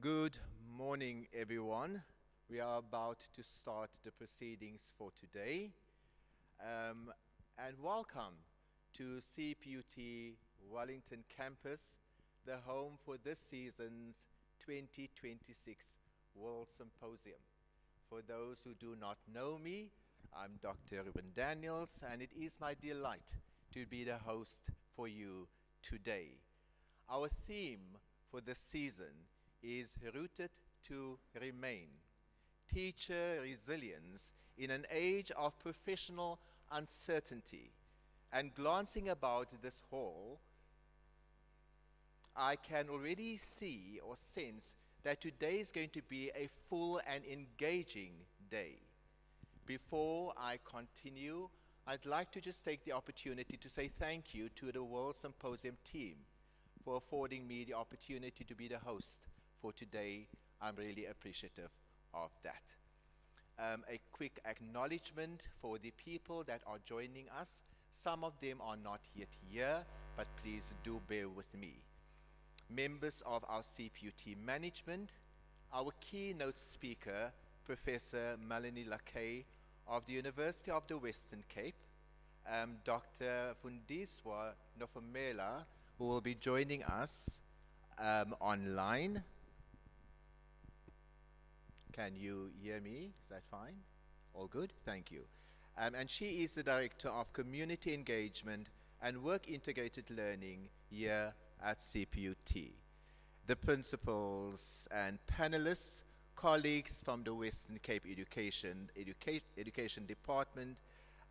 Good morning, everyone. We are about to start the proceedings for today. And welcome to CPUT Wellington Campus, the home for this season's 2026 WIL Symposium. For those who do not know me, I'm Dr. Ruben Daniels, and it is my delight to be the host for you today. Our theme for this season is Rooted to Remain, Teacher Resilience in an Age of Professional Uncertainty. And glancing about this hall, I can already see or sense that today is going to be a full and engaging day. Before I continue, I'd like to just take the opportunity to say thank you to the WIL Symposium team for affording me the opportunity to be the host for today. I'm really appreciative of that. A quick acknowledgement for the people that are joining us. Some of them are not yet here, but please do bear with me. Members of our CPUT management, our keynote speaker, Professor Melanie Lakay of the University of the Western Cape, Dr. Fundiswa Nofumela, who will be joining us online. Can you hear me? Is that fine? All good? Thank you. And she is the Director of Community Engagement and Work Integrated Learning here at CPUT. The principals and panelists, colleagues from the Western Cape Education Department,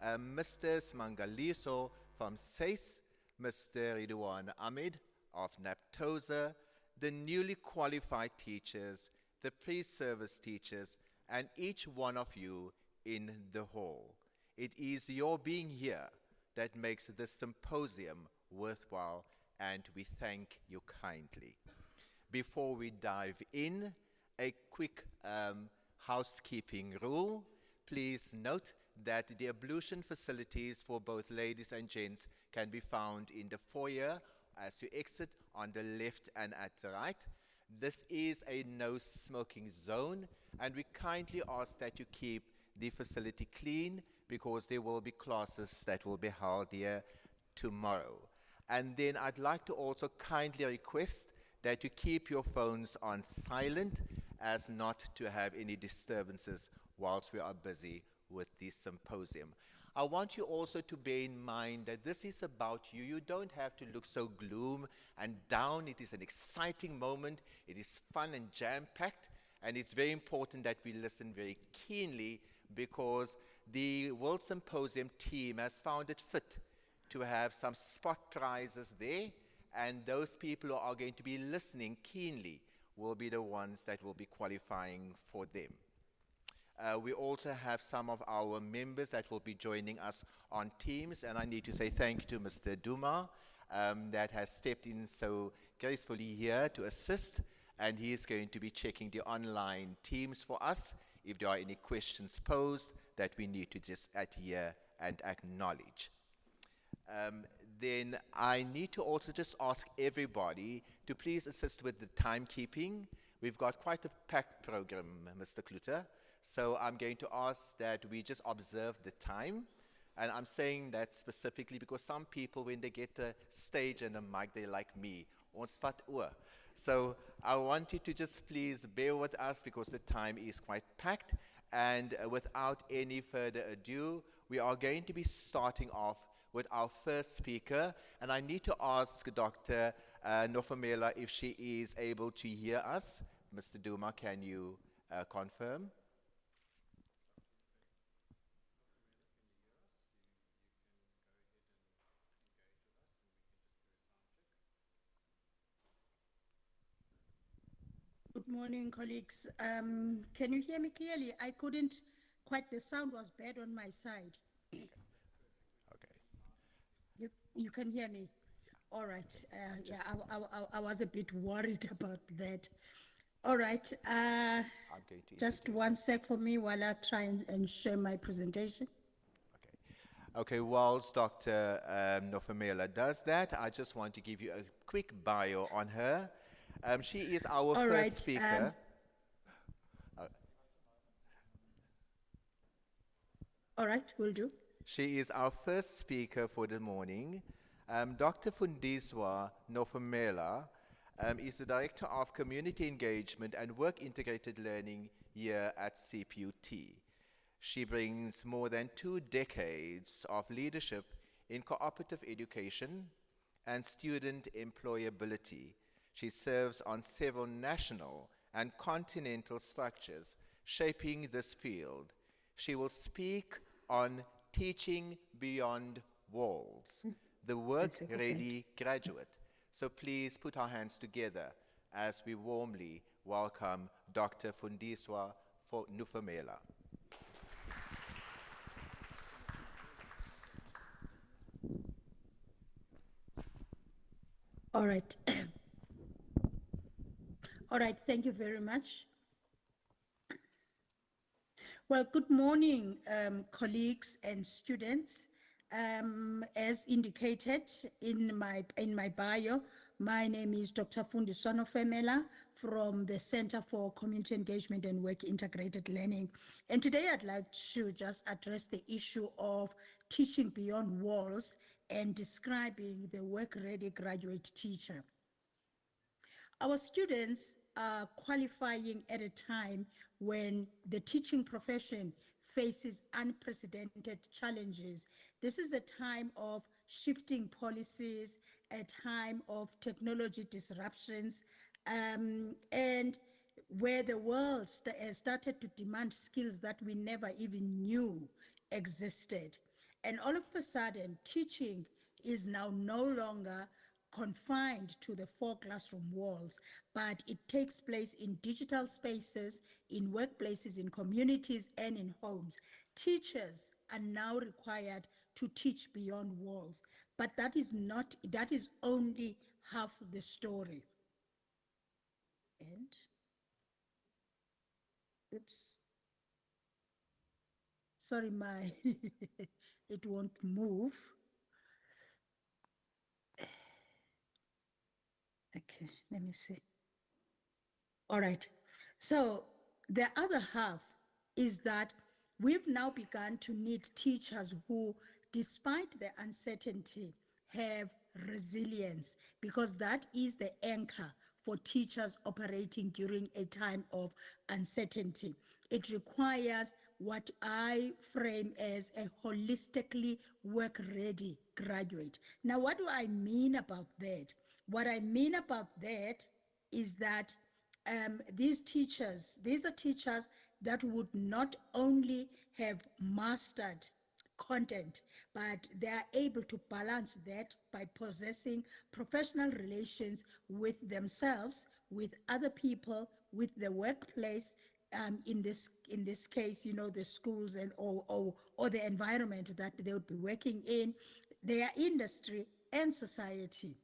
Mr. Smangaliso from SACE, Mr. Ridwan Ahmed of NAPTOSA, the newly qualified teachers, the pre-service teachers, and each one of you in the hall. It is your being here that makes this symposium worthwhile, and we thank you kindly. Before we dive in, a quick housekeeping rule. Please note that the ablution facilities for both ladies and gents can be found in the foyer as you exit on the left and at the right. This is a no smoking zone, and we kindly ask that you keep the facility clean because there will be classes that will be held here tomorrow. And then I'd like to also kindly request that you keep your phones on silent as not to have any disturbances whilst we are busy with this symposium. I want you also to bear in mind that this is about you. You don't have to look so gloom and down. It is an exciting moment. It is fun and jam-packed, and it's very important that we listen very keenly because the WIL Symposium team has found it fit to have some spot prizes there, and those people who are going to be listening keenly will be the ones that will be qualifying for them. We also have some of our members that will be joining us on Teams, and I need to say thank you to Mr. Duma that has stepped in so gracefully here to assist, and he is going to be checking the online Teams for us if there are any questions posed that we need to just adhere and acknowledge. Then I need to also just ask everybody to please assist with the timekeeping. We've got quite a packed program, Mr. Kluter. So I'm going to ask that we just observe the time. And I'm saying that specifically because some people, when they get a stage and a mic, they're like me. Ons vat oor. So I want you to just please bear with us because the time is quite packed. And without any further ado, we are going to be starting off with our first speaker. And I need to ask Dr. Nofumela if she is able to hear us. Mr. Duma, can you confirm? Good morning, colleagues. Can you hear me clearly? I couldn't quite, the sound was bad on my side. Okay. You can hear me? All right. I was a bit worried about that. All right. I'm going to just one sec for me while I try and share my presentation. Okay, whilst Dr. Nofumela does that, I just want to give you a quick bio on her. She is our All first right. speaker. Uh, All right, will do. she is our first speaker for the morning. Dr. Fundiswa Nofumela is the Director of Community Engagement and Work Integrated Learning here at CPUT. She brings more than 2 decades of leadership in cooperative education and student employability. She serves on several national and continental structures shaping this field. She will speak on teaching beyond walls, the work-ready graduate. So please put our hands together as we warmly welcome Dr. Fundiswa Nufamela. All right. All right, thank you very much. Well, good morning, colleagues and students. As indicated in my bio, my name is Dr. Fundiswa Femela from the Center for Community Engagement and Work Integrated Learning. And today I'd like to just address the issue of teaching beyond walls and describing the work-ready graduate teacher. Our students are qualifying at a time when the teaching profession faces unprecedented challenges. This is a time of shifting policies, a time of technology disruptions, and where the world started to demand skills that we never even knew existed. And all of a sudden, teaching is now no longer confined to the 4 classroom walls, but it takes place in digital spaces, in workplaces, in communities, and in homes. Teachers are now required to teach beyond walls, but that is only half the story. And, oops, sorry, it won't move. Okay, let me see. All right. So the other half is that we've now begun to need teachers who, despite the uncertainty, have resilience, because that is the anchor for teachers operating during a time of uncertainty. It requires what I frame as a holistically work-ready graduate. Now, what do I mean about that? What I mean about that is that these are teachers that would not only have mastered content, but they are able to balance that by possessing professional relations with themselves, with other people, with the workplace, in this case, the schools and or the environment that they would be working in, their industry and society.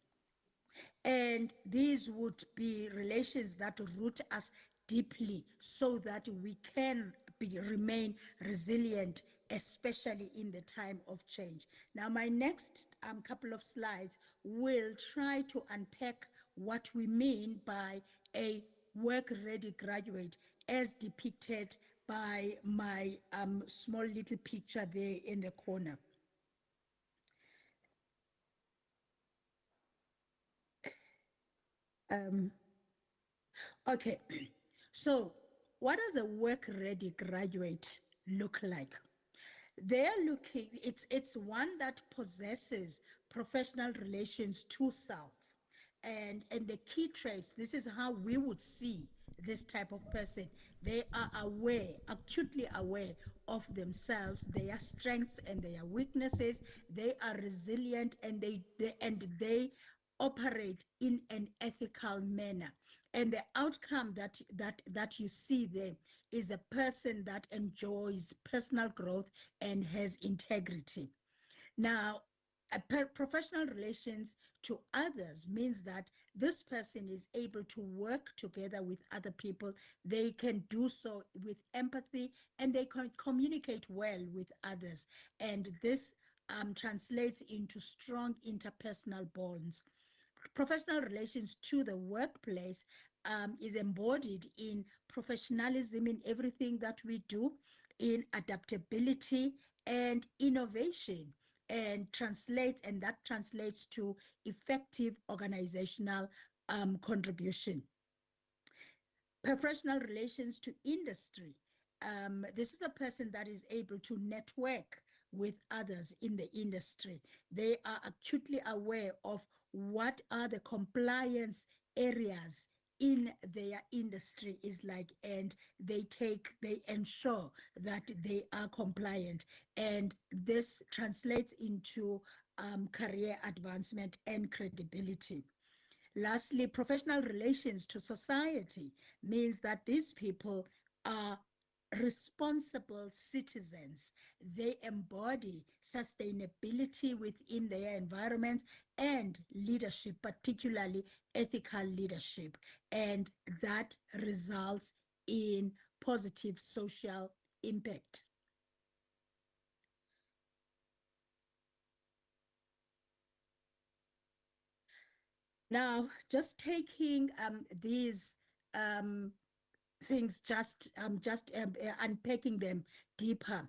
And these would be relations that root us deeply so that we can remain resilient, especially in the time of change. Now, my next couple of slides will try to unpack what we mean by a work-ready graduate as depicted by my small little picture there in the corner. Okay, so what does a work-ready graduate look like? They're looking, it's one that possesses professional relations to self. And the key traits, this is how we would see this type of person. They are aware, acutely aware of themselves, their strengths and their weaknesses. They are resilient, and they operate in an ethical manner. And the outcome that you see there is a person that enjoys personal growth and has integrity. Now, professional relations to others means that this person is able to work together with other people. They can do so with empathy, and they can communicate well with others. And this translates into strong interpersonal bonds. professional relations to the workplace is embodied in professionalism in everything that we do, in adaptability and innovation, and that translates to effective organizational contribution. Professional relations to industry. This is a person that is able to network with others in the industry. They are acutely aware of what are the compliance areas in their industry is like, and they ensure that they are compliant, and this translates into career advancement and credibility. Lastly, professional relations to society means that these people are responsible citizens. They embody sustainability within their environments and leadership, particularly ethical leadership, and that results in positive social impact. Now, just taking these um, things, just unpacking them deeper.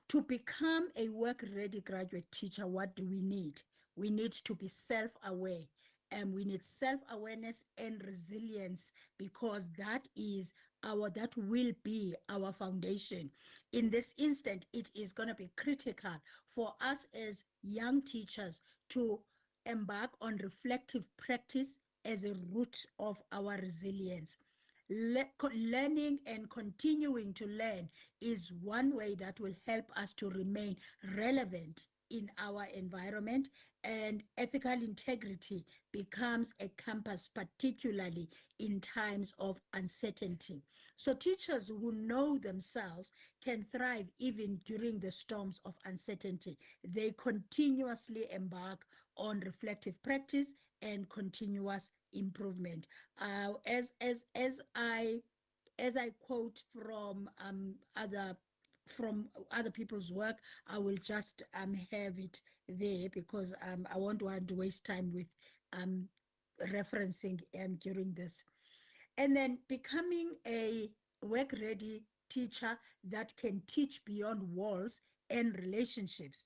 To become a work-ready graduate teacher, what do we need? We need to be self-aware, and we need self-awareness and resilience, because that will be our foundation. In this instant, it is going to be critical for us as young teachers to embark on reflective practice as a root of our resilience. Learning and continuing to learn is one way that will help us to remain relevant in our environment, and ethical integrity becomes a compass, particularly in times of uncertainty. So teachers who know themselves can thrive even during the storms of uncertainty. They continuously embark on reflective practice and continuous improvement. As I quote from other people's work, I will just have it there, because I won't want to waste time with um, referencing during this. And then becoming a work-ready teacher that can teach beyond walls and relationships.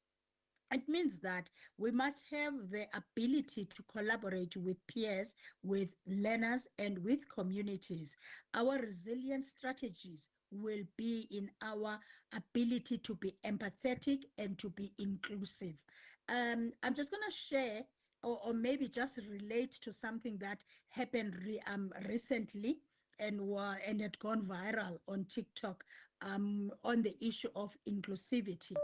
It means that we must have the ability to collaborate with peers, with learners, and with communities. Our resilience strategies will be in our ability to be empathetic and to be inclusive. I'm just going to share, or maybe just relate to something that happened recently, and had gone viral on TikTok, on the issue of inclusivity.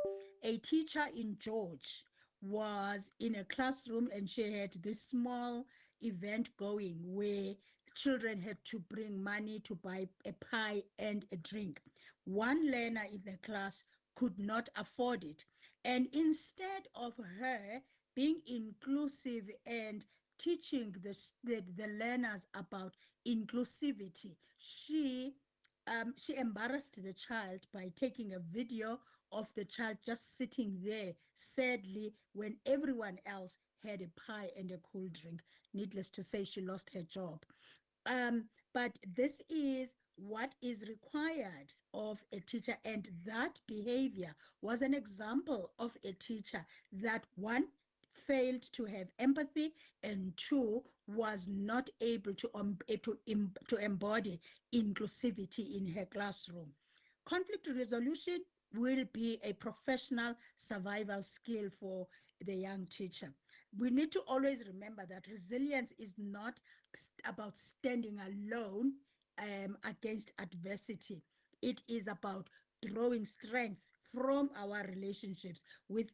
A teacher in George was in a classroom, and she had this small event going where children had to bring money to buy a pie and a drink. One learner in the class could not afford it. And instead of her being inclusive and teaching the learners about inclusivity, she embarrassed the child by taking a video of the child just sitting there sadly when everyone else had a pie and a cool drink. Needless to say, she lost her job. But this is what is required of a teacher, and that behavior was an example of a teacher that, one, failed to have empathy, and two, was not able to embody inclusivity in her classroom. Conflict resolution will be a professional survival skill for the young teacher. We need to always remember that resilience is not about standing alone against adversity. It is about drawing strength from our relationships with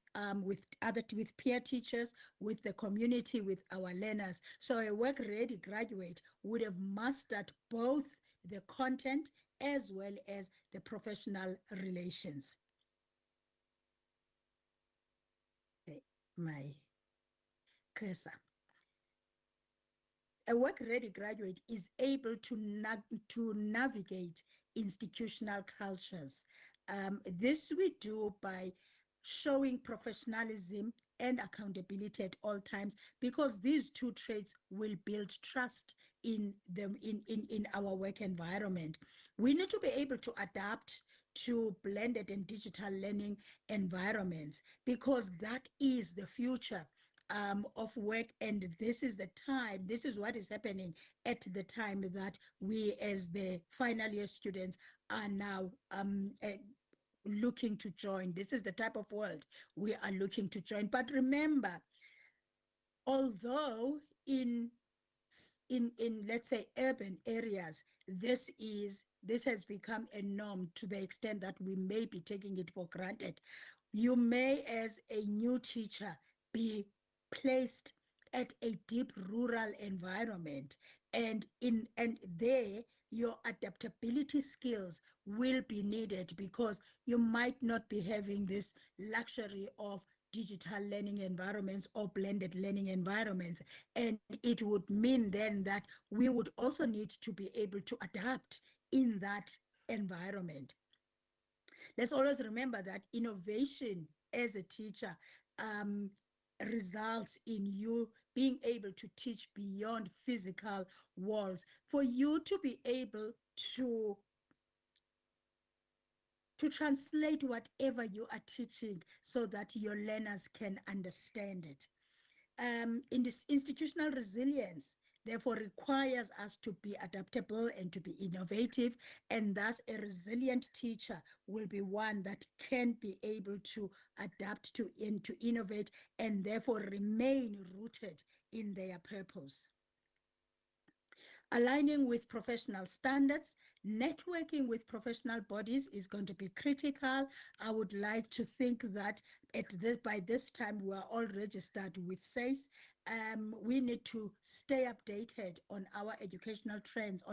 peer teachers, with the community, with our learners. So a work-ready graduate would have mastered both the content as well as the professional relations. Okay, my cursor. A work-ready graduate is able to navigate institutional cultures. This we do by showing professionalism and accountability at all times, because these two traits will build trust in them in our work environment. We need to be able to adapt to blended and digital learning environments, because that is the future of work, and this is the time, this is what is happening at the time that we as the final year students are now looking to join. This is the type of world we are looking to join. But remember, although in let's say urban areas, this has become a norm to the extent that we may be taking it for granted. You may, as a new teacher, be placed at a deep rural environment, and there your adaptability skills will be needed, because you might not be having this luxury of digital learning environments or blended learning environments. And it would mean then that we would also need to be able to adapt in that environment. Let's always remember that innovation as a teacher results in you being able to teach beyond physical walls, for you to be able to translate whatever you are teaching so that your learners can understand it. In this institutional resilience, therefore, requires us to be adaptable and to be innovative, and thus a resilient teacher will be one that can be able to adapt to and to innovate, and therefore remain rooted in their purpose. Aligning with professional standards, networking with professional bodies is going to be critical. I would like to think that by this time we are all registered with SACE. We need to stay updated on our educational trends,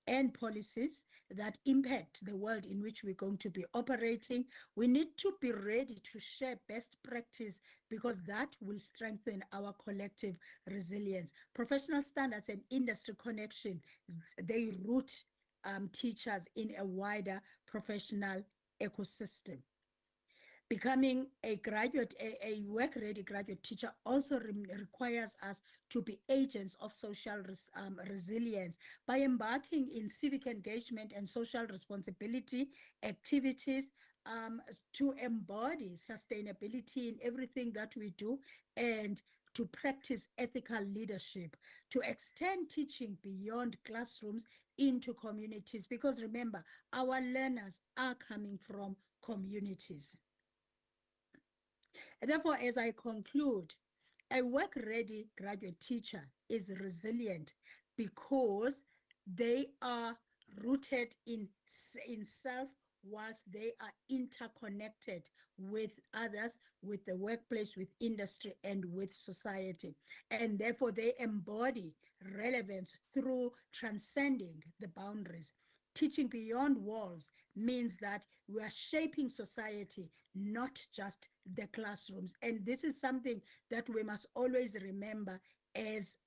and policies that impact the world in which we're going to be operating. We need to be ready to share best practice, because that will strengthen our collective resilience. Professional standards and industry connection, they root teachers in a wider professional ecosystem. Becoming a work-ready graduate teacher also requires us to be agents of social resilience by embarking in civic engagement and social responsibility activities, to embody sustainability in everything that we do, and to practice ethical leadership, to extend teaching beyond classrooms into communities, because remember, our learners are coming from communities. And therefore, as I conclude, a work-ready graduate teacher is resilient because they are rooted in self, whilst they are interconnected with others, with the workplace, with industry, and with society. And therefore, they embody relevance through transcending the boundaries. Teaching beyond walls means that we are shaping society, not just the classrooms. And this is something that we must always remember as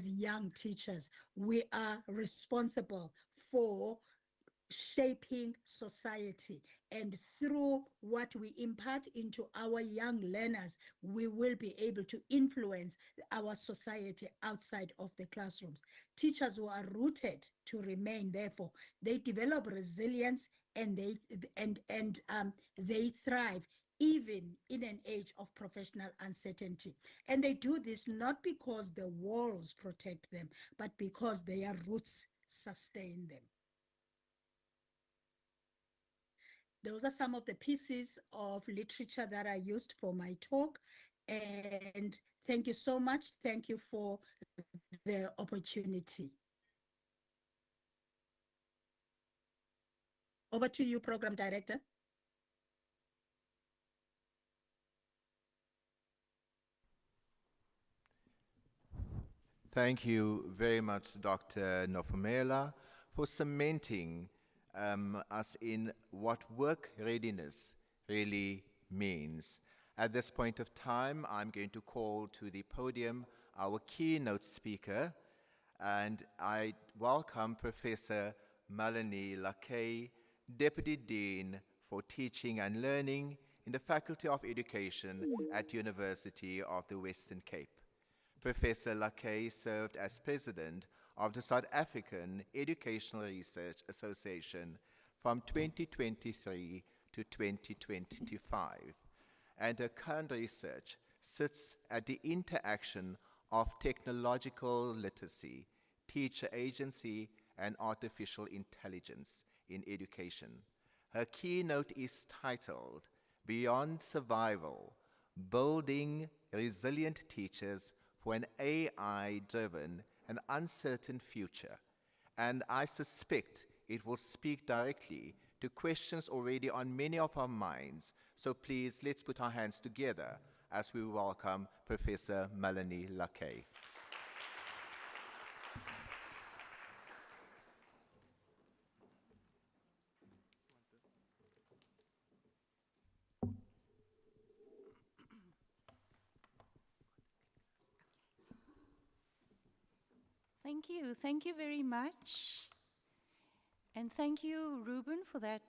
young teachers. We are responsible for shaping society, and through what we impart into our young learners, we will be able to influence our society outside of the classrooms. Teachers who are rooted to remain, therefore, they develop resilience, and they thrive even in an age of professional uncertainty. And they do this not because the walls protect them, but because their roots sustain them. Those are some of the pieces of literature that I used for my talk. And thank you so much. Thank you for the opportunity. Over to you, Program Director. Thank you very much, Dr. Nofumela, for cementing us in what work readiness really means. At this point of time, I'm going to call to the podium our keynote speaker, and I welcome Professor Melanie Lakay, Deputy Dean for Teaching and Learning in the Faculty of Education at University of the Western Cape. Professor Lakay served as president of the South African Educational Research Association from 2023 to 2025, and her current research sits at the interaction of technological literacy, teacher agency, and artificial intelligence in education. Her keynote is titled Beyond Survival, Building Resilient Teachers for an AI-driven and uncertain future. And I suspect it will speak directly to questions already on many of our minds. So please, let's put our hands together as we welcome Professor Melanie Lakay. Thank you. Thank you very much. And thank you, Ruben, for that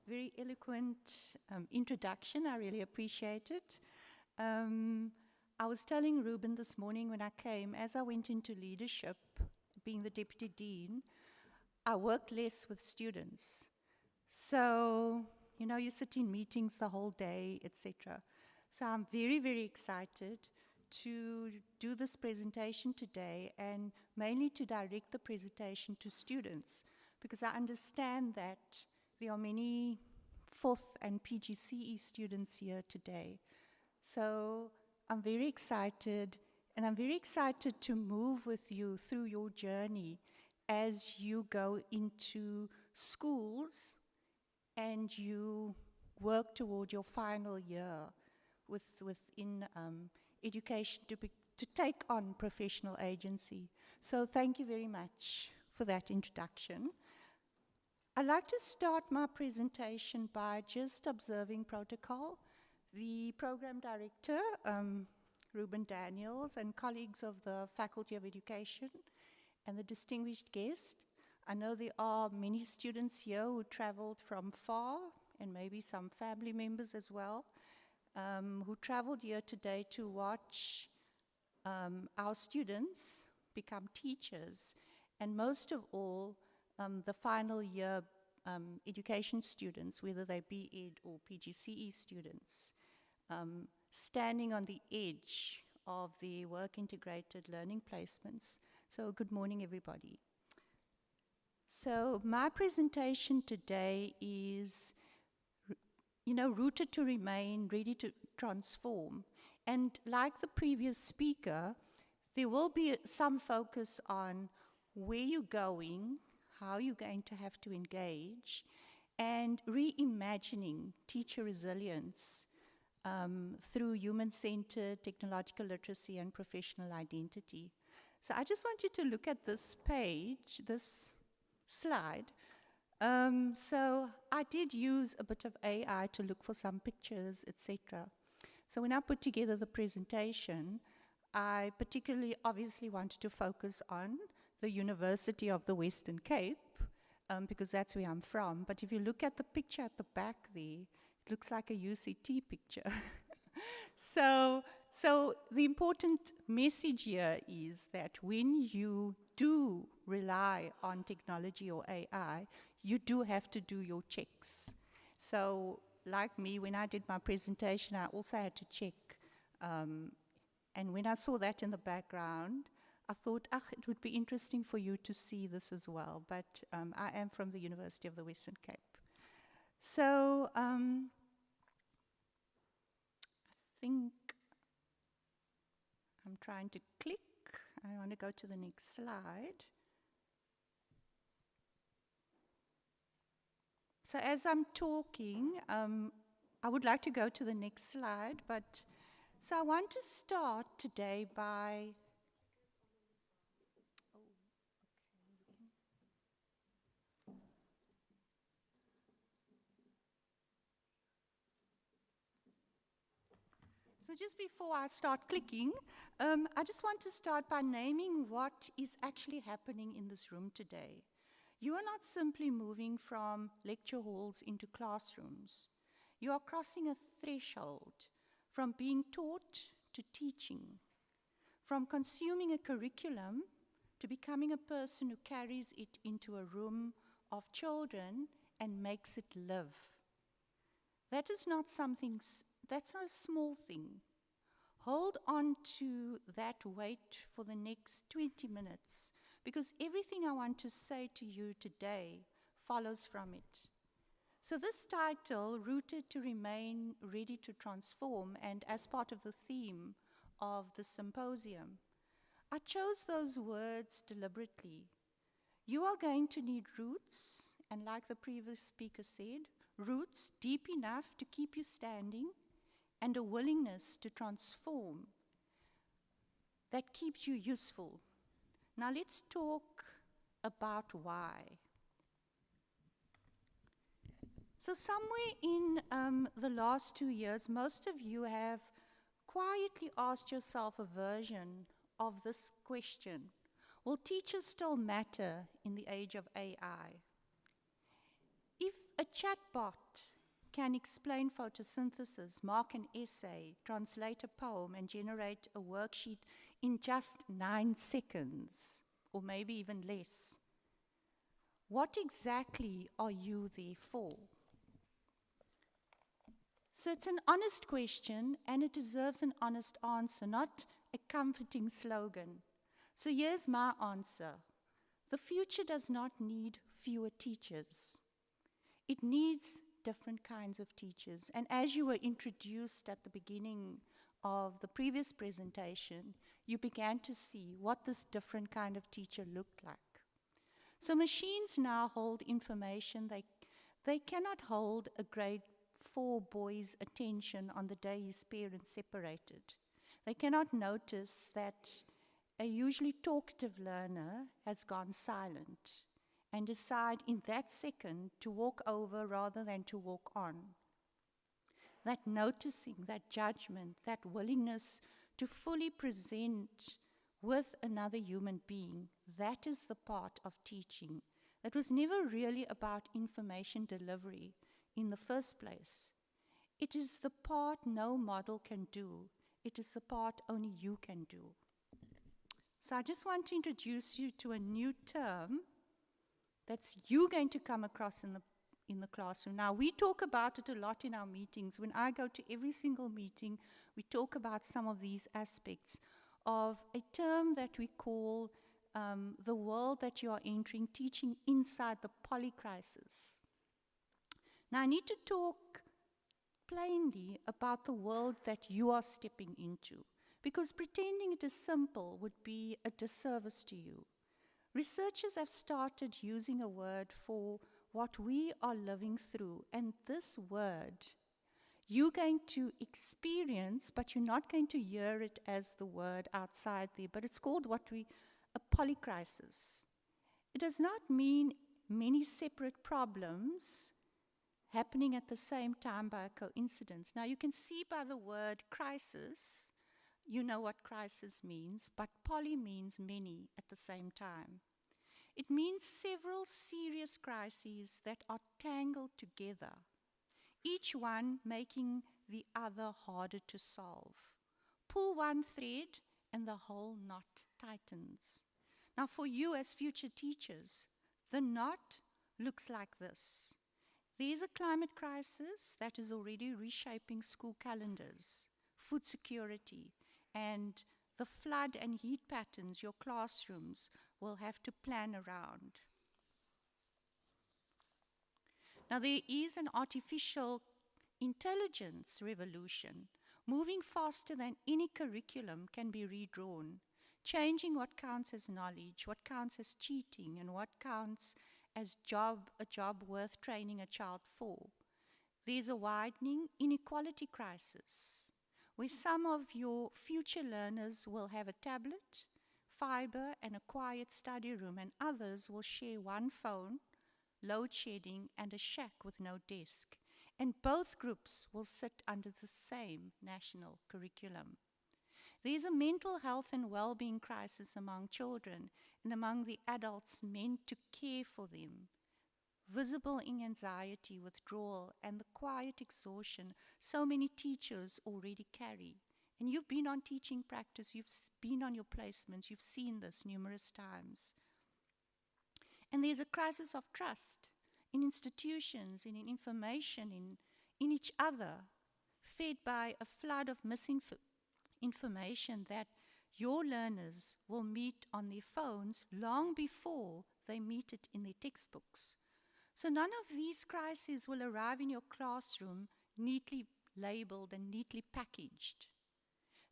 very eloquent introduction. I really appreciate it. I was telling Ruben this morning when I came, as I went into leadership, being the Deputy Dean, I work less with students. So, you know, you sit in meetings the whole day, etc. So I'm very, very excited to do this presentation today, and mainly to direct the presentation to students, because I understand that there are many 4th and PGCE students here today. So I'm very excited, and I'm very excited to move with you through your journey as you go into schools and you work toward your final year within education to take on professional agency. So thank you very much for that introduction. I'd like to start my presentation by just observing protocol. The program director, Ruben Daniels, and colleagues of the Faculty of Education, and the distinguished guest. I know there are many students here who traveled from far, and maybe some family members as well, who traveled here today to watch our students become teachers, and most of all, the final year education students, whether they be Ed or PGCE students, standing on the edge of the work-integrated learning placements. So good morning, everybody. So my presentation today is, rooted to remain, ready to transform. And like the previous speaker, there will be some focus on where you're going, how you're going to have to engage, and reimagining teacher resilience through human-centered technological literacy and professional identity. So I just want you to look at this page, this slide. So I did use a bit of AI to look for some pictures, etc. So when I put together the presentation, I particularly obviously wanted to focus on the University of the Western Cape, because that's where I'm from. But if you look at the picture at the back there, it looks like a UCT picture. So the important message here is that when you do rely on technology or AI, you do have to do your checks. So like me, when I did my presentation, I also had to check. And when I saw that in the background, I thought, it would be interesting for you to see this as well. But I am from the University of the Western Cape. So I think I'm trying to click. I want to go to the next slide. So as I'm talking, I would like to go to the next slide, but so I want to start today by So just before I start clicking, I just want to start by naming what is actually happening in this room today. You are not simply moving from lecture halls into classrooms. You are crossing a threshold from being taught to teaching, from consuming a curriculum to becoming a person who carries it into a room of children and makes it live. That is not something, that's not a small thing. Hold on to that weight for the next 20 minutes, because everything I want to say to you today follows from it. So this title, Rooted to Remain Ready to Transform, and as part of the theme of the symposium, I chose those words deliberately. You are going to need roots, and like the previous speaker said, roots deep enough to keep you standing, and a willingness to transform that keeps you useful. Now let's talk about why. So somewhere in the last 2 years, most of you have quietly asked yourself a version of this question. Will teachers still matter in the age of AI? If a chatbot can explain photosynthesis, mark an essay, translate a poem, and generate a worksheet in just 9 seconds, or maybe even less, what exactly are you there for? So it's an honest question, and it deserves an honest answer, not a comforting slogan. So here's my answer. The future does not need fewer teachers. It needs different kinds of teachers. And as you were introduced at the beginning of the previous presentation, you began to see what this different kind of teacher looked like. So machines now hold information they cannot hold a grade 4 boy's attention on the day his parents separated. They cannot notice that a usually talkative learner has gone silent and decide in that second to walk over rather than to walk on. That noticing, that judgment, that willingness to fully present with another human being, that is the part of teaching. That was never really about information delivery in the first place. It is the part no model can do. It is the part only you can do. So I just want to introduce you to a new term that's you going to come across in the classroom. Now, we talk about it a lot in our meetings. When I go to every single meeting, we talk about some of these aspects of a term that we call the world that you are entering, teaching inside the polycrisis. Now, I need to talk plainly about the world that you are stepping into, because pretending it is simple would be a disservice to you. Researchers have started using a word for what we are living through, and this word you're going to experience, but you're not going to hear it as the word outside there, but it's called a polycrisis. It does not mean many separate problems happening at the same time by a coincidence. Now, you can see by the word crisis, you know what crisis means, but poly means many at the same time. It means several serious crises that are tangled together, each one making the other harder to solve. Pull one thread and the whole knot tightens. Now, for you as future teachers, the knot looks like this. There's a climate crisis that is already reshaping school calendars, food security, and the flood and heat patterns your classrooms will have to plan around. Now, there is an artificial intelligence revolution, moving faster than any curriculum can be redrawn, changing what counts as knowledge, what counts as cheating, and what counts as a job worth training a child for. There's a widening inequality crisis, where some of your future learners will have a tablet, fiber, and a quiet study room, and others will share one phone, load shedding, and a shack with no desk. And both groups will sit under the same national curriculum. There's a mental health and well-being crisis among children and among the adults meant to care for them. visible anxiety, withdrawal, and the quiet exhaustion so many teachers already carry. And you've been on teaching practice, you've been on your placements, you've seen this numerous times. And there's a crisis of trust in institutions, in information, in each other, fed by a flood of misinformation that your learners will meet on their phones long before they meet it in their textbooks. So none of these crises will arrive in your classroom neatly labeled and neatly packaged.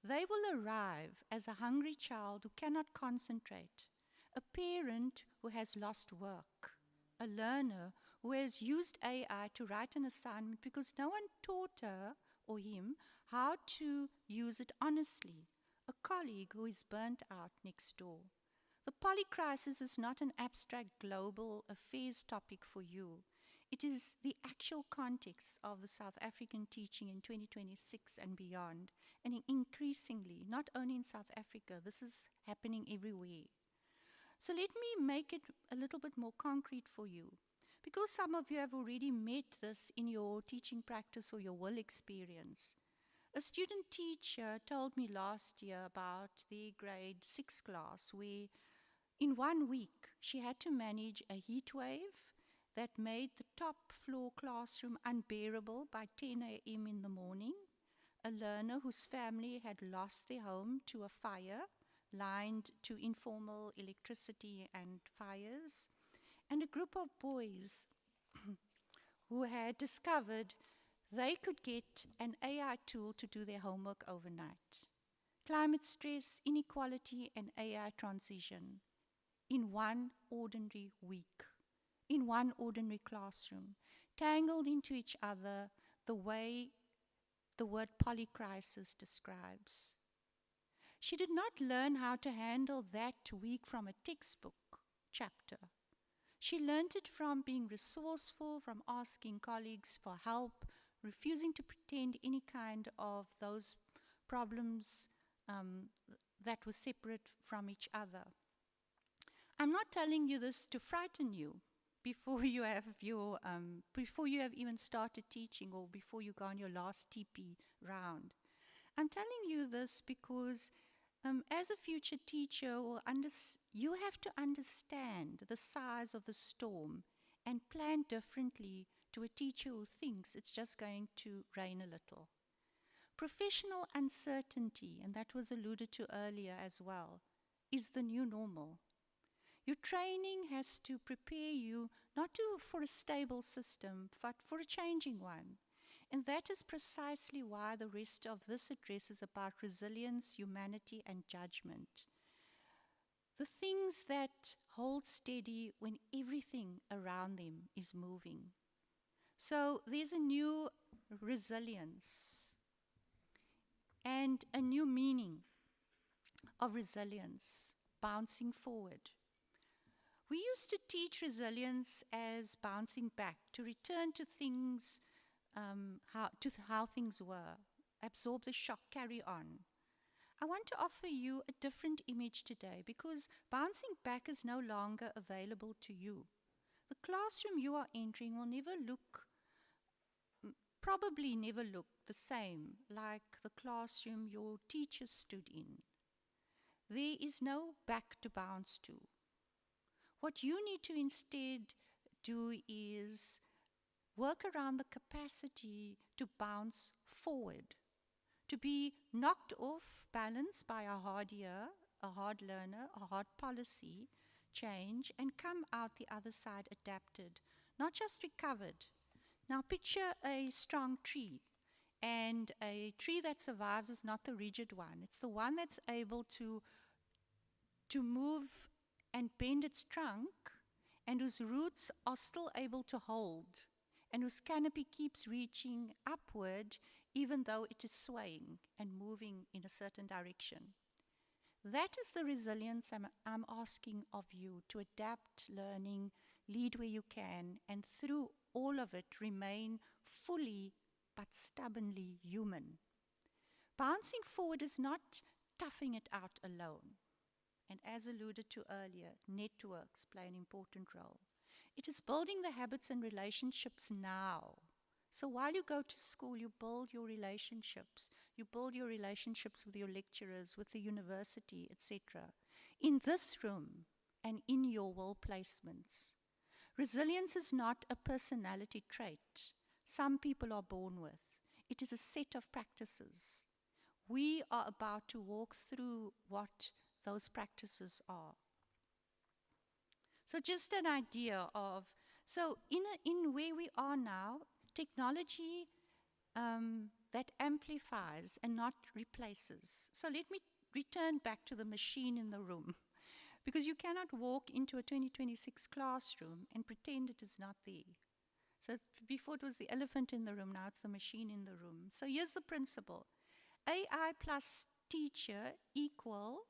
They will arrive as a hungry child who cannot concentrate, a parent who has lost work, a learner who has used AI to write an assignment because no one taught her or him how to use it honestly, a colleague who is burnt out next door. The polycrisis is not an abstract global affairs topic for you. It is the actual context of the South African teaching in 2026 and beyond, and increasingly, not only in South Africa, this is happening everywhere. So let me make it a little bit more concrete for you, because some of you have already met this in your teaching practice or your WIL experience. A student teacher told me last year about their grade 6 class where in 1 week she had to manage a heat wave that made the top floor classroom unbearable by 10 a.m. in the morning, a learner whose family had lost their home to a fire lined to informal electricity and fires, and a group of boys who had discovered they could get an AI tool to do their homework overnight. Climate stress, inequality, and AI transition in one ordinary week, in one ordinary classroom, tangled into each other the way the word polycrisis describes. She did not learn how to handle that week from a textbook chapter. She learned it from being resourceful, from asking colleagues for help, refusing to pretend any kind of those problems that were separate from each other. I'm not telling you this to frighten you before you have even started teaching or before you go on your last TP round. I'm telling you this because as a future teacher, you have to understand the size of the storm and plan differently to a teacher who thinks it's just going to rain a little. Professional uncertainty, and that was alluded to earlier as well, is the new normal. Your training has to prepare you not for a stable system, but for a changing one. And that is precisely why the rest of this address is about resilience, humanity, and judgment. The things that hold steady when everything around them is moving. So there's a new resilience and a new meaning of resilience, bouncing forward. We used to teach resilience as bouncing back, to return to things, how things were, absorb the shock, carry on. I want to offer you a different image today because bouncing back is no longer available to you. The classroom you are entering will probably never look the same like the classroom your teacher stood in. There is no back to bounce to. What you need to instead do is work around the capacity to bounce forward, to be knocked off balance by a hard year, a hard learner, a hard policy change, and come out the other side adapted, not just recovered. Now picture a strong tree, and a tree that survives is not the rigid one. It's the one that's able to move and bend its trunk, and whose roots are still able to hold, and whose canopy keeps reaching upward even though it is swaying and moving in a certain direction. That is the resilience I'm asking of you, to adapt, learning, lead where you can, and through all of it remain fully but stubbornly human. Bouncing forward is not toughing it out alone. And as alluded to earlier, networks play an important role. It is building the habits and relationships now. So while you go to school, you build your relationships. You build your relationships with your lecturers, with the university, etc. In this room and in your WIL placements. Resilience is not a personality trait some people are born with. It is a set of practices. We are about to walk through what those practices are. So just an idea of, so in where we are now, technology that amplifies and not replaces. So let me return back to the machine in the room. Because you cannot walk into a 2026 classroom and pretend it is not there. So before it was the elephant in the room, now it's the machine in the room. So here's the principle. AI plus teacher equal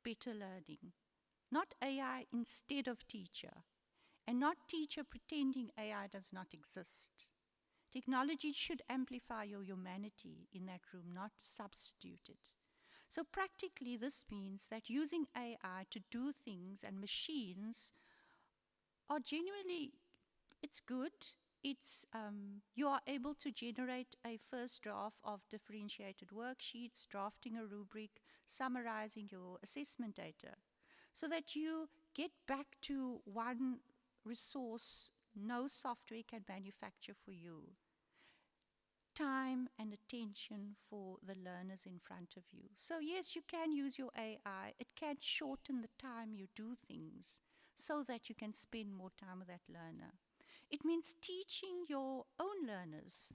better learning. Not AI instead of teacher. And not teacher pretending AI does not exist. Technology should amplify your humanity in that room, not substitute it. So practically this means that using AI to do things and machines are genuinely, it's good. It's, you are able to generate a first draft of differentiated worksheets, drafting a rubric, summarizing your assessment data, so that you get back to one resource no software can manufacture for you. Time and attention for the learners in front of you. So yes, you can use your AI. It can shorten the time you do things so that you can spend more time with that learner. It means teaching your own learners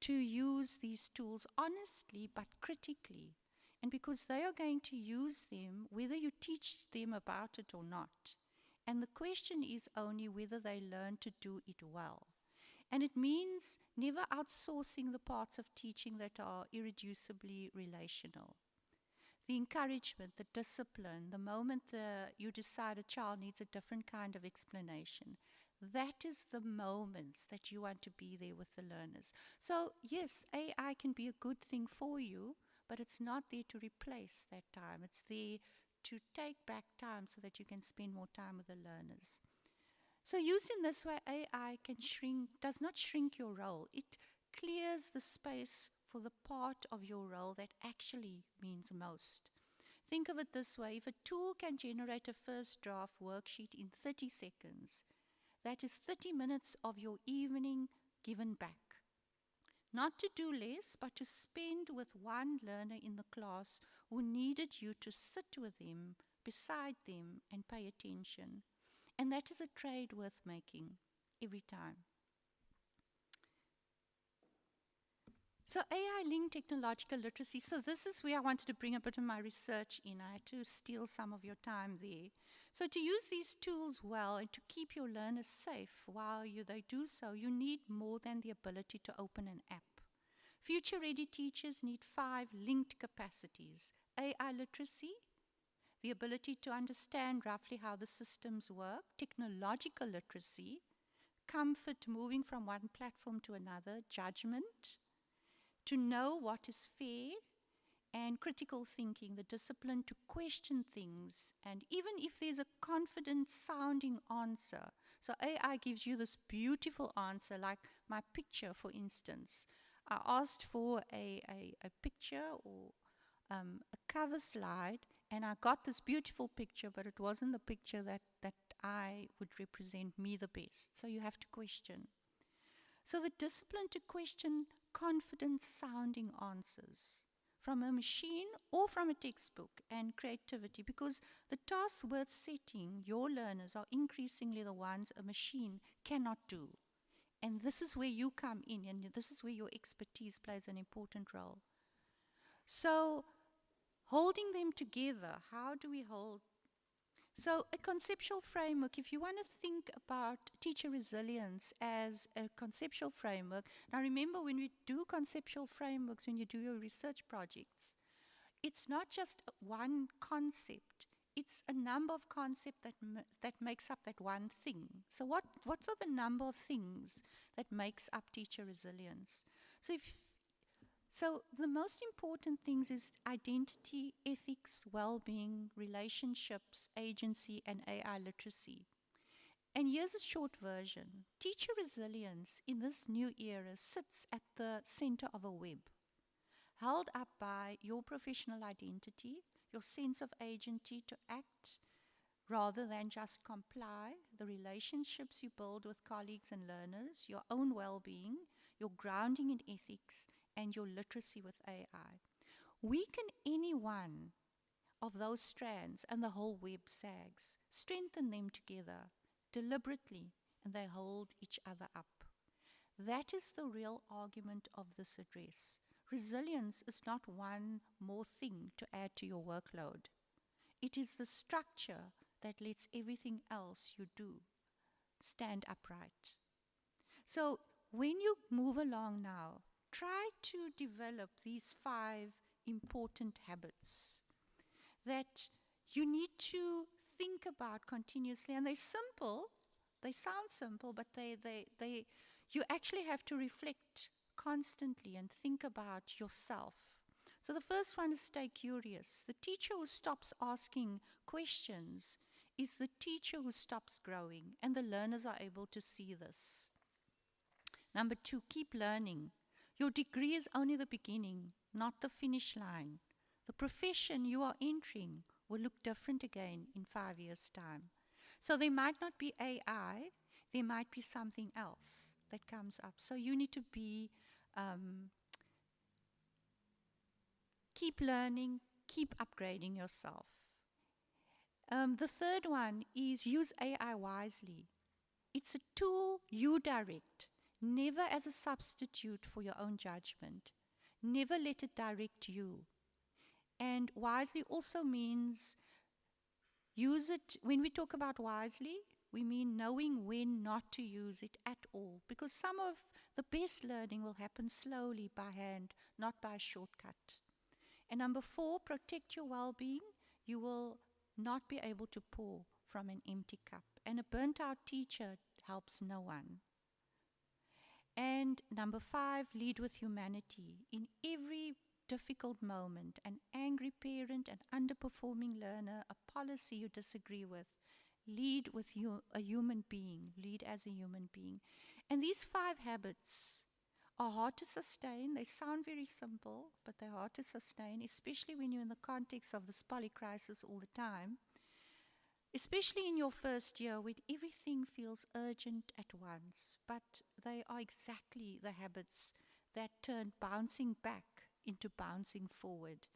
to use these tools honestly but critically. And because they are going to use them, whether you teach them about it or not. And the question is only whether they learn to do it well. And it means never outsourcing the parts of teaching that are irreducibly relational. The encouragement, the discipline, the moment you decide a child needs a different kind of explanation, that is the moments that you want to be there with the learners. So yes, AI can be a good thing for you, but it's not there to replace that time. It's there to take back time so that you can spend more time with the learners. So used in this way, AI does not shrink your role. It clears the space for the part of your role that actually means most. Think of it this way. If a tool can generate a first draft worksheet in 30 seconds, that is 30 minutes of your evening given back. Not to do less, but to spend with one learner in the class who needed you to sit with them, beside them, and pay attention. And that is a trade worth making every time. So AI-linked technological literacy. So this is where I wanted to bring a bit of my research in. I had to steal some of your time there. So to use these tools well and to keep your learners safe while they do so, you need more than the ability to open an app. Future-ready teachers need 5 linked capacities. AI literacy, the ability to understand roughly how the systems work, technological literacy, comfort moving from one platform to another, judgment, to know what is fair, and critical thinking, the discipline to question things, and even if there's a confident sounding answer. So AI gives you this beautiful answer, like my picture, for instance. I asked for a picture or a cover slide, and I got this beautiful picture, but it wasn't the picture that I would represent me the best. So you have to question. So the discipline to question confident sounding answers from a machine or from a textbook, and creativity, because the tasks worth setting your learners are increasingly the ones a machine cannot do. And this is where you come in, and this is where your expertise plays an important role. So holding them together, how do we hold? So a conceptual framework, if you want to think about teacher resilience as a conceptual framework, now remember when we do conceptual frameworks, when you do your research projects, it's not just one concept, it's a number of concepts that makes up that one thing. So what are the number of things that makes up teacher resilience? So the most important things is identity, ethics, well-being, relationships, agency, and AI literacy. And here's a short version. Teacher resilience in this new era sits at the center of a web, held up by your professional identity, your sense of agency to act rather than just comply, the relationships you build with colleagues and learners, your own well-being, your grounding in ethics, and your literacy with AI. Weaken any one of those strands and the whole web sags. Strengthen them together deliberately, and they hold each other up. That is the real argument of this address. Resilience is not one more thing to add to your workload. It is the structure that lets everything else you do stand upright. So when you move along now, try to develop these 5 important habits that you need to think about continuously. And they're simple. They sound simple, but you actually have to reflect constantly and think about yourself. So the first one is stay curious. The teacher who stops asking questions is the teacher who stops growing, and the learners are able to see this. Number 2, keep learning. Your degree is only the beginning, not the finish line. The profession you are entering will look different again in 5 years' time. So there might not be AI, there might be something else that comes up. So you need to be, keep learning, keep upgrading yourself. The third one is use AI wisely. It's a tool you direct, never as a substitute for your own judgment. Never let it direct you. And wisely also means use it. When we talk about wisely, we mean knowing when not to use it at all. Because some of the best learning will happen slowly by hand, not by a shortcut. And number 4, protect your well-being. You will not be able to pour from an empty cup. And a burnt-out teacher helps no one. And number 5, lead with humanity. In every difficult moment, an angry parent, an underperforming learner, a policy you disagree with, lead with a human being. Lead as a human being. And these 5 habits are hard to sustain. They sound very simple, but they're hard to sustain, especially when you're in the context of this poly crisis all the time. Especially in your first year when everything feels urgent at once, but they are exactly the habits that turn bouncing back into bouncing forward.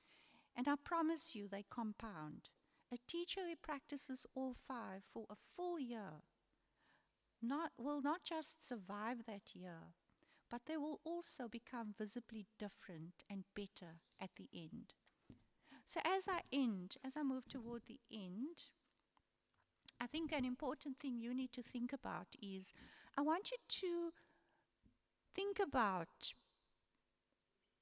And I promise you they compound. A teacher who practices all 5 for a full year will not just survive that year, but they will also become visibly different and better at the end. So as I move toward the end, I think an important thing you need to think about is, I want you to think about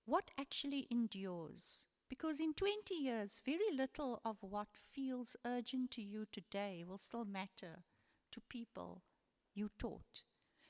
what actually endures. Because in 20 years, very little of what feels urgent to you today will still matter to people you taught.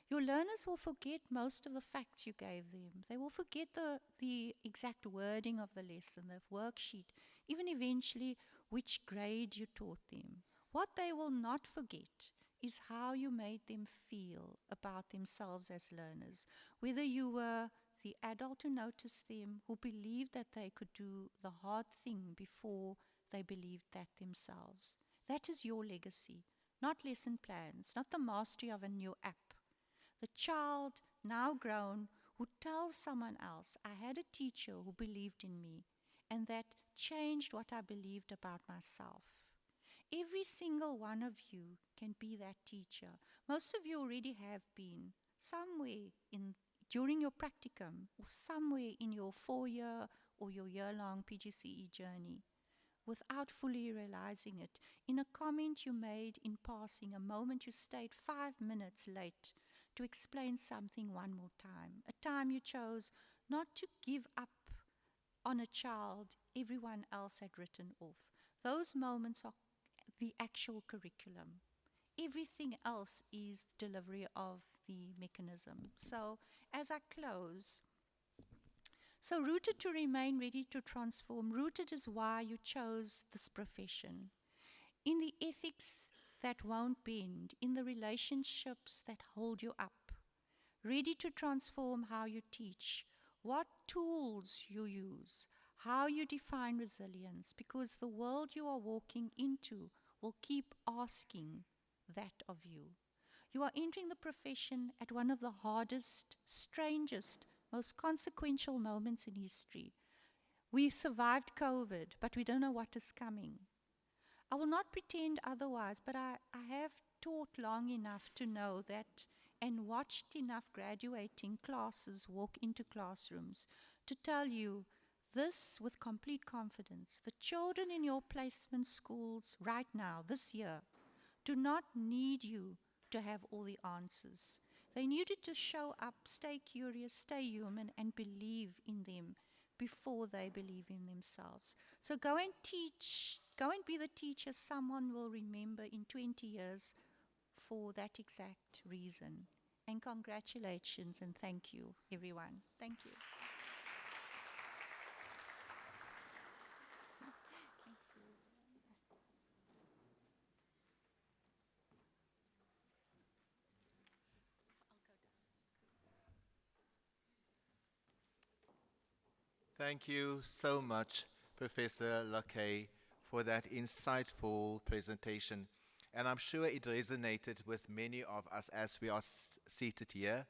Your learners will forget most of the facts you gave them. They will forget the exact wording of the lesson, the worksheet, even eventually which grade you taught them. What they will not forget is how you made them feel about themselves as learners. Whether you were the adult who noticed them, who believed that they could do the hard thing before they believed that themselves. That is your legacy, not lesson plans, not the mastery of a new app. The child, now grown, who tells someone else, I had a teacher who believed in me, and that changed what I believed about myself. Every single one of you can be that teacher. Most of you already have been somewhere during your practicum or somewhere in your 4-year or your year-long PGCE journey without fully realizing it. In a comment you made in passing, a moment you stayed 5 minutes late to explain something one more time, a time you chose not to give up on a child everyone else had written off. Those moments are the actual curriculum. Everything else is delivery of the mechanism. So as I close, so rooted to remain, ready to transform. Rooted is why you chose this profession. In the ethics that won't bend, in the relationships that hold you up, ready to transform how you teach, what tools you use, how you define resilience, because the world you are walking into will keep asking that of you. You are entering the profession at one of the hardest, strangest, most consequential moments in history. We survived COVID, but we don't know what is coming. I will not pretend otherwise, but I have taught long enough to know that and watched enough graduating classes walk into classrooms to tell you this with complete confidence. The children in your placement schools right now, this year, do not need you to have all the answers. They need you to show up, stay curious, stay human, and believe in them before they believe in themselves. So go and teach, go and be the teacher someone will remember in 20 years for that exact reason. And congratulations and thank you, everyone. Thank you. Thank you so much, Professor Locke, for that insightful presentation. And I'm sure it resonated with many of us as we are seated here.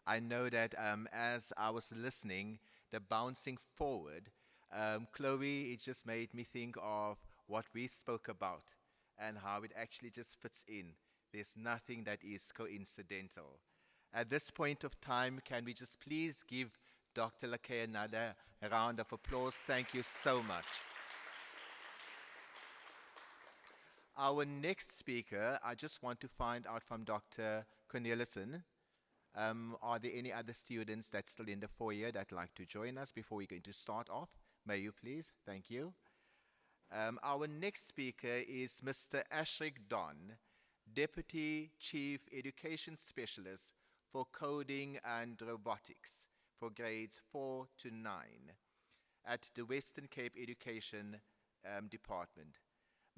I know that as I was listening, the bouncing forward, Chloe, it just made me think of what we spoke about and how it actually just fits in. There's nothing that is coincidental. At this point of time, can we just please give Dr. Lacay another round of applause? Thank you so much. Our next speaker, I just want to find out from Dr. Cornelissen, are there any other students that's still in the foyer that like to join us before we're going to start off? May you please? Thank you. Our next speaker is Mr. Ashrik Don, Deputy Chief Education Specialist for Coding and Robotics for grades 4 to 9 at the Western Cape Education Department.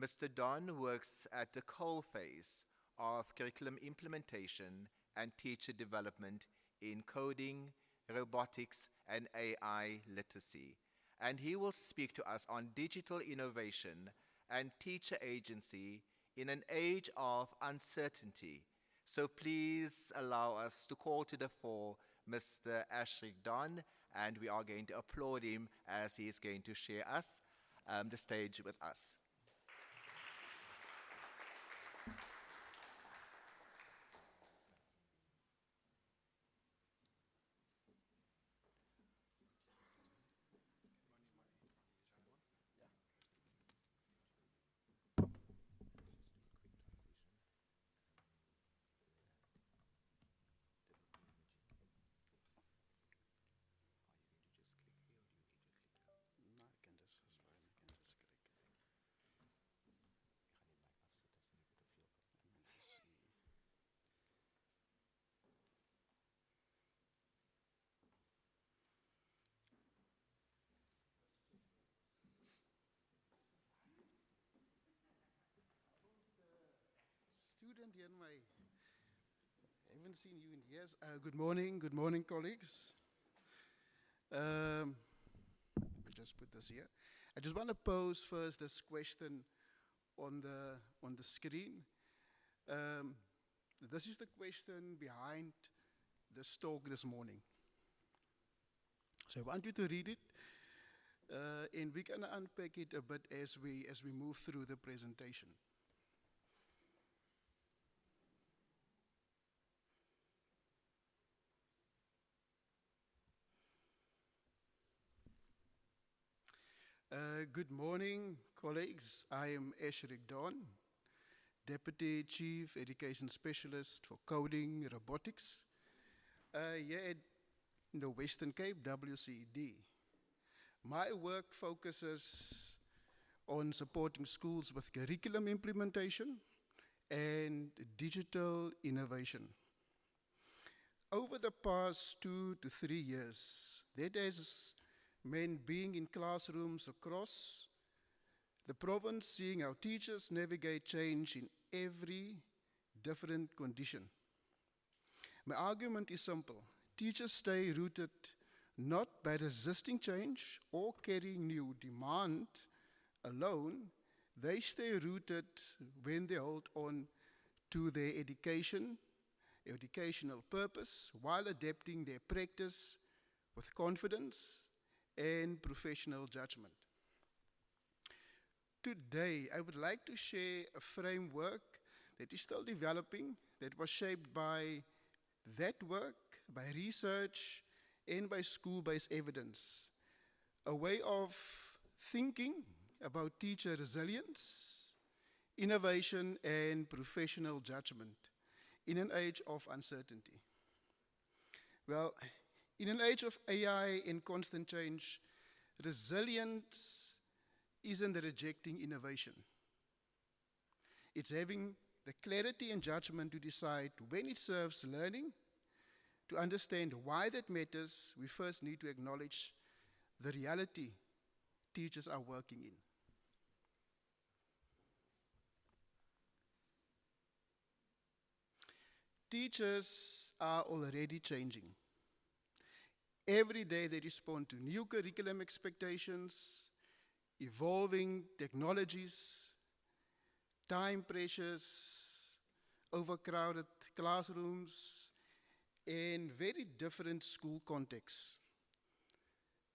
Mr. Don works at the coalface of curriculum implementation and teacher development in coding, robotics, and AI literacy. And he will speak to us on digital innovation and teacher agency in an age of uncertainty. So please allow us to call to the fore Mr. Ashrik Don, and we are going to applaud him as he is going to share the stage with us. Student here in I haven't seen you in years. Good morning, colleagues. I'll just put this here. I just want to pose first this question on the screen. This is the question behind this talk this morning. So I want you to read it, and we can unpack it a bit as we move through the presentation. Good morning, colleagues. I am Ashrik Don, Deputy Chief Education Specialist for Coding Robotics here at the Western Cape, WCED. My work focuses on supporting schools with curriculum implementation and digital innovation. Over the past 2 to 3 years, that has meant being in classrooms across the province, seeing our teachers navigate change in every different condition. My argument is simple. Teachers stay rooted not by resisting change or carrying new demand alone. They stay rooted when they hold on to their educational purpose, while adapting their practice with confidence and professional judgment. Today, I would like to share a framework that is still developing, that was shaped by that work, by research, and by school-based evidence. A way of thinking about teacher resilience, innovation, and professional judgment in an age of uncertainty. Well, in an age of AI and constant change, resilience isn't rejecting innovation. It's having the clarity and judgment to decide when it serves learning. To understand why that matters, we first need to acknowledge the reality teachers are working in. Teachers are already changing. Every day they respond to new curriculum expectations, evolving technologies, time pressures, overcrowded classrooms, and very different school contexts.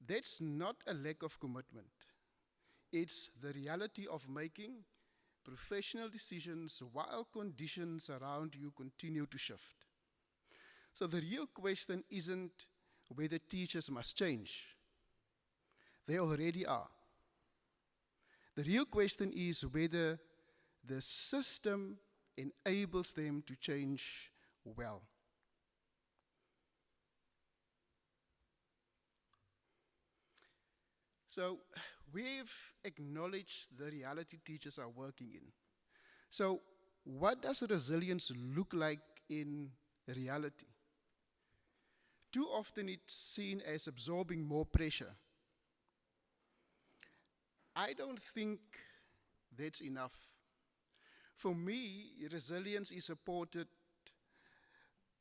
That's not a lack of commitment. It's the reality of making professional decisions while conditions around you continue to shift. So the real question isn't whether teachers must change. They already are. The real question is whether the system enables them to change well. So we've acknowledged the reality teachers are working in. So what does resilience look like in reality? Too often it's seen as absorbing more pressure. I don't think that's enough. For me, resilience is supported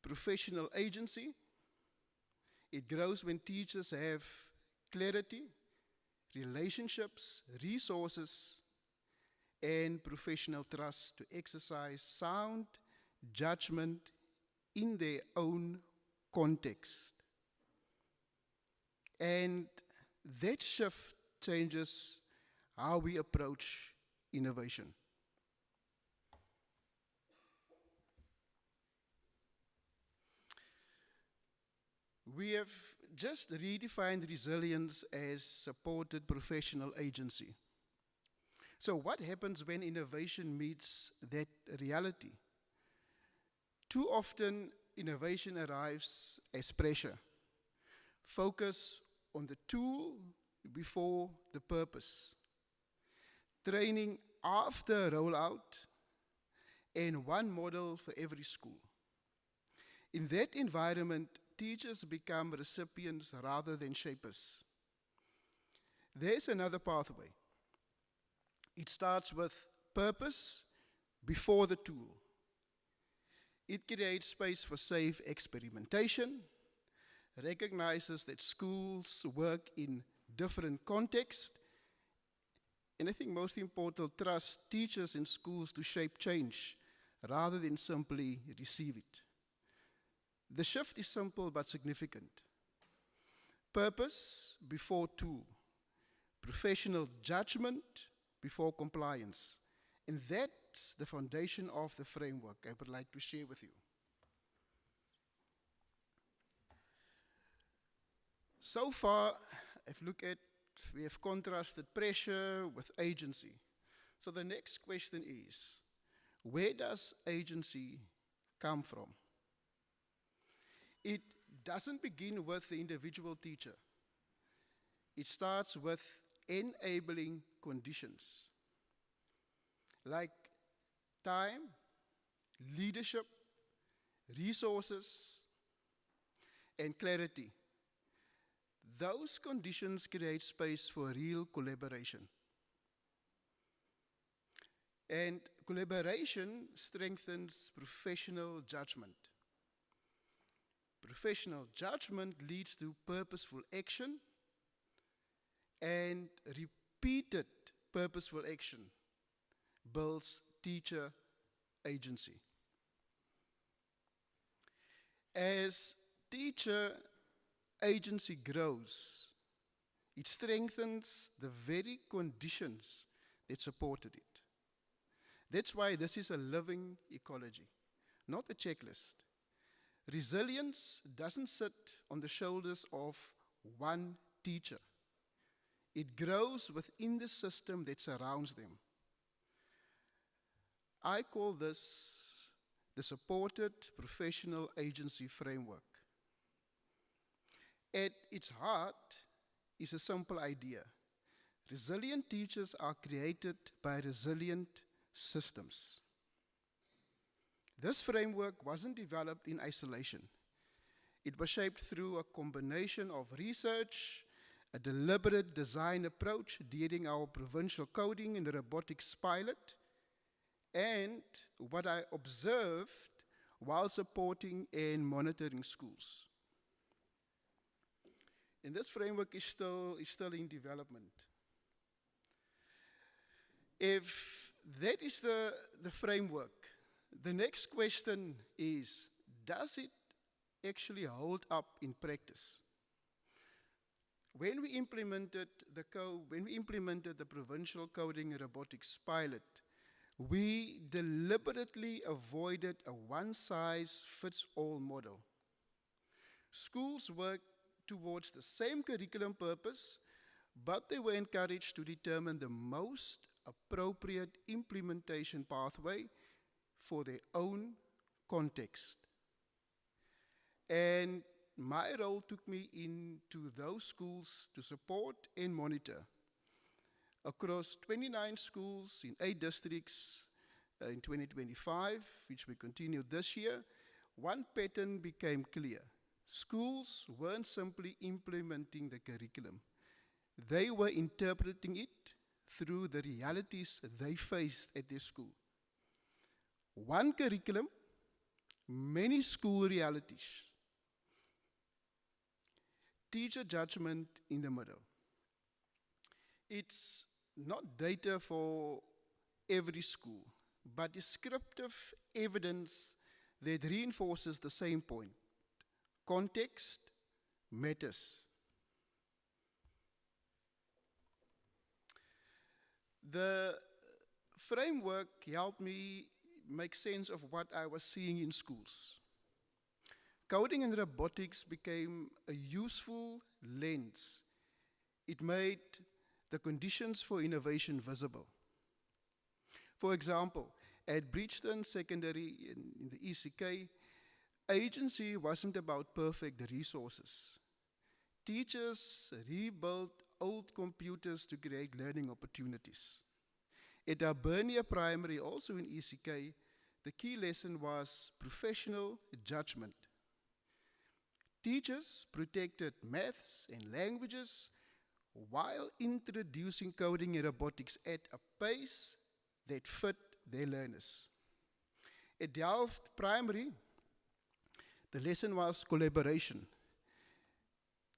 professional agency. It grows when teachers have clarity, relationships, resources, and professional trust to exercise sound judgment in their own context. And that shift changes how we approach innovation. We have just redefined resilience as supported professional agency. So what happens when innovation meets that reality? Too often, innovation arrives as pressure. Focus on the tool before the purpose. Training after rollout, and one model for every school. In that environment, teachers become recipients rather than shapers. There's another pathway. It starts with purpose before the tool. It creates space for safe experimentation, recognizes that schools work in different contexts, and I think most important, trust teachers in schools to shape change rather than simply receive it. The shift is simple but significant. Purpose before tool. Professional judgment before compliance. And that's the foundation of the framework I would like to share with you. So far, we have contrasted pressure with agency. So the next question is, where does agency come from? It doesn't begin with the individual teacher. It starts with enabling conditions like time, leadership, resources, and clarity. Those conditions create space for real collaboration. And collaboration strengthens professional judgment. Professional judgment leads to purposeful action, and repeated purposeful action builds teacher agency. As teacher agency grows, it strengthens the very conditions that supported it. That's why this is a living ecology, not a checklist. Resilience doesn't sit on the shoulders of one teacher. It grows within the system that surrounds them. I call this the supported professional agency framework. At its heart is a simple idea. Resilient teachers are created by resilient systems. This framework wasn't developed in isolation. It was shaped through a combination of research, a deliberate design approach during our provincial coding and robotics pilot, and what I observed while supporting and monitoring schools. And this framework is still in development. If that is the framework, the next question is, does it actually hold up in practice? When we implemented the provincial coding and robotics pilot, we deliberately avoided a one-size-fits-all model. Schools worked towards the same curriculum purpose, but they were encouraged to determine the most appropriate implementation pathway for their own context. And my role took me into those schools to support and monitor. Across 29 schools in 8 districts in 2025, which we continued this year, one pattern became clear. Schools weren't simply implementing the curriculum. They were interpreting it through the realities they faced at their school. One curriculum, many school realities. Teacher judgment in the middle. It's not data for every school, but descriptive evidence that reinforces the same point. Context matters. The framework helped me make sense of what I was seeing in schools. Coding and robotics became a useful lens. It made the conditions for innovation visible. For example, at Bridgeton Secondary in the ECK, agency wasn't about perfect resources. Teachers rebuilt old computers to create learning opportunities. At Albernia Primary, also in ECK, the key lesson was professional judgment. Teachers protected maths and languages while introducing coding and robotics at a pace that fit their learners. At Delft Primary, the lesson was collaboration.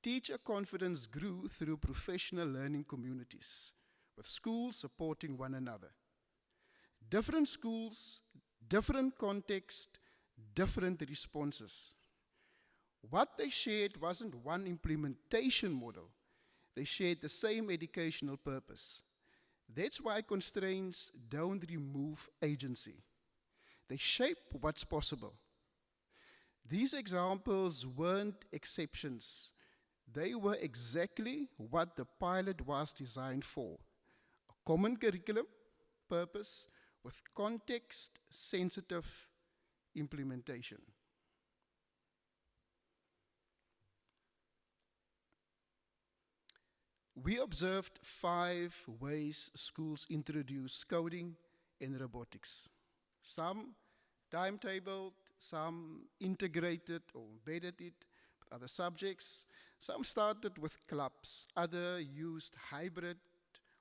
Teacher confidence grew through professional learning communities, with schools supporting one another. Different schools, different context, different responses. What they shared wasn't one implementation model. They shared the same educational purpose. That's why constraints don't remove agency. They shape what's possible. These examples weren't exceptions. They were exactly what the pilot was designed for. A common curriculum, purpose, with context-sensitive implementation. We observed 5 ways schools introduce coding and robotics. Some timetabled, some integrated or embedded it with other subjects. Some started with clubs, others used hybrid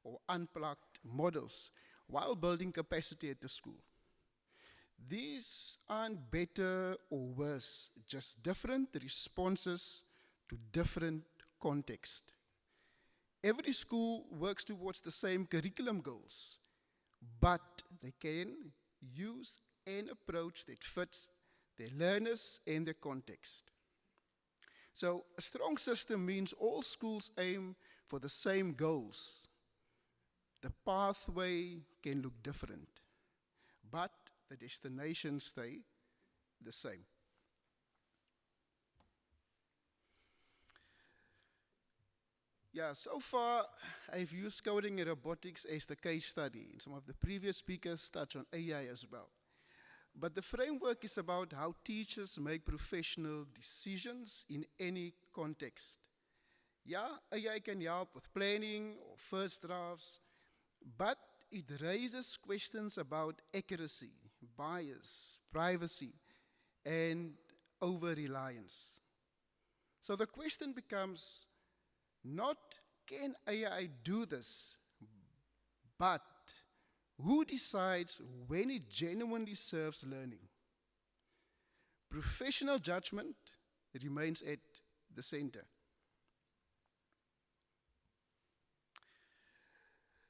or unplugged models, while building capacity at the school. These aren't better or worse, just different responses to different contexts. Every school works towards the same curriculum goals, but they can use an approach that fits their learners and their context. So a strong system means all schools aim for the same goals. The pathway can look different, but the destinations stay the same. Yeah, so far I've used coding and robotics as the case study, and some of the previous speakers touched on AI as well. But the framework is about how teachers make professional decisions in any context. Yeah, AI can help with planning or first drafts, but it raises questions about accuracy, bias, privacy, and over-reliance. So the question becomes not, can AI do this, but who decides when it genuinely serves learning? Professional judgment remains at the center.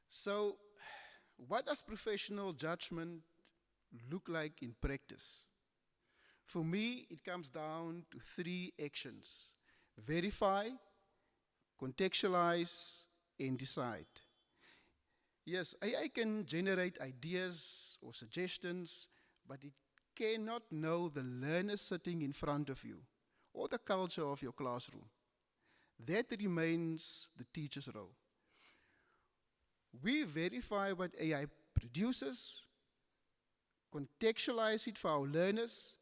So, what does professional judgment look like in practice? For me, it comes down to 3 actions: verify, contextualize, and decide. Yes, AI can generate ideas or suggestions, but it cannot know the learner sitting in front of you or the culture of your classroom. That remains the teacher's role. We verify what AI produces, contextualize it for our learners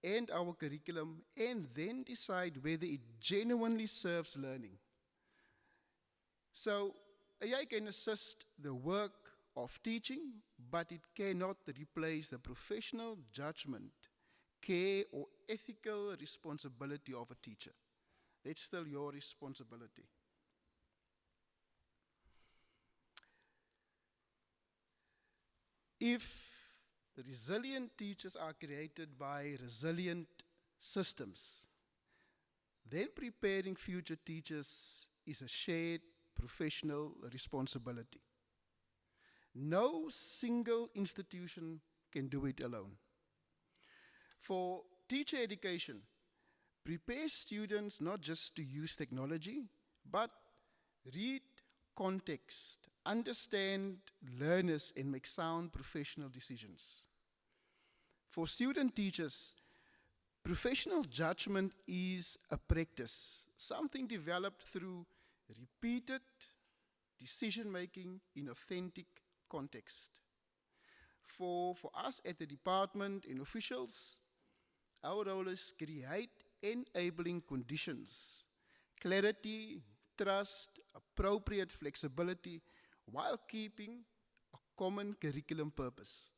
and our curriculum, and then decide whether it genuinely serves learning. So, AI can assist the work of teaching, but it cannot replace the professional judgment, care, or ethical responsibility of a teacher. That's still your responsibility. If resilient teachers are created by resilient systems, then preparing future teachers is a shared professional responsibility. No single institution can do it alone. For teacher education, prepare students not just to use technology, but read context, understand learners, and make sound professional decisions. For student teachers, professional judgment is a practice, something developed through repeated decision-making in authentic context. For us at the department and officials, our role is create enabling conditions, clarity, trust, appropriate flexibility, while keeping a common curriculum purpose.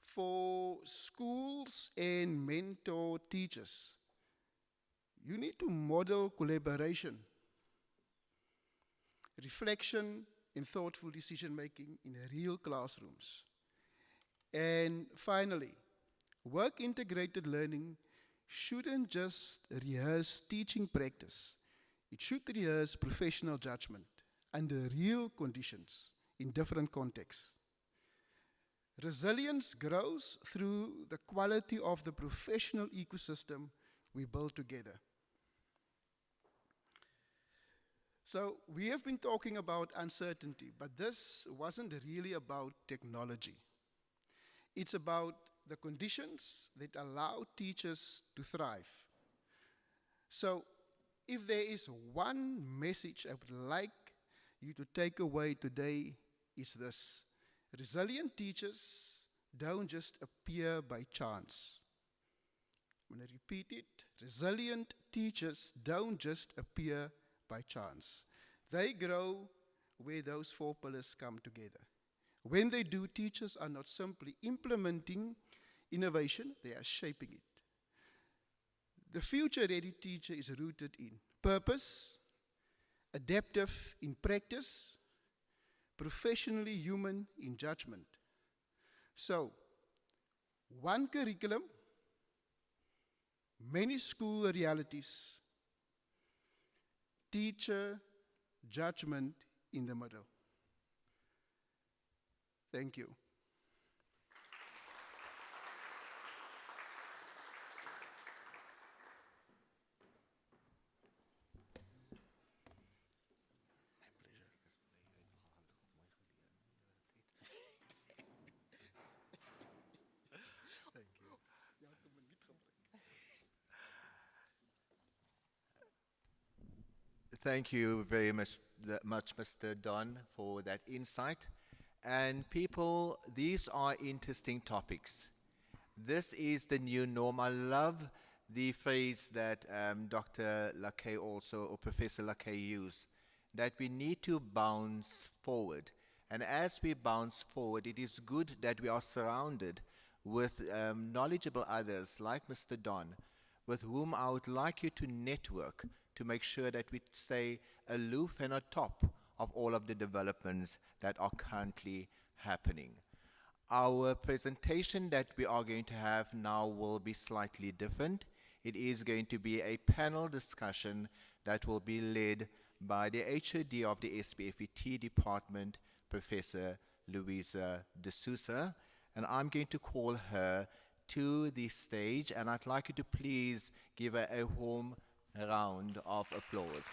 For schools and mentor teachers, you need to model collaboration, reflection, and thoughtful decision-making in real classrooms. And finally, work-integrated learning shouldn't just rehearse teaching practice. It should rehearse professional judgment under real conditions in different contexts. Resilience grows through the quality of the professional ecosystem we build together. So we have been talking about uncertainty, but this wasn't really about technology. It's about the conditions that allow teachers to thrive. So if there is one message I would like you to take away today, is this: resilient teachers don't just appear by chance. I'm going to repeat it. Resilient teachers don't just appear by chance. They grow where those 4 pillars come together. When they do, teachers are not simply implementing innovation, they are shaping it. The future-ready teacher is rooted in purpose, adaptive in practice, professionally human in judgment. So, one curriculum, many school realities, teacher judgment in the middle. Thank you. Thank you very much, Mr. Don, for that insight. And people, these are interesting topics. This is the new norm. I love the phrase that Dr. Lakay also, or Professor Lakay used, that we need to bounce forward. And as we bounce forward, it is good that we are surrounded with knowledgeable others like Mr. Don, with whom I would like you to network to make sure that we stay aloof and on top of all of the developments that are currently happening. Our presentation that we are going to have now will be slightly different. It is going to be a panel discussion that will be led by the HOD of the SPFET department, Professor Louisa De Souza, and I'm going to call her to the stage, and I'd like you to please give her a warm round of applause.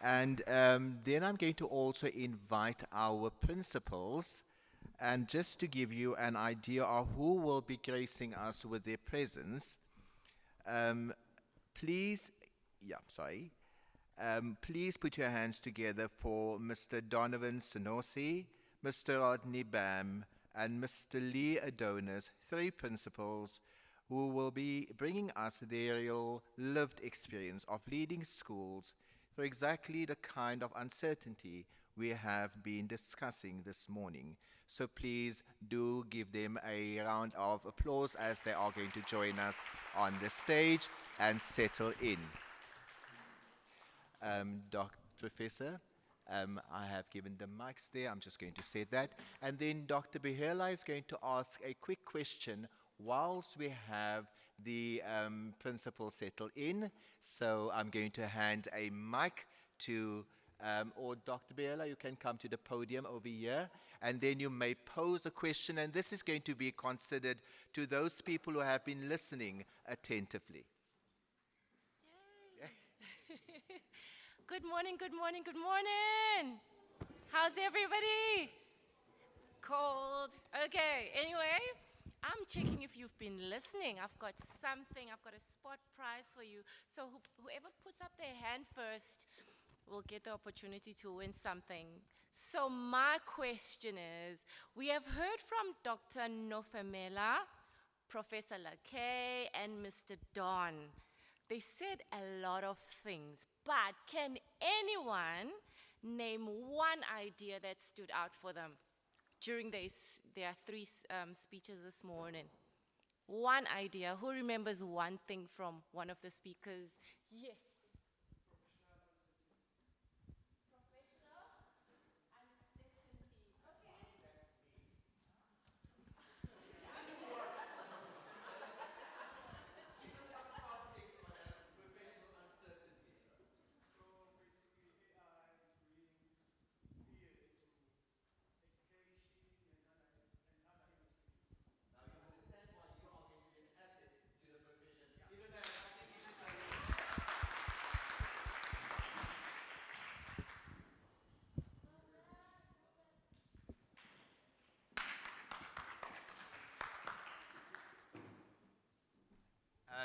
And then I'm going to also invite our principals, and just to give you an idea of who will be gracing us with their presence, please put your hands together for Mr. Donovan Sonosi, Mr. Rodney Bam, and Mr. Lee Adonis, three principals who will be bringing us their real lived experience of leading schools through exactly the kind of uncertainty we have been discussing this morning. So please do give them a round of applause as they are going to join us on the stage and settle in. Professor, I have given the mics there. I'm just going to say that. And then Dr. Behela is going to ask a quick question whilst we have the principal settle in. So I'm going to hand a mic to, or Dr. Behela, you can come to the podium over here, and then you may pose a question, and this is going to be considered to those people who have been listening attentively. Good morning, good morning, good morning. How's everybody? Cold. Okay, anyway, I'm checking if you've been listening. I've got something, I've got a spot prize for you. So whoever puts up their hand first will get the opportunity to win something. So my question is, we have heard from Dr. Nofemela, Professor Lakay, and Mr. Don. They said a lot of things, but can anyone name one idea that stood out for them during their three speeches this morning? One idea. Who remembers one thing from one of the speakers? Yes. Professional uncertainty. Okay.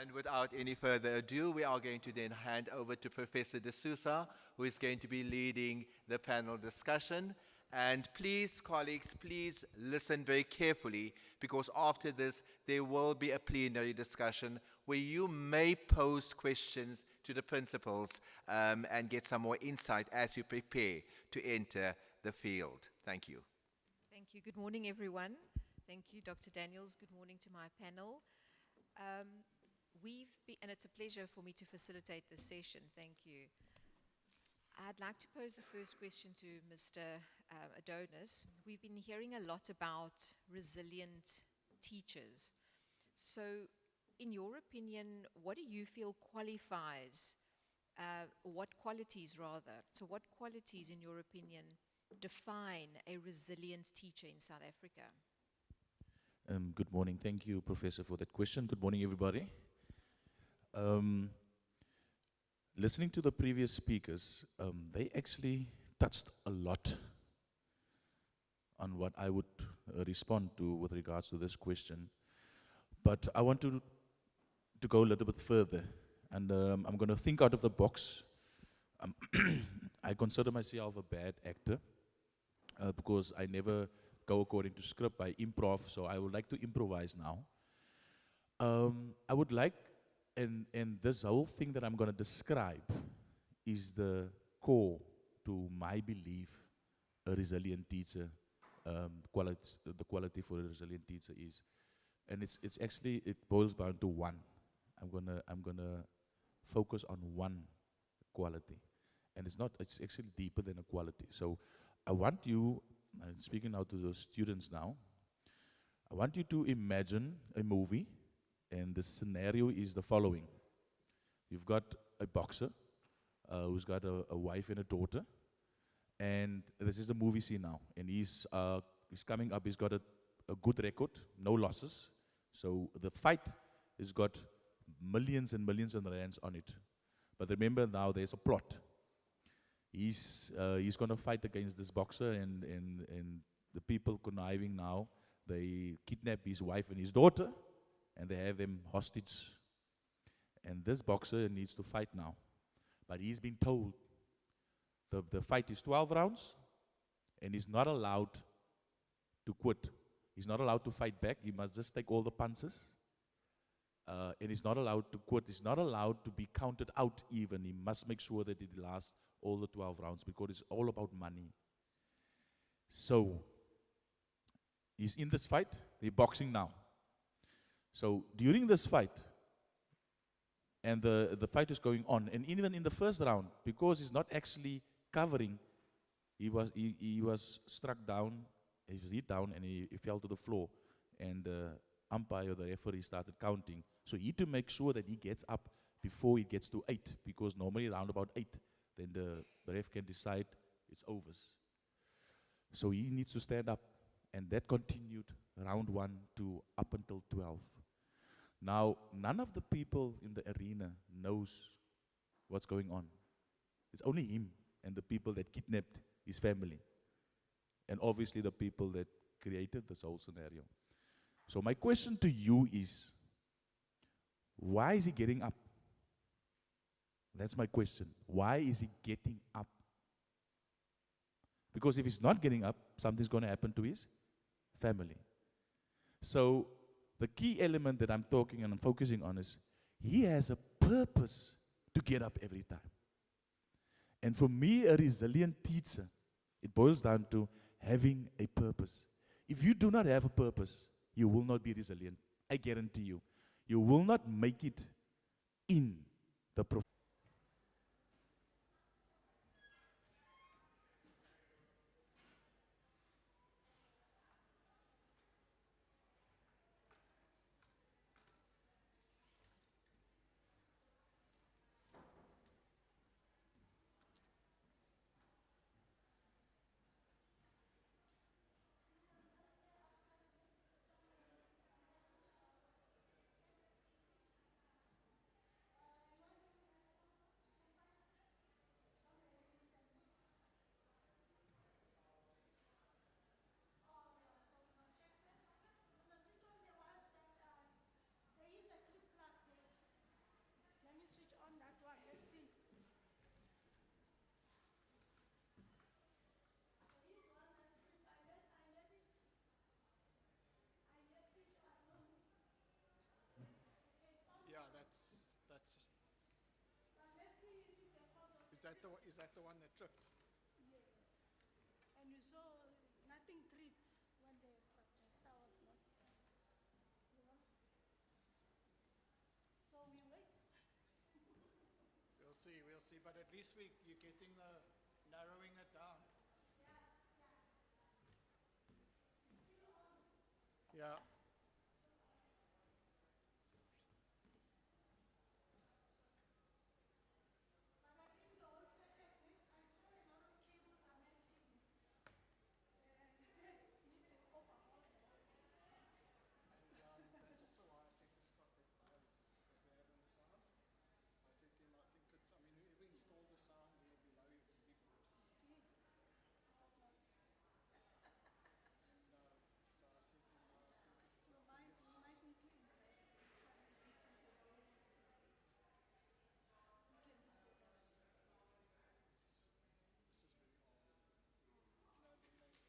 And without any further ado, we are going to then hand over to Professor De Souza, who is going to be leading the panel discussion. And please, colleagues, please listen very carefully, because after this, there will be a plenary discussion where you may pose questions to the principals and get some more insight as you prepare to enter the field. Thank you. Thank you. Good morning, everyone. Thank you, Dr. Daniels. Good morning to my panel. And it's a pleasure for me to facilitate this session. Thank you. I'd like to pose the first question to Mr. Adonis. We've been hearing a lot about resilient teachers. So, in your opinion, what do you feel qualifies, what qualities rather, so what qualities, in your opinion, define a resilient teacher in South Africa? Good morning. Thank you, Professor, for that question. Good morning, everybody. Um, Listening to the previous speakers, they actually touched a lot on what I would respond to with regards to this question. But I want to go a little bit further, and I'm going to think out of the box. I consider myself a bad actor because I never go according to script. I improv, so I would like to improvise now. I would like, and this whole thing that I'm going to describe is the core to my belief a resilient teacher, the quality for a resilient teacher is. And it's actually, it boils down to one. I'm gonna focus on one quality. And it's actually deeper than a quality. So I want you, I'm speaking now to the students now, I want you to imagine a movie, and the scenario is the following. You've got a boxer who's got a wife and a daughter, and this is the movie scene now. And he's coming up, he's got a good record, no losses. So the fight has got millions and millions of rands on it. But remember now, there's a plot. He's going to fight against this boxer, and the people conniving now, they kidnap his wife and his daughter, and they have them hostage. And this boxer needs to fight now. But he's been told the fight is 12 rounds, and he's not allowed to quit. He's not allowed to fight back. He must just take all the punches. And he's not allowed to quit. He's not allowed to be counted out even. He must make sure that it lasts all the 12 rounds because it's all about money. So, he's in this fight. They're boxing now. So, during this fight, and the fight is going on, and even in the first round, because he's not actually covering, he was struck down, he was hit down, and he fell to the floor. And the umpire, the referee, started counting. So he had to make sure that he gets up before it gets to 8, because normally around about 8, then the ref can decide it's over. So he needs to stand up, and that continued round 1 to up until 12. Now, none of the people in the arena knows what's going on. It's only him and the people that kidnapped his family. And obviously the people that created this whole scenario. So my question to you is, why is he getting up? That's my question. Why is he getting up? Because if he's not getting up, something's going to happen to his family. So the key element that I'm talking and I'm focusing on is, he has a purpose to get up every time. And for me, a resilient teacher, it boils down to having a purpose. If you do not have a purpose, you will not be resilient. I guarantee you. You will not make it in the profession. Is that the one that tripped? Yes. And you saw nothing tripped when the projector was not there. You know? So we wait. see, we'll see. But at least you're getting the, narrowing it down. Yeah. But I think the whole setup, I saw a lot of cables are melting. Need an overhaul the whole thing. And that's also why I said to Scott that because we have on the sound, I said to him, I think it's, I mean, whoever installed the sound there below your TV board. You see, it was not. No, so I said to him, no, I think it's, You I think might, it's, we might need to invest in trying to beat the whole thing. We can do better. this is very old.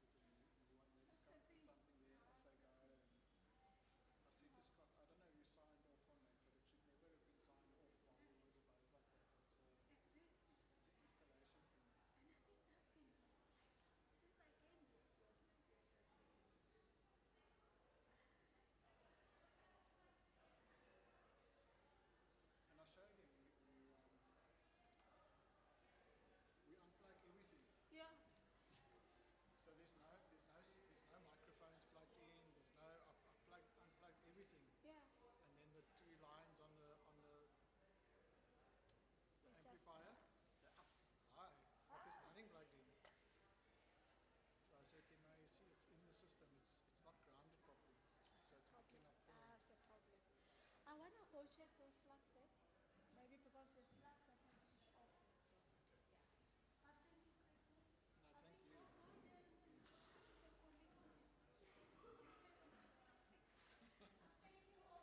You know, then they switch things out and they don't take old stuff away and put a new one. They just come put something there, off they go. And I said to Scott, I don't know who signed off on that, but it should never have been signed off while there was a buzz like that. Exactly. It's an installation thing. And I think that's been, since I came here, it was like that. And I showed him, we unplug everything. Yeah. So there's no microphones plugged in. There's no unplugged everything. Yeah. And then the two lines on the It's amplifier, they're up high, but there's nothing plugged in. So I said to him, no, you see, it's in the system. It's not grounded properly, so it's picking up from. That's the problem. I want to go check those plugs there. Maybe because there's plugs I can switch off. Yeah. But thank you, Chrissy.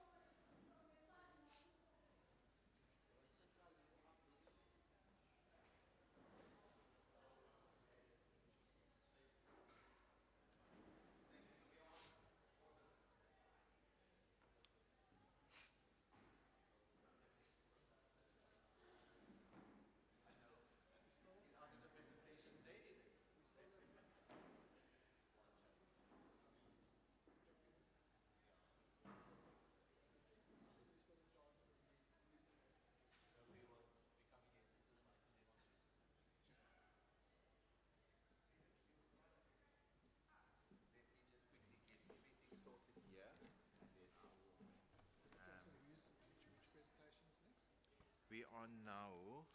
No, thank you. Which presentation is next? We are now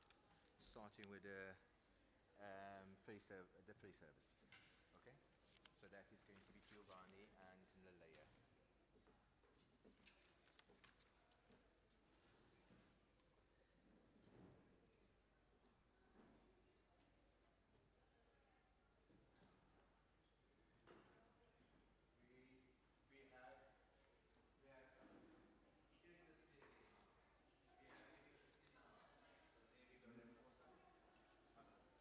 starting with the pre-service. Okay, so that is going to be Giovanni and Nalaya.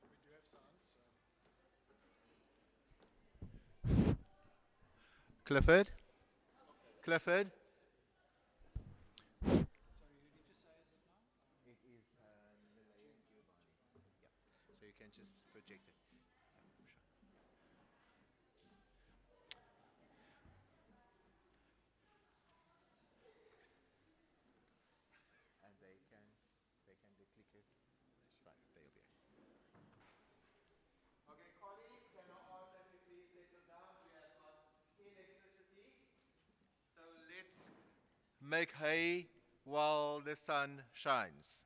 We do have sound, so. Clifford? Clifford? Sorry, who did you say is it now? It is Nalaya and Giovanni. Yeah, so you can just project it. Yeah, sure. And they can click it. Right, they'll be. Okay, colleagues, can I ask that you please settle down? We have got electricity. So let's make hay while the sun shines.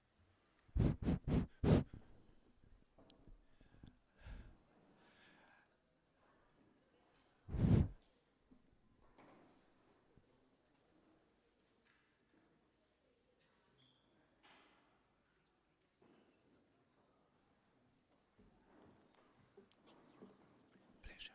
Pleasure.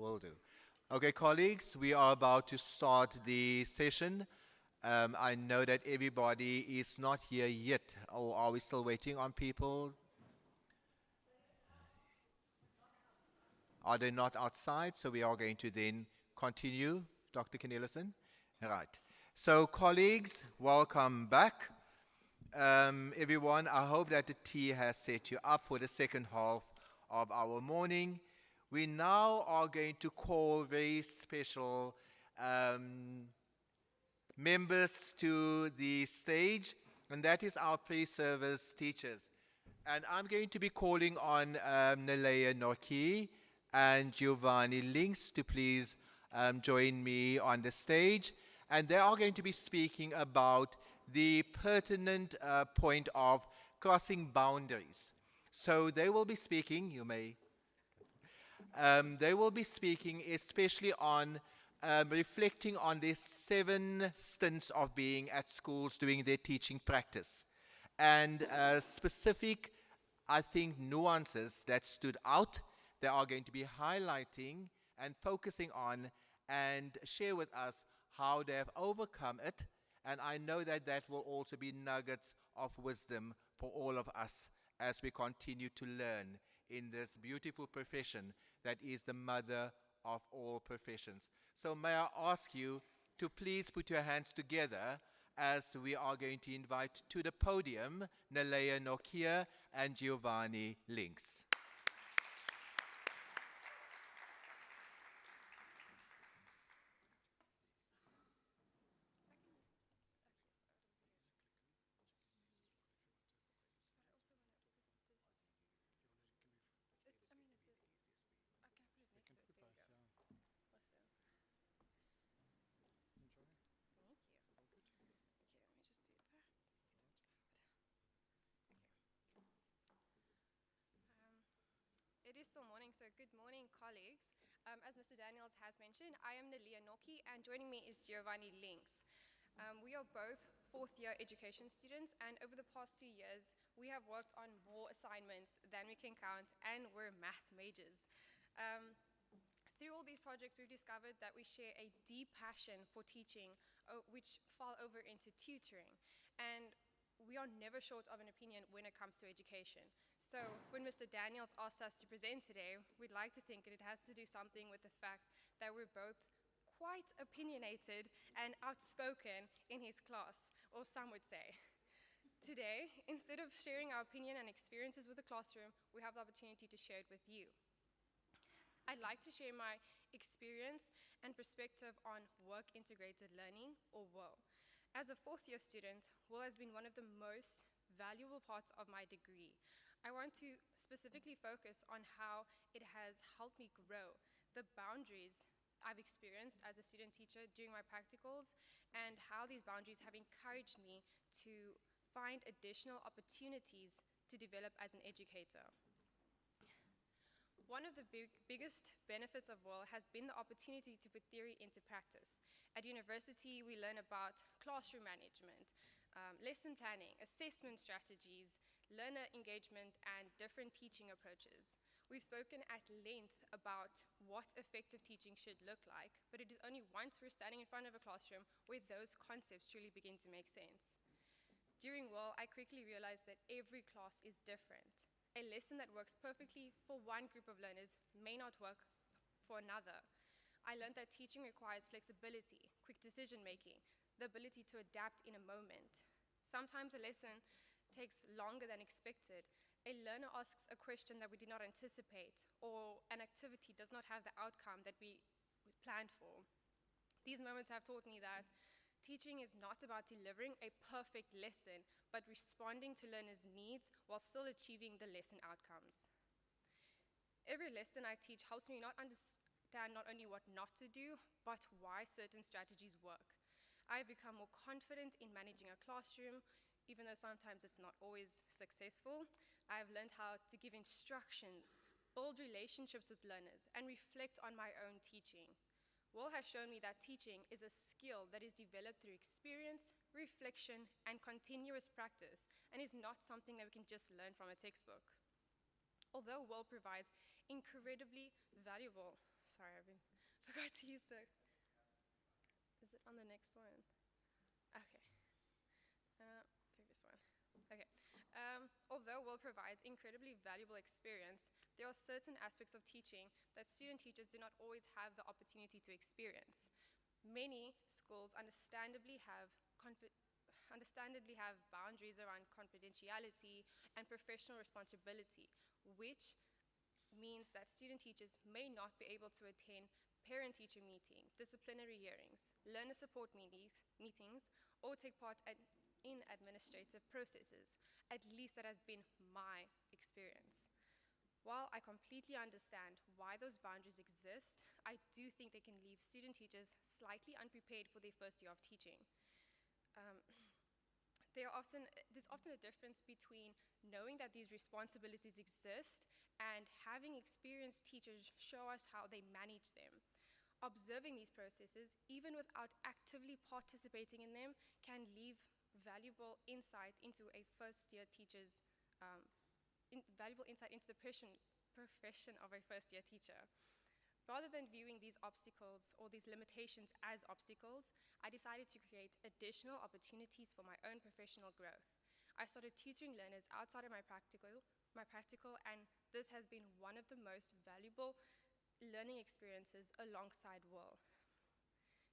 Will do. Okay, colleagues, we are about to start the session. I know that everybody is not here yet, or are we still waiting on people? Are they not outside? So we are going to then continue, Dr. Cornelissen. Right. So colleagues, welcome back. Everyone, I hope that the tea has set you up for the second half of our morning. We now are going to call very special members to the stage, and that is our pre-service teachers. And I'm going to be calling on Nalea Noki and Giovanni Links to please join me on the stage. And they are going to be speaking about the pertinent point of crossing boundaries. So they will be speaking, they will be speaking especially on reflecting on their 7 stints of being at schools doing their teaching practice. And specific, I think, nuances that stood out, they are going to be highlighting and focusing on and share with us how they have overcome it. And I know that that will also be nuggets of wisdom for all of us as we continue to learn in this beautiful profession that is the mother of all professions. So may I ask you to please put your hands together as we are going to invite to the podium Nalea Nokia and Giovanni Links. It is still morning, so good morning, colleagues. As Mr. Daniels has mentioned, I am Nalea Noki, and joining me is Giovanni Links. We are both fourth-year education students, and over the past 2 years, we have worked on more assignments than we can count, and we're math majors. Through all these projects, we've discovered that we share a deep passion for teaching, which fall over into tutoring. And we are never short of an opinion when it comes to education. So when Mr. Daniels asked us to present today, we'd like to think that it has to do something with the fact that we're both quite opinionated and outspoken in his class, or some would say. Today, instead of sharing our opinion and experiences with the classroom, we have the opportunity to share it with you. I'd like to share my experience and perspective on work-integrated learning, or WIL. As a fourth-year student, WIL has been one of the most valuable parts of my degree. I want to specifically focus on how it has helped me grow, the boundaries I've experienced as a student teacher during my practicals, and how these boundaries have encouraged me to find additional opportunities to develop as an educator. One of the biggest benefits of WIL has been the opportunity to put theory into practice. At university, we learn about classroom management, lesson planning, assessment strategies, learner engagement, and different teaching approaches. We've spoken at length about what effective teaching should look like, but it is only once we're standing in front of a classroom where those concepts truly begin to make sense. During WIL, I quickly realized that every class is different. A lesson that works perfectly for one group of learners may not work for another. I learned that teaching requires flexibility, quick decision-making, the ability to adapt in a moment. Sometimes a lesson takes longer than expected. A learner asks a question that we did not anticipate, or an activity does not have the outcome that we planned for. These moments have taught me that teaching is not about delivering a perfect lesson, but responding to learners' needs while still achieving the lesson outcomes. Every lesson I teach helps me understand not only what not to do, but why certain strategies work. I've become more confident in managing a classroom, even though sometimes it's not always successful. I've learned how to give instructions, build relationships with learners, and reflect on my own teaching. WIL has shown me that teaching is a skill that is developed through experience, reflection, and continuous practice, and is not something that we can just learn from a textbook. Although WIL provides incredibly valuable sorry, forgot to use the, is it on the next one? Okay. Previous one. Okay. Although WIL provides incredibly valuable experience, there are certain aspects of teaching that student teachers do not always have the opportunity to experience. Many schools understandably have boundaries around confidentiality and professional responsibility, which means that student teachers may not be able to attend parent-teacher meetings, disciplinary hearings, learner support meetings, or take part in administrative processes. At least that has been my experience. While I completely understand why those boundaries exist, I do think they can leave student teachers slightly unprepared for their first year of teaching. There's often a difference between knowing that these responsibilities exist and having experienced teachers show us how they manage them. Observing these processes, even without actively participating in them, can leave valuable insight into a first-year teacher's, valuable insight into the profession of a first-year teacher. Rather than viewing these obstacles or these limitations as obstacles, I decided to create additional opportunities for my own professional growth. I started tutoring learners outside of my practical, and this has been one of the most valuable learning experiences alongside WIL.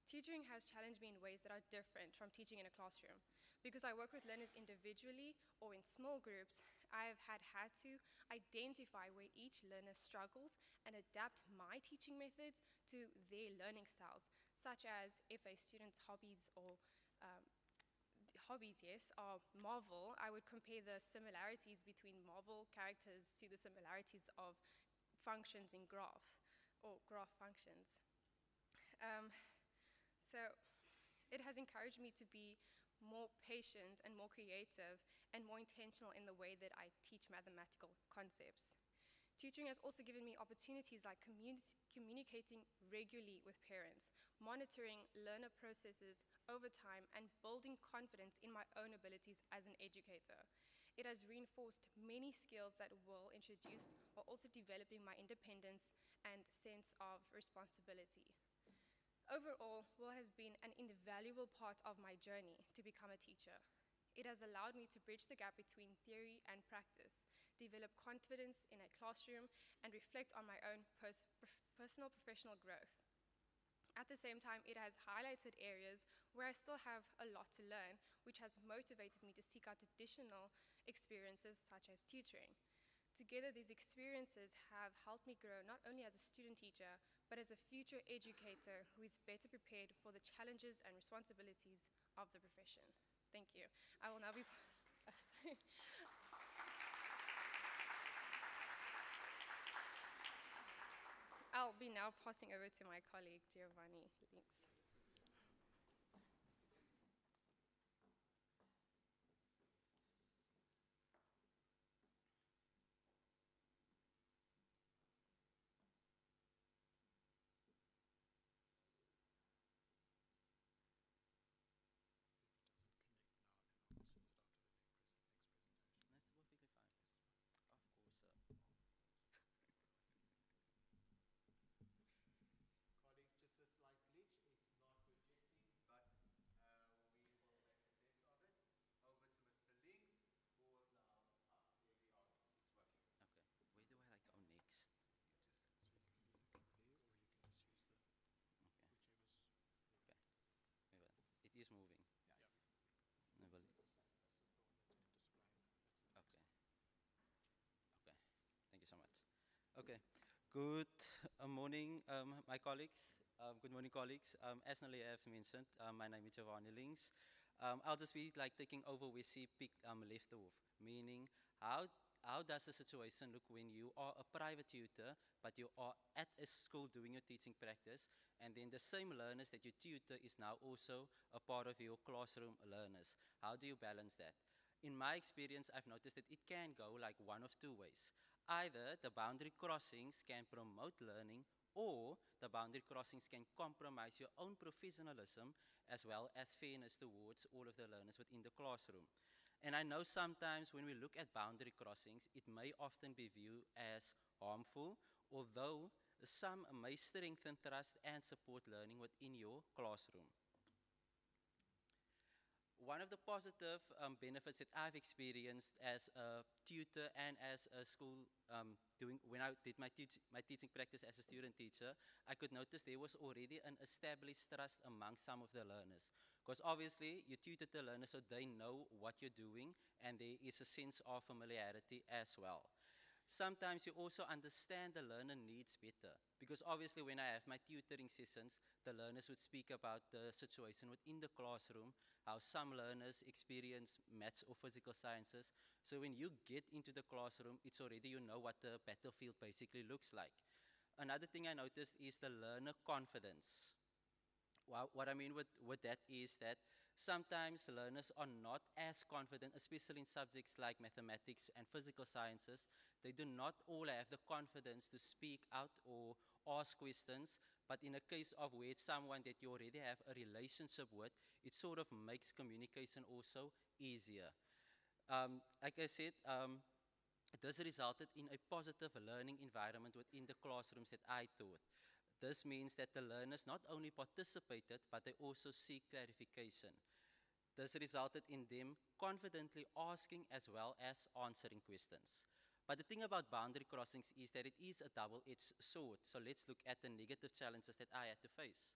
Tutoring has challenged me in ways that are different from teaching in a classroom. Because I work with learners individually or in small groups, I have had to identify where each learner struggles and adapt my teaching methods to their learning styles, such as if a student's hobbies are Marvel, I would compare the similarities between Marvel characters to the similarities of functions in graphs, or graph functions. So it has encouraged me to be more patient and more creative and more intentional in the way that I teach mathematical concepts. Tutoring has also given me opportunities like communicating regularly with parents, monitoring learner processes over time, and building confidence in my own abilities as an educator. It has reinforced many skills that WIL introduced while also developing my independence and sense of responsibility. Overall, WIL has been an invaluable part of my journey to become a teacher. It has allowed me to bridge the gap between theory and practice, develop confidence in a classroom, and reflect on my own personal professional growth. At the same time, it has highlighted areas where I still have a lot to learn, which has motivated me to seek out additional experiences such as tutoring. Together, these experiences have helped me grow not only as a student teacher, but as a future educator who is better prepared for the challenges and responsibilities of the profession. Thank you. I will now be... I'll be now passing over to my colleague, Giovanni Links. Colleagues, just a slight glitch. It's not projecting, but we will make a test of it. Over to Mr. Links, who will now, there we are, it's working. Okay, where do I like to go next? So you can either click there or you can just use the Okay, whichever's. okay. It is moving. Yeah. No, but That's just the one that's going to display. That's the next. okay. Okay, thank you so much. Okay, good morning, my colleagues. Good morning, colleagues. As Nelly have mentioned, my name is Giovanni Links. I'll just be like taking over where she left off, meaning how does the situation look when you are a private tutor, but you are at a school doing your teaching practice, and then the same learners that you tutor is now also a part of your classroom learners? How do you balance that? In my experience, I've noticed that it can go like one of two ways. Either the boundary crossings can promote learning, or the boundary crossings can compromise your own professionalism as well as fairness towards all of the learners within the classroom. And I know sometimes when we look at boundary crossings, it may often be viewed as harmful, although some may strengthen trust and support learning within your classroom. One of the positive benefits that I've experienced as a tutor and as a school when I did my teaching practice as a student teacher, I could notice there was already an established trust among some of the learners. Because obviously you tutor the learners so they know what you're doing, and there is a sense of familiarity as well. Sometimes you also understand the learner needs better, because obviously when I have my tutoring sessions, the learners would speak about the situation within the classroom, how some learners experience maths or physical sciences. So when you get into the classroom, it's already you know what the battlefield basically looks like. Another thing I noticed is the learner confidence. What I mean with that is that sometimes learners are not as confident, especially in subjects like mathematics and physical sciences. They do not all have the confidence to speak out or ask questions, but in a case of where it's someone that you already have a relationship with, it sort of makes communication also easier. Like I said, this resulted in a positive learning environment within the classrooms that I taught. This means that the learners not only participated, but they also seek clarification. This resulted in them confidently asking as well as answering questions. But the thing about boundary crossings is that it is a double-edged sword. So let's look at the negative challenges that I had to face.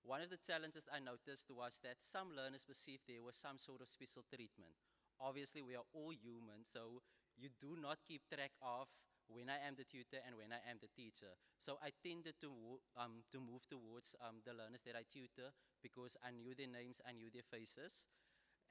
One of the challenges I noticed was that some learners perceived there was some sort of special treatment. Obviously, we are all human, so you do not keep track of when I am the tutor and when I am the teacher. So I tended to move towards the learners that I tutor because I knew their names, I knew their faces.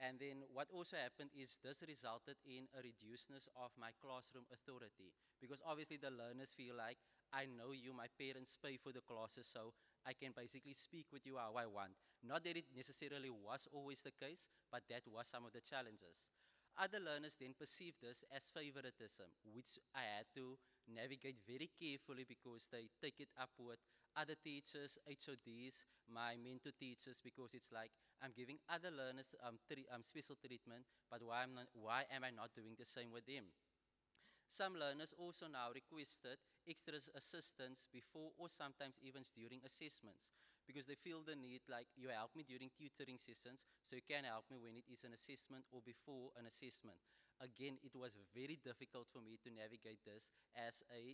And then what also happened is this resulted in a reducedness of my classroom authority, because obviously the learners feel like, I know you, my parents pay for the classes, so I can basically speak with you how I want. Not that it necessarily was always the case, but that was some of the challenges. Other learners then perceived this as favoritism, which I had to navigate very carefully because they take it up with other teachers, HODs, my mentor teachers, because it's like I'm giving other learners special treatment, but why am I not doing the same with them? Some learners also now requested extra assistance before or sometimes even during assessments, because they feel the need, like, you help me during tutoring sessions, so you can help me when it is an assessment or before an assessment. Again, it was very difficult for me to navigate this as a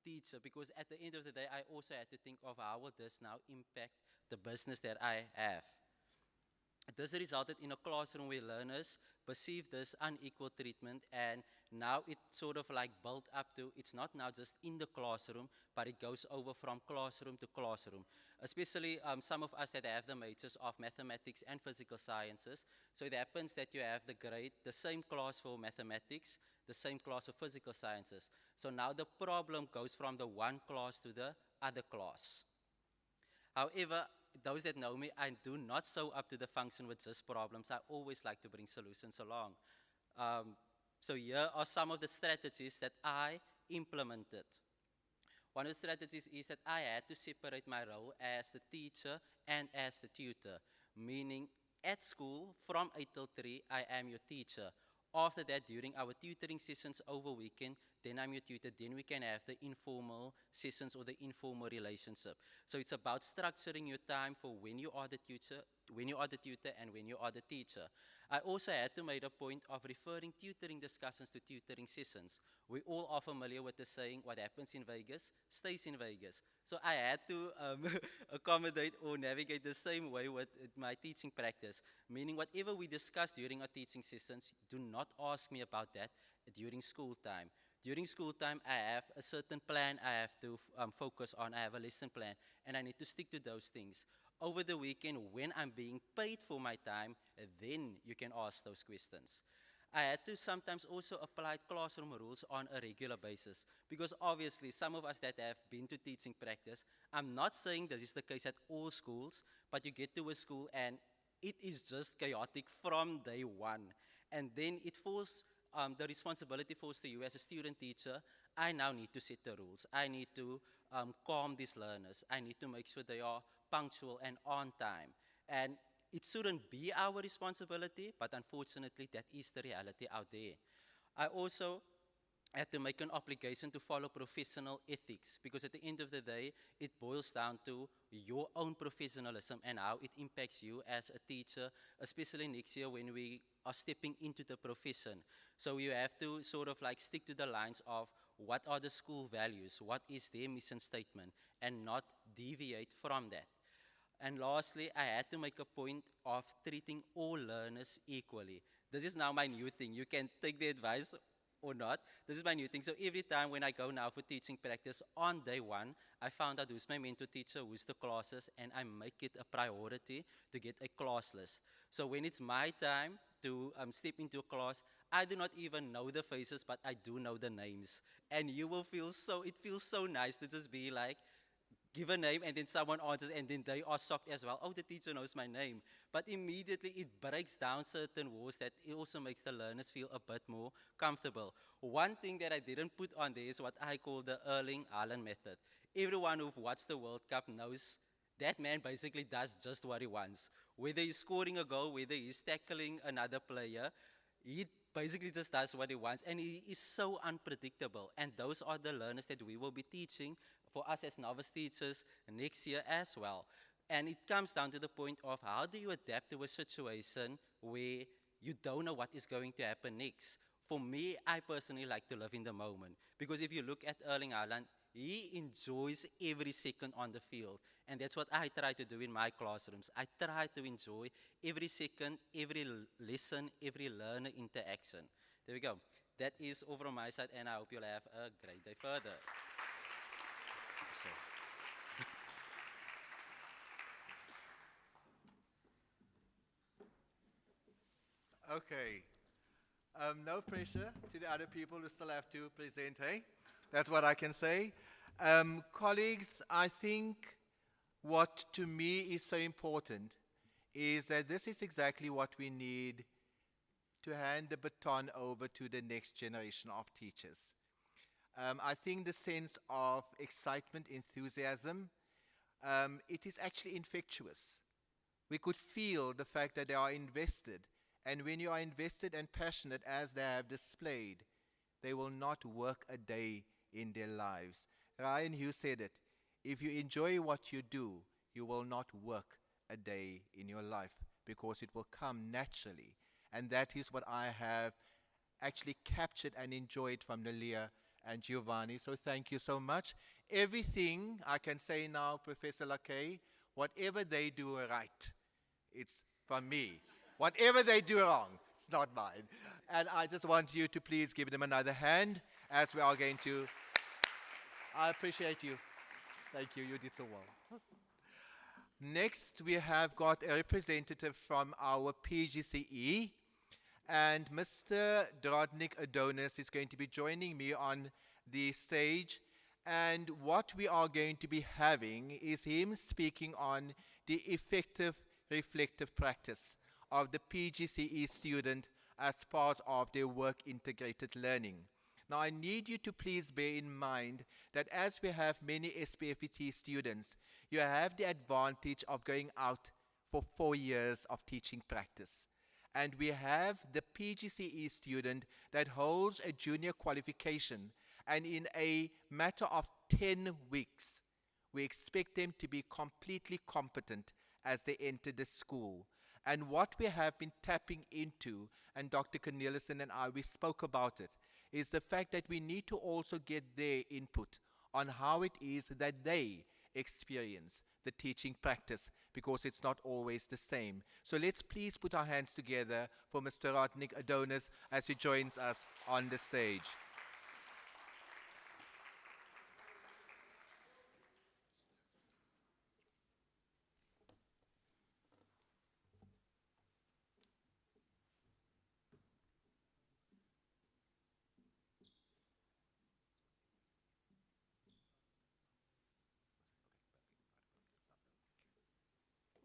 teacher, because at the end of the day, I also had to think of how will this now impact the business that I have. This resulted in a classroom where learners perceived this unequal treatment, and now it sort of like built up to, it's not now just in the classroom, but it goes over from classroom to classroom. Especially some of us that have the majors of mathematics and physical sciences. So it happens that you have the same class for mathematics, the same class for physical sciences. So now the problem goes from the one class to the other class. However, those that know me, I do not sew up to the function with just problems. I always like to bring solutions along. So here are some of the strategies that I implemented. One of the strategies is that I had to separate my role as the teacher and as the tutor, meaning at school from 8 till 3, I am your teacher. After that, during our tutoring sessions over weekend, then I'm your tutor, then we can have the informal sessions or the informal relationship. So it's about structuring your time for when you are the tutor and when you are the teacher. I also had to make a point of referring tutoring discussions to tutoring sessions. We all are familiar with the saying, what happens in Vegas stays in Vegas. So I had to accommodate or navigate the same way with my teaching practice, meaning whatever we discuss during our teaching sessions, do not ask me about that during school time. During school time, I have a certain plan I have to focus on. I have a lesson plan, and I need to stick to those things. Over the weekend, when I'm being paid for my time, then you can ask those questions. I had to sometimes also apply classroom rules on a regular basis, because obviously some of us that have been to teaching practice, I'm not saying this is the case at all schools, but you get to a school and it is just chaotic from day one. And then it falls, the responsibility falls to you as a student teacher. I now need to set the rules. I need to calm these learners. I need to make sure they are punctual and on time. And it shouldn't be our responsibility, but unfortunately, that is the reality out there. I also had to make an obligation to follow professional ethics, because at the end of the day, it boils down to your own professionalism and how it impacts you as a teacher, especially next year when we are stepping into the profession. So you have to sort of like stick to the lines of what are the school values, what is their mission statement, and not deviate from that. And lastly, I had to make a point of treating all learners equally. This is now my new thing. You can take the advice or not. This is my new thing. So every time when I go now for teaching practice, on day one, I found out who's my mentor teacher, who's the classes, and I make it a priority to get a class list. So when it's my time to step into a class, I do not even know the faces, but I do know the names. And you will feel so, it feels so nice to just be like, give a name and then someone answers and then they are shocked as well. Oh, the teacher knows my name. But immediately it breaks down certain walls that it also makes the learners feel a bit more comfortable. One thing that I didn't put on there is what I call the Erling Haaland method. Everyone who've watched the World Cup knows that man basically does just what he wants. Whether he's scoring a goal, whether he's tackling another player, he basically just does what he wants, and he is so unpredictable. And those are the learners that we will be teaching for us as novice teachers next year as well. And it comes down to the point of how do you adapt to a situation where you don't know what is going to happen next. For me, I personally like to live in the moment, because if you look at Erling Haaland, he enjoys every second on the field. And that's what I try to do in my classrooms. I try to enjoy every second, every lesson, every learner interaction. There we go. That is all from my side, and I hope you'll have a great day further. So. Okay. No pressure to the other people who still have to present, hey? That's what I can say. Colleagues, I think what to me is so important is that this is exactly what we need to hand the baton over to the next generation of teachers. I think the sense of excitement, enthusiasm, it is actually infectious. We could feel the fact that they are invested. And when you are invested and passionate as they have displayed, they will not work a day in their lives. Ryan Hughes said it. If you enjoy what you do, you will not work a day in your life because it will come naturally. And that is what I have actually captured and enjoyed from Nalia and Giovanni. So thank you so much. Everything I can say now, Professor Lakay, whatever they do right, it's from me. Whatever they do wrong, it's not mine. And I just want you to please give them another hand as we are going to. I appreciate you. Thank you. You did so well. Next, we have got a representative from our PGCE. And Mr. Drodnik Adonis is going to be joining me on the stage. And what we are going to be having is him speaking on the effective reflective practice of the PGCE student as part of their work integrated learning. Now I need you to please bear in mind that as we have many SPFET students, you have the advantage of going out for 4 years of teaching practice. And we have the PGCE student that holds a junior qualification, and in a matter of 10 weeks, we expect them to be completely competent as they enter the school. And what we have been tapping into, and Dr. Cornelissen and I, we spoke about it, is the fact that we need to also get their input on how it is that they experience the teaching practice, because it's not always the same. So let's please put our hands together for Mr. Drodnik Adonis as he joins us on the stage.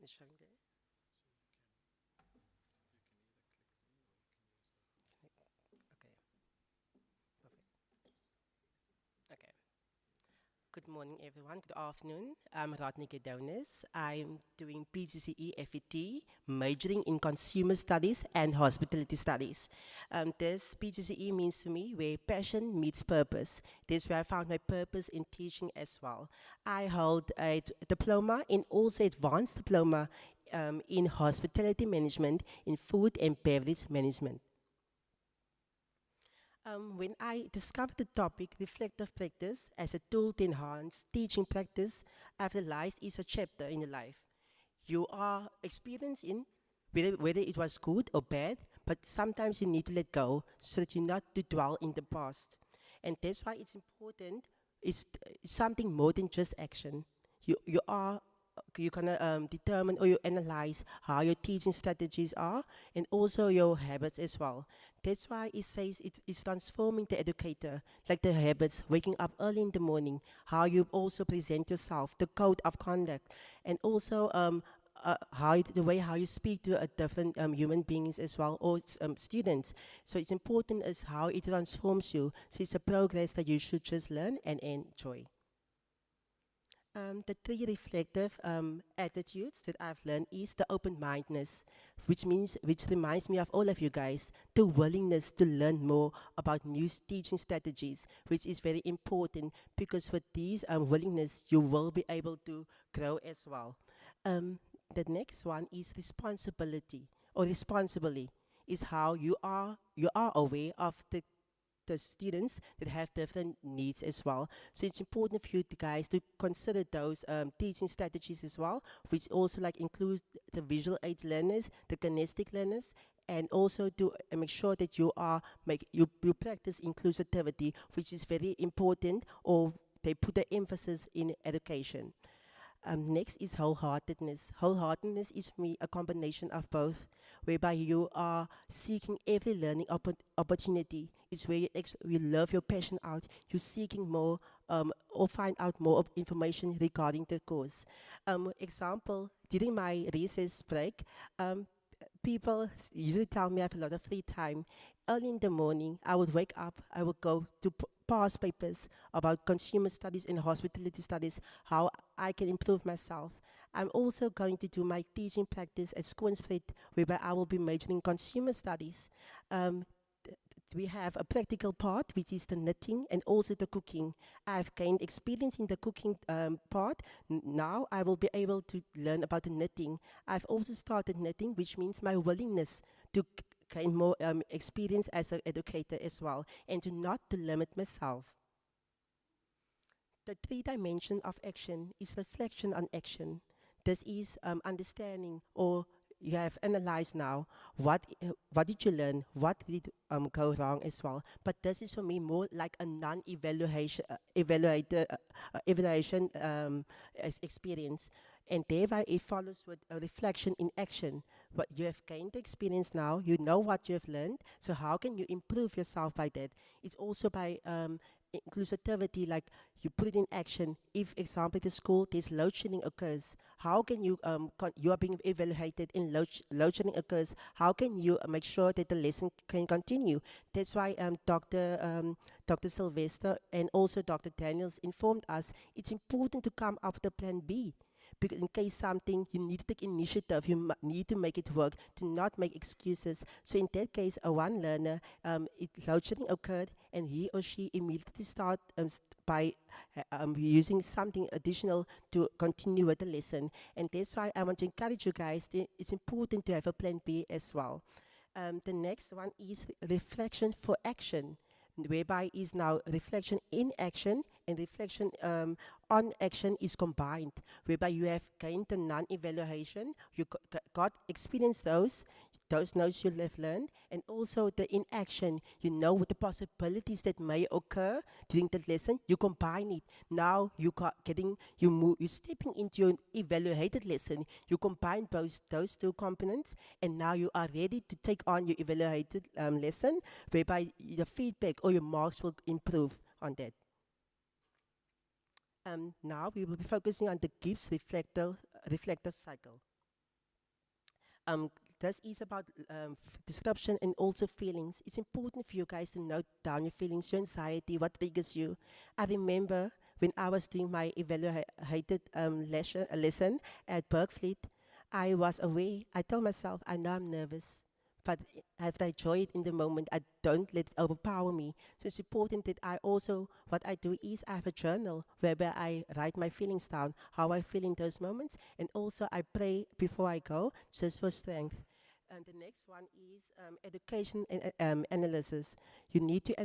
It's showing there. Okay, perfect. Okay. Good morning, everyone. Good afternoon. I'm Rodney Gedonis. I'm doing PGCE FET, majoring in consumer studies and hospitality studies. This PGCE means to me where passion meets purpose. This is where I found my purpose in teaching as well. I hold a diploma and also advanced diploma in hospitality management, in food and beverage management. When I discovered the topic reflective practice as a tool to enhance teaching practice, I've realized it's a chapter in your life. You are experienced in whether it was good or bad, but sometimes you need to let go so that you're not to dwell in the past. And that's why it's important. It's something more than just action. You can determine or you analyze how your teaching strategies are and also your habits as well. That's why it says it's transforming the educator, like the habits, waking up early in the morning, how you also present yourself, the code of conduct, and also the way how you speak to different human beings as well, or students. So it's important as how it transforms you. So it's a progress that you should just learn and enjoy. The three reflective attitudes that I've learned is the open-mindedness, which reminds me of all of you guys, the willingness to learn more about new teaching strategies, which is very important because with these willingness, you will be able to grow as well. The next one is responsibility or responsibly is how you are aware of the students that have different needs as well. So it's important for you guys to consider those teaching strategies as well, which also like include the visual aids learners, the kinesthetic learners, and also to make sure that you practice inclusivity, which is very important, or they put the emphasis in education. Next is wholeheartedness. Wholeheartedness is for me a combination of both, whereby you are seeking every learning opportunity. It's where you love your passion out. You're seeking more or find out more of information regarding the course. Example, during my recess break, people usually tell me I have a lot of free time. Early in the morning, I would wake up, I would go to past papers about consumer studies and hospitality studies, how I can improve myself. I'm also going to do my teaching practice at Schoonspruit, whereby I will be majoring in consumer studies. We have a practical part, which is the knitting and also the cooking. I've gained experience in the cooking part. Now I will be able to learn about the knitting. I've also started knitting, which means my willingness to gain more experience as an educator as well, and to not to limit myself. The 3 dimension of action is reflection on action. This is understanding, or you have analyzed now what did you learn, what did go wrong as well. But this is for me more like a non-evaluation evaluation experience. And thereby it follows with a reflection in action. What you have gained experience now, you know what you have learned, so how can you improve yourself by that? It's also by inclusivity, like you put it in action. If, example, at the school, there's load shedding occurs, how can you, you are being evaluated in load shedding occurs, how can you make sure that the lesson can continue? That's why Dr. Sylvester and also Dr. Daniels informed us it's important to come up with a plan B. Because in case something, you need to take initiative, you need to make it work, to not make excuses. So in that case, one learner, load shedding occurred, and he or she immediately start by using something additional to continue with the lesson. And that's why I want to encourage you guys, it's important to have a plan B as well. The next one is reflection for action, whereby is now reflection in action and reflection on action is combined, whereby you have gained the non-evaluation, you got experience those notes you have learned, and also the in action, you know what the possibilities that may occur during the lesson, you combine it. Now you're stepping into your evaluated lesson, you combine those 2 components, and now you are ready to take on your evaluated lesson, whereby the feedback or your marks will improve on that. Now we will be focusing on the Gibbs reflective cycle. This is about disruption and also feelings. It's important for you guys to note down your feelings, your anxiety, what triggers you. I remember when I was doing my evaluated lesson at Berkfleet, I was away. I told myself, I know I'm nervous, but I have to enjoy it in the moment. I don't let it overpower me. So it's important that I also, what I do is I have a journal whereby I write my feelings down, how I feel in those moments, and also I pray before I go, just for strength. And the next one is education and analysis. You need to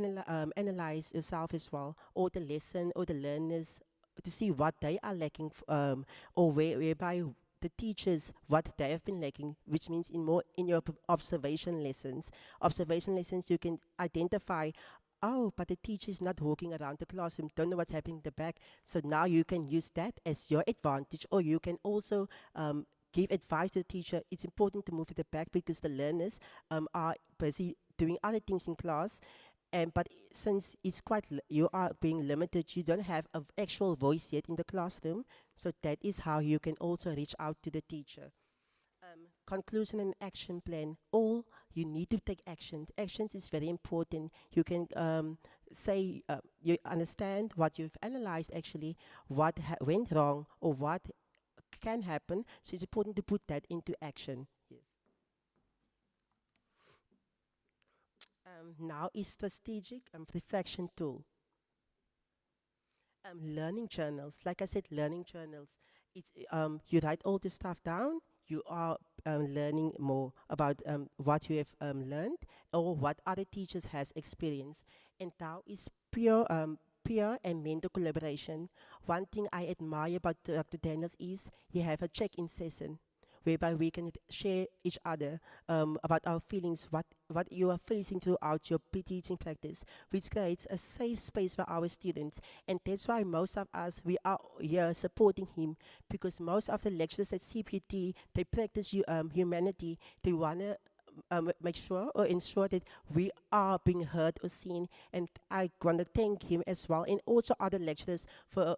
analyze yourself as well, or the lesson, or the learners, to see what they are lacking, or whereby the teachers what they have been lacking, which means in your observation lessons you can identify, oh, but the teacher is not walking around the classroom, don't know what's happening in the back. So now you can use that as your advantage, or you can also give advice to the teacher. It's important to move to the back because the learners are busy doing other things in class. And but since it's you are being limited, you don't have an actual voice yet in the classroom. So that is how you can also reach out to the teacher. Conclusion and action plan. All you need to take action. Actions is very important. You can say you understand what you've analyzed actually, what went wrong or what can happen. So it's important to put that into action. Yes. Now is strategic reflection tool. Learning journals. Like I said, learning journals. It's you write all this stuff down. You are learning more about what you have learned or what other teachers has experienced. And now is peer and mentor collaboration. One thing I admire about Dr. Daniels is he have a check-in session whereby we can share each other about our feelings, what you are facing throughout your teaching practice, which creates a safe space for our students. And that's why most of us, we are here supporting him, because most of the lecturers at CPT, they practice humanity. They want to make sure or ensure that we are being heard or seen. And I want to thank him as well, and also other lecturers for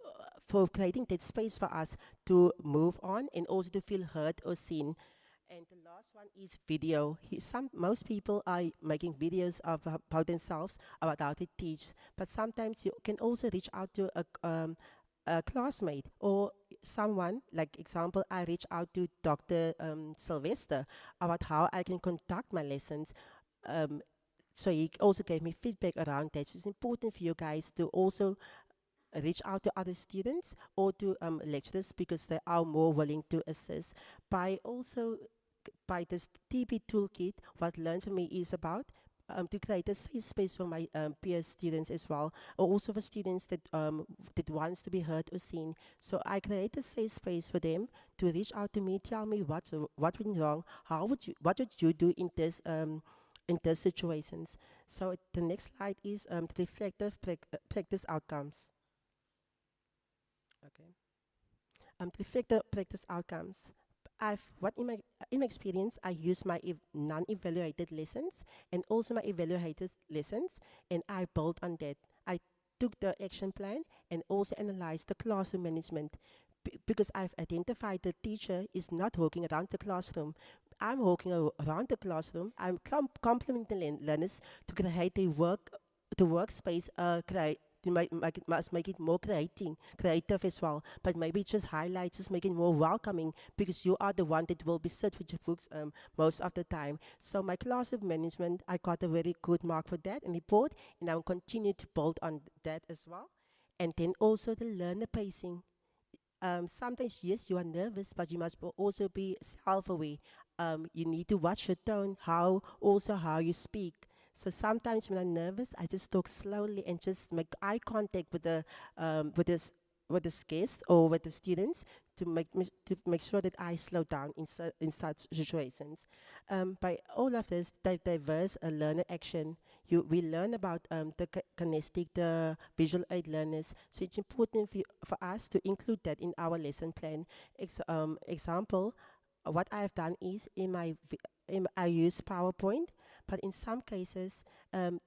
creating that space for us to move on and also to feel heard or seen. And the last one is video. Most people are making videos about themselves, about how to teach, but sometimes you can also reach out to a classmate or someone. Like example, I reach out to Dr. Sylvester about how I can conduct my lessons. So he also gave me feedback around that. So it's important for you guys to also reach out to other students or to lecturers, because they are more willing to assist. By this TP toolkit, what learned for me is about to create a safe space for my peer students as well, or also for students that wants to be heard or seen. So I create a safe space for them to reach out to me, tell me what went wrong, what would you do in these situations. So the next slide is the reflective practice outcomes. Okay. Reflective practice outcomes. In my experience, I use my non-evaluated lessons and also my evaluated lessons, and I built on that. I took the action plan and also analyzed the classroom management, because I've identified the teacher is not walking around the classroom. I'm walking around the classroom. I'm complementing learners to create the workspace, must make it more creative as well. But maybe just highlight, just make it more welcoming, because you are the one that will be sit with your books most of the time. So my classroom management, I got a very good mark for that and report, and I'll continue to build on that as well. And then also the learner pacing. Sometimes, yes, you are nervous, but you must also be self-aware. You need to watch your tone, how you speak. So sometimes when I'm nervous, I just talk slowly and just make eye contact with the guest or with the students to make sure that I slow down in such situations. By all of this, diverse learner action, we learn about the kinesthetic, the visual aid learners. So it's important for us to include that in our lesson plan. Example, what I have done is I use PowerPoint, but in some cases,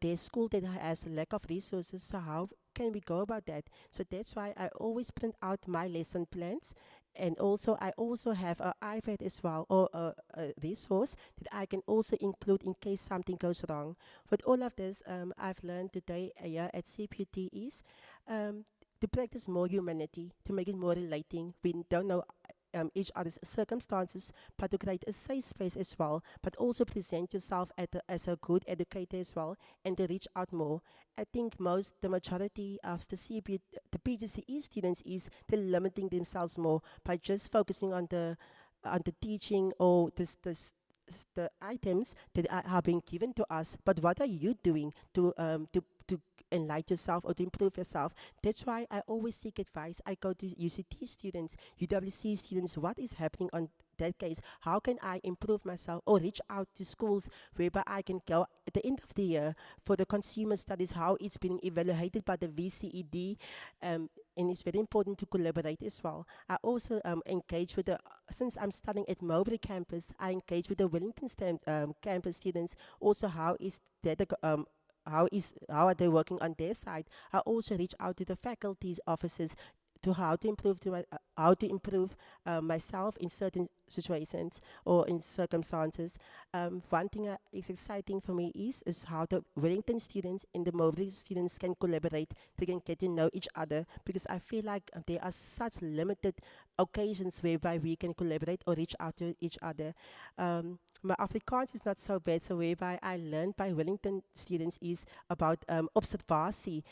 there's school that has a lack of resources. So how can we go about that? So that's why I always print out my lesson plans, and also I also have an iPad as well, or a resource that I can also include in case something goes wrong. With all of this, I've learned today here at CPT is to practice more humanity, to make it more relating. We don't know each other's circumstances, but to create a safe space as well, but also present yourself as a good educator as well, and to reach out more. I think the majority of the PGCE students is they're limiting themselves more by just focusing on the teaching or the items that are being given to us. But what are you doing to enlighten yourself or to improve yourself? That's why I always seek advice. I go to UCT students, UWC students, what is happening on that case? How can I improve myself or reach out to schools whereby I can go at the end of the year for the consumer studies, how it's being evaluated by the VCED, and it's very important to collaborate as well. I also engage with since I'm studying at Mowbray campus, I engage with the Wellington campus students. Also, how are they working on their side? I also reach out to the faculty's offices to how to improve myself in certain situations or in circumstances. One thing is exciting for me is how the Wellington students and the Mowbray students can collaborate. They can get to know each other, because I feel like there are such limited occasions whereby we can collaborate or reach out to each other. My Afrikaans is not so bad, so whereby I learned by Wellington students is about observatie,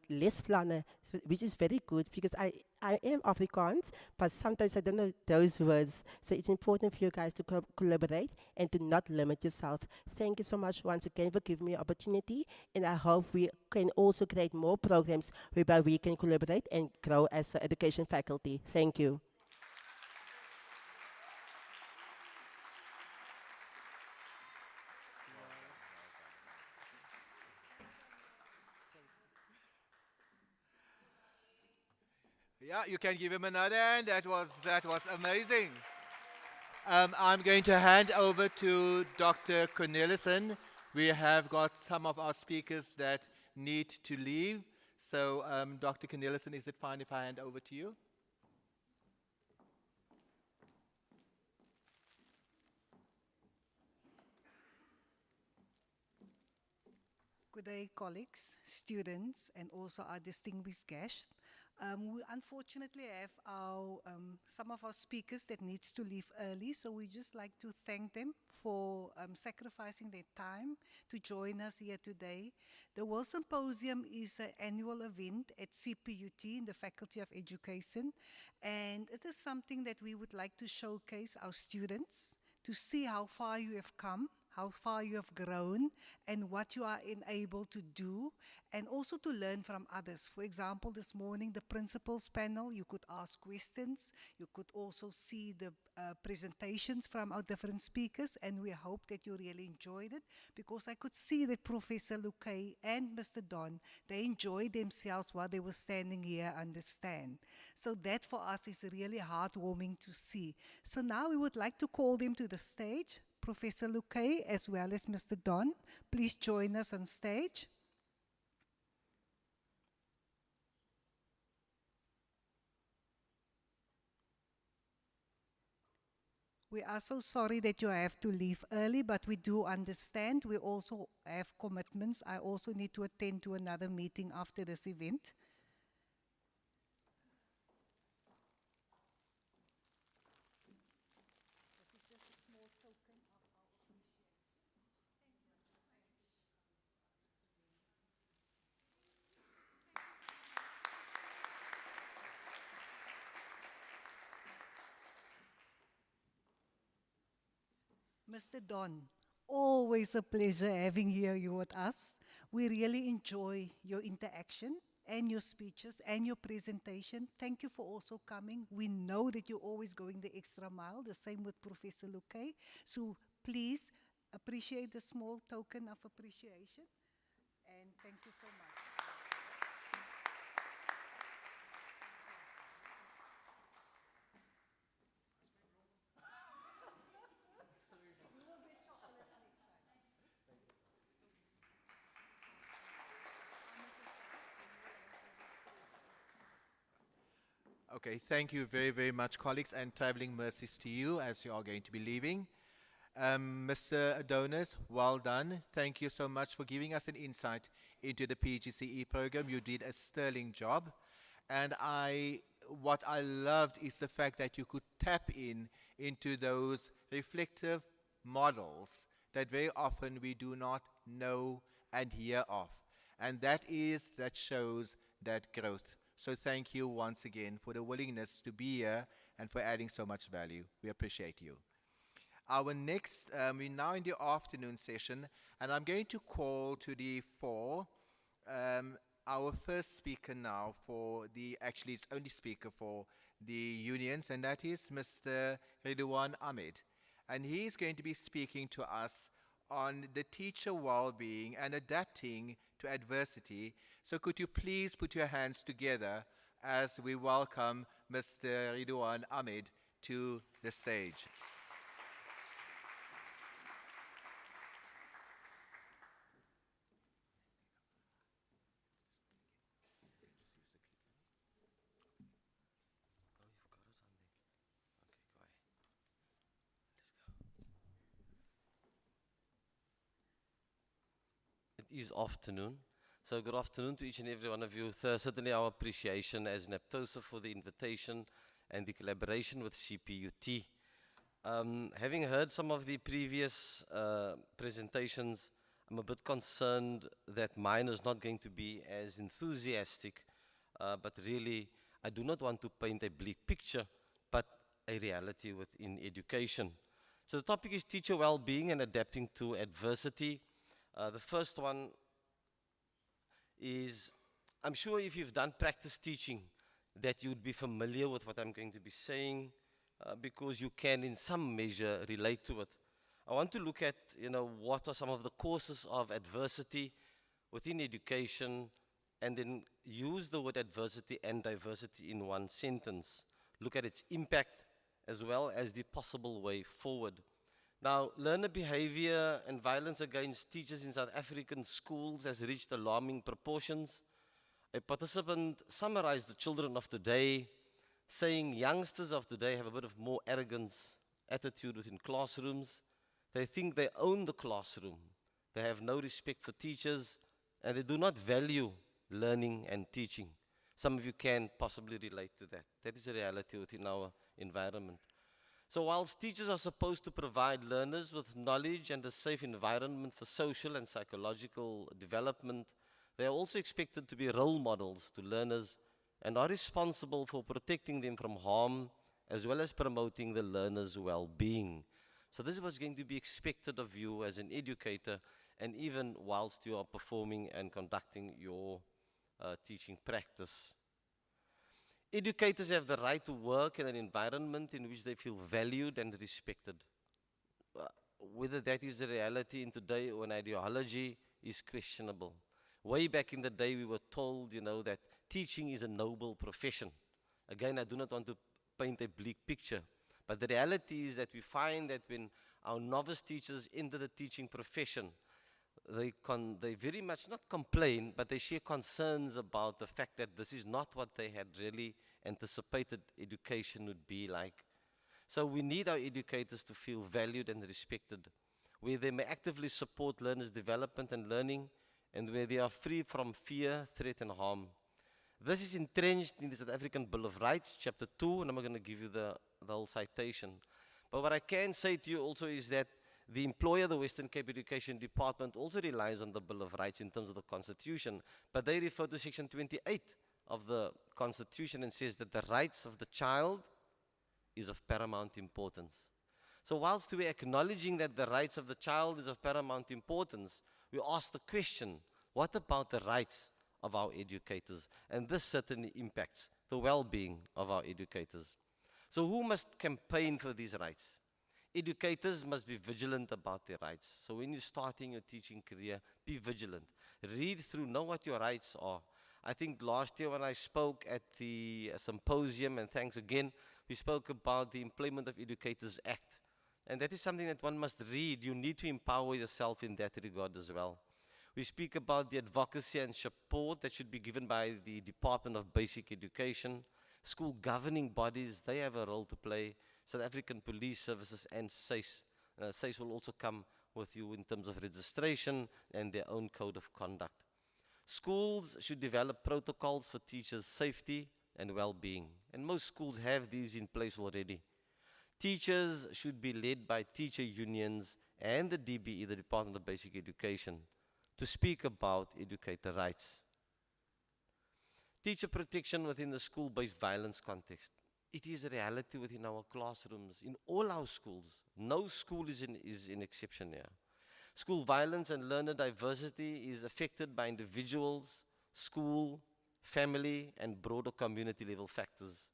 lesplanne, which is very good, because I am Afrikaans, but sometimes I don't know those words. So it's important for you guys to collaborate and to not limit yourself. Thank you so much once again for giving me an opportunity, and I hope we can also create more programs whereby we can collaborate and grow as an education faculty. Thank you. Yeah, you can give him another hand. That was amazing. I'm going to hand over to Dr. Cornelissen. We have got some of our speakers that need to leave. So, Dr. Cornelissen, is it fine if I hand over to you? Good day, colleagues, students, and also our distinguished guests. We unfortunately have some of our speakers that needs to leave early, so we just like to thank them for sacrificing their time to join us here today. The WIL Symposium is an annual event at CPUT in the Faculty of Education, and it is something that we would like to showcase our students to see how far you have come, how far you have grown, and what you are enabled to do, and also to learn from others. For example, this morning, the principals panel, you could ask questions. You could also see the presentations from our different speakers, and we hope that you really enjoyed it, because I could see that Professor Luque and Mr. Don, they enjoyed themselves while they were standing here on the stand. So that for us is really heartwarming to see. So now we would like to call them to the stage. Professor Luque as well as Mr. Don, please join us on stage. We are so sorry that you have to leave early, but we do understand. We also have commitments. I also need to attend to another meeting after this event. Mr. Don, always a pleasure having you with us. We really enjoy your interaction and your speeches and your presentation. Thank you for also coming. We know that you're always going the extra mile, the same with Professor Luque. So please appreciate the small token of appreciation. And thank you so much. Okay, thank you very, very much, colleagues, and traveling mercies to you as you are going to be leaving. Mr. Adonis, well done. Thank you so much for giving us an insight into the PGCE program. You did a sterling job. And what I loved is the fact that you could tap into those reflective models that very often we do not know and hear of. And that shows that growth. So thank you once again for the willingness to be here and for adding so much value. We appreciate you. Our next, we're now in the afternoon session, and I'm going to call to the fore our first speaker now actually it's only speaker for the unions, and that is Mr. Ridwan Ahmed. And he's going to be speaking to us on the teacher well-being and adapting to adversity. So could you please put your hands together as we welcome Mr. Ridwan Ahmed to the stage. It is afternoon. So good afternoon to each and every one of you. Certainly our appreciation as NAPTOSA for the invitation and the collaboration with CPUT. Having heard some of the previous presentations, I'm a bit concerned that mine is not going to be as enthusiastic, but really I do not want to paint a bleak picture, but a reality within education. So the topic is teacher well-being and adapting to adversity. The first one is, I'm sure if you've done practice teaching, that you'd be familiar with what I'm going to be saying, because you can in some measure relate to it. I want to look at, what are some of the causes of adversity within education, and then use the word adversity and diversity in one sentence. Look at its impact as well as the possible way forward. Now, learner behavior and violence against teachers in South African schools has reached alarming proportions. A participant summarized the children of today, saying youngsters of today have a bit of more arrogance attitude within classrooms. They think they own the classroom. They have no respect for teachers, and they do not value learning and teaching. Some of you can possibly relate to that. That is a reality within our environment. So whilst teachers are supposed to provide learners with knowledge and a safe environment for social and psychological development, they are also expected to be role models to learners and are responsible for protecting them from harm as well as promoting the learner's well-being. So this is what's going to be expected of you as an educator, and even whilst you are performing and conducting your teaching practice. Educators have the right to work in an environment in which they feel valued and respected. Whether that is the reality in today or an ideology is questionable. Way back in the day, we were told, that teaching is a noble profession. Again, I do not want to paint a bleak picture, but the reality is that we find that when our novice teachers enter the teaching profession, they very much not complain, but they share concerns about the fact that this is not what they had really anticipated education would be like. So we need our educators to feel valued and respected, where they may actively support learners' development and learning, and where they are free from fear, threat, and harm. This is entrenched in the South African Bill of Rights, Chapter 2, and I'm not going to give you the whole citation. But what I can say to you also is that the employer, the Western Cape Education Department, also relies on the Bill of Rights in terms of the Constitution, but they refer to Section 28 of the Constitution and says that the rights of the child is of paramount importance. So whilst we're acknowledging that the rights of the child is of paramount importance, we ask the question, what about the rights of our educators? And this certainly impacts the well-being of our educators. So who must campaign for these rights? Educators must be vigilant about their rights. So when you're starting your teaching career, be vigilant. Read through, know what your rights are. I think last year when I spoke at the symposium, and thanks again, we spoke about the Employment of Educators Act. And that is something that one must read. You need to empower yourself in that regard as well. We speak about the advocacy and support that should be given by the Department of Basic Education. School governing bodies, they have a role to play. South African Police Services and SACE. SACE will also come with you in terms of registration and their own code of conduct. Schools should develop protocols for teachers' safety, and well-being. And most schools have these in place already. Teachers should be led by teacher unions and the DBE, the Department of Basic Education, to speak about educator rights. Teacher protection within the school-based violence context. It is a reality within our classrooms, in all our schools. No school is an exception here. School violence and learner diversity is affected by individuals, school, family, and broader community level factors.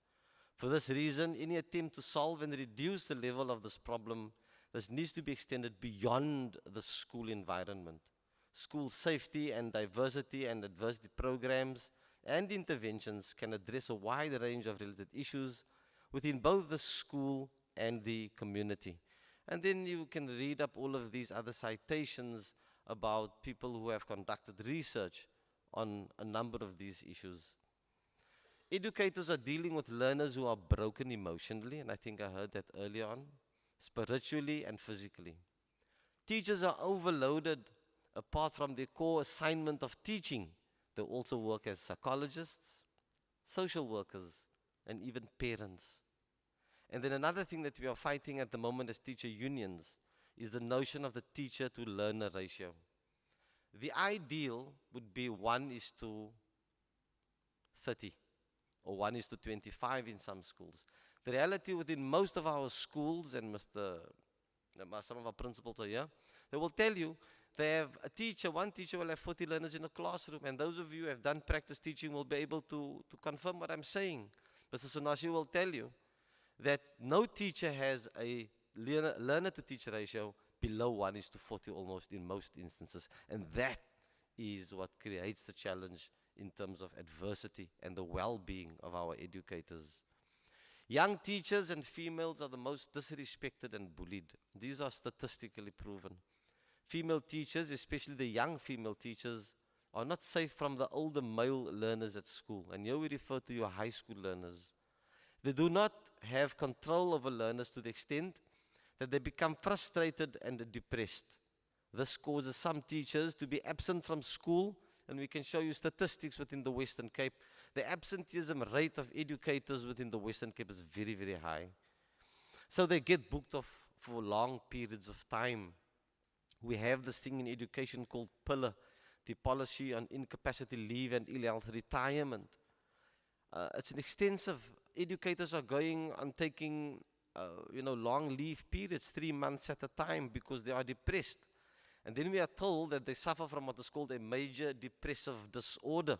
For this reason, any attempt to solve and reduce the level of this problem, this needs to be extended beyond the school environment. School safety and diversity and adversity programs and interventions can address a wide range of related issues within both the school and the community. And then you can read up all of these other citations about people who have conducted research on a number of these issues. Educators are dealing with learners who are broken emotionally, and I think I heard that earlier on, spiritually and physically. Teachers are overloaded apart from their core assignment of teaching. They also work as psychologists, social workers, and even parents. And then another thing that we are fighting at the moment as teacher unions is the notion of the teacher to learner ratio. The ideal would be 1:30 or 1:25 in some schools. The reality within most of our schools, and some of our principals are here, they will tell you they have a teacher, one teacher will have 40 learners in a classroom, and those of you who have done practice teaching will be able to confirm what I'm saying. Mr. Sonashi will tell you that no teacher has a learner-to-teacher ratio below 1:40 almost in most instances. And that is what creates the challenge in terms of adversity and the well-being of our educators. Young teachers and females are the most disrespected and bullied. These are statistically proven. Female teachers, especially the young female teachers, are not safe from the older male learners at school. And here we refer to your high school learners. They do not have control over learners to the extent that they become frustrated and depressed. This causes some teachers to be absent from school, and we can show you statistics within the Western Cape. The absenteeism rate of educators within the Western Cape is very, very high. So they get booked off for long periods of time. We have this thing in education called PILLA, the Policy on Incapacity Leave and Ill Health Retirement. It's an extensive. Educators are going on taking, long leave periods, 3 months at a time, because they are depressed. And then we are told that they suffer from what is called a major depressive disorder.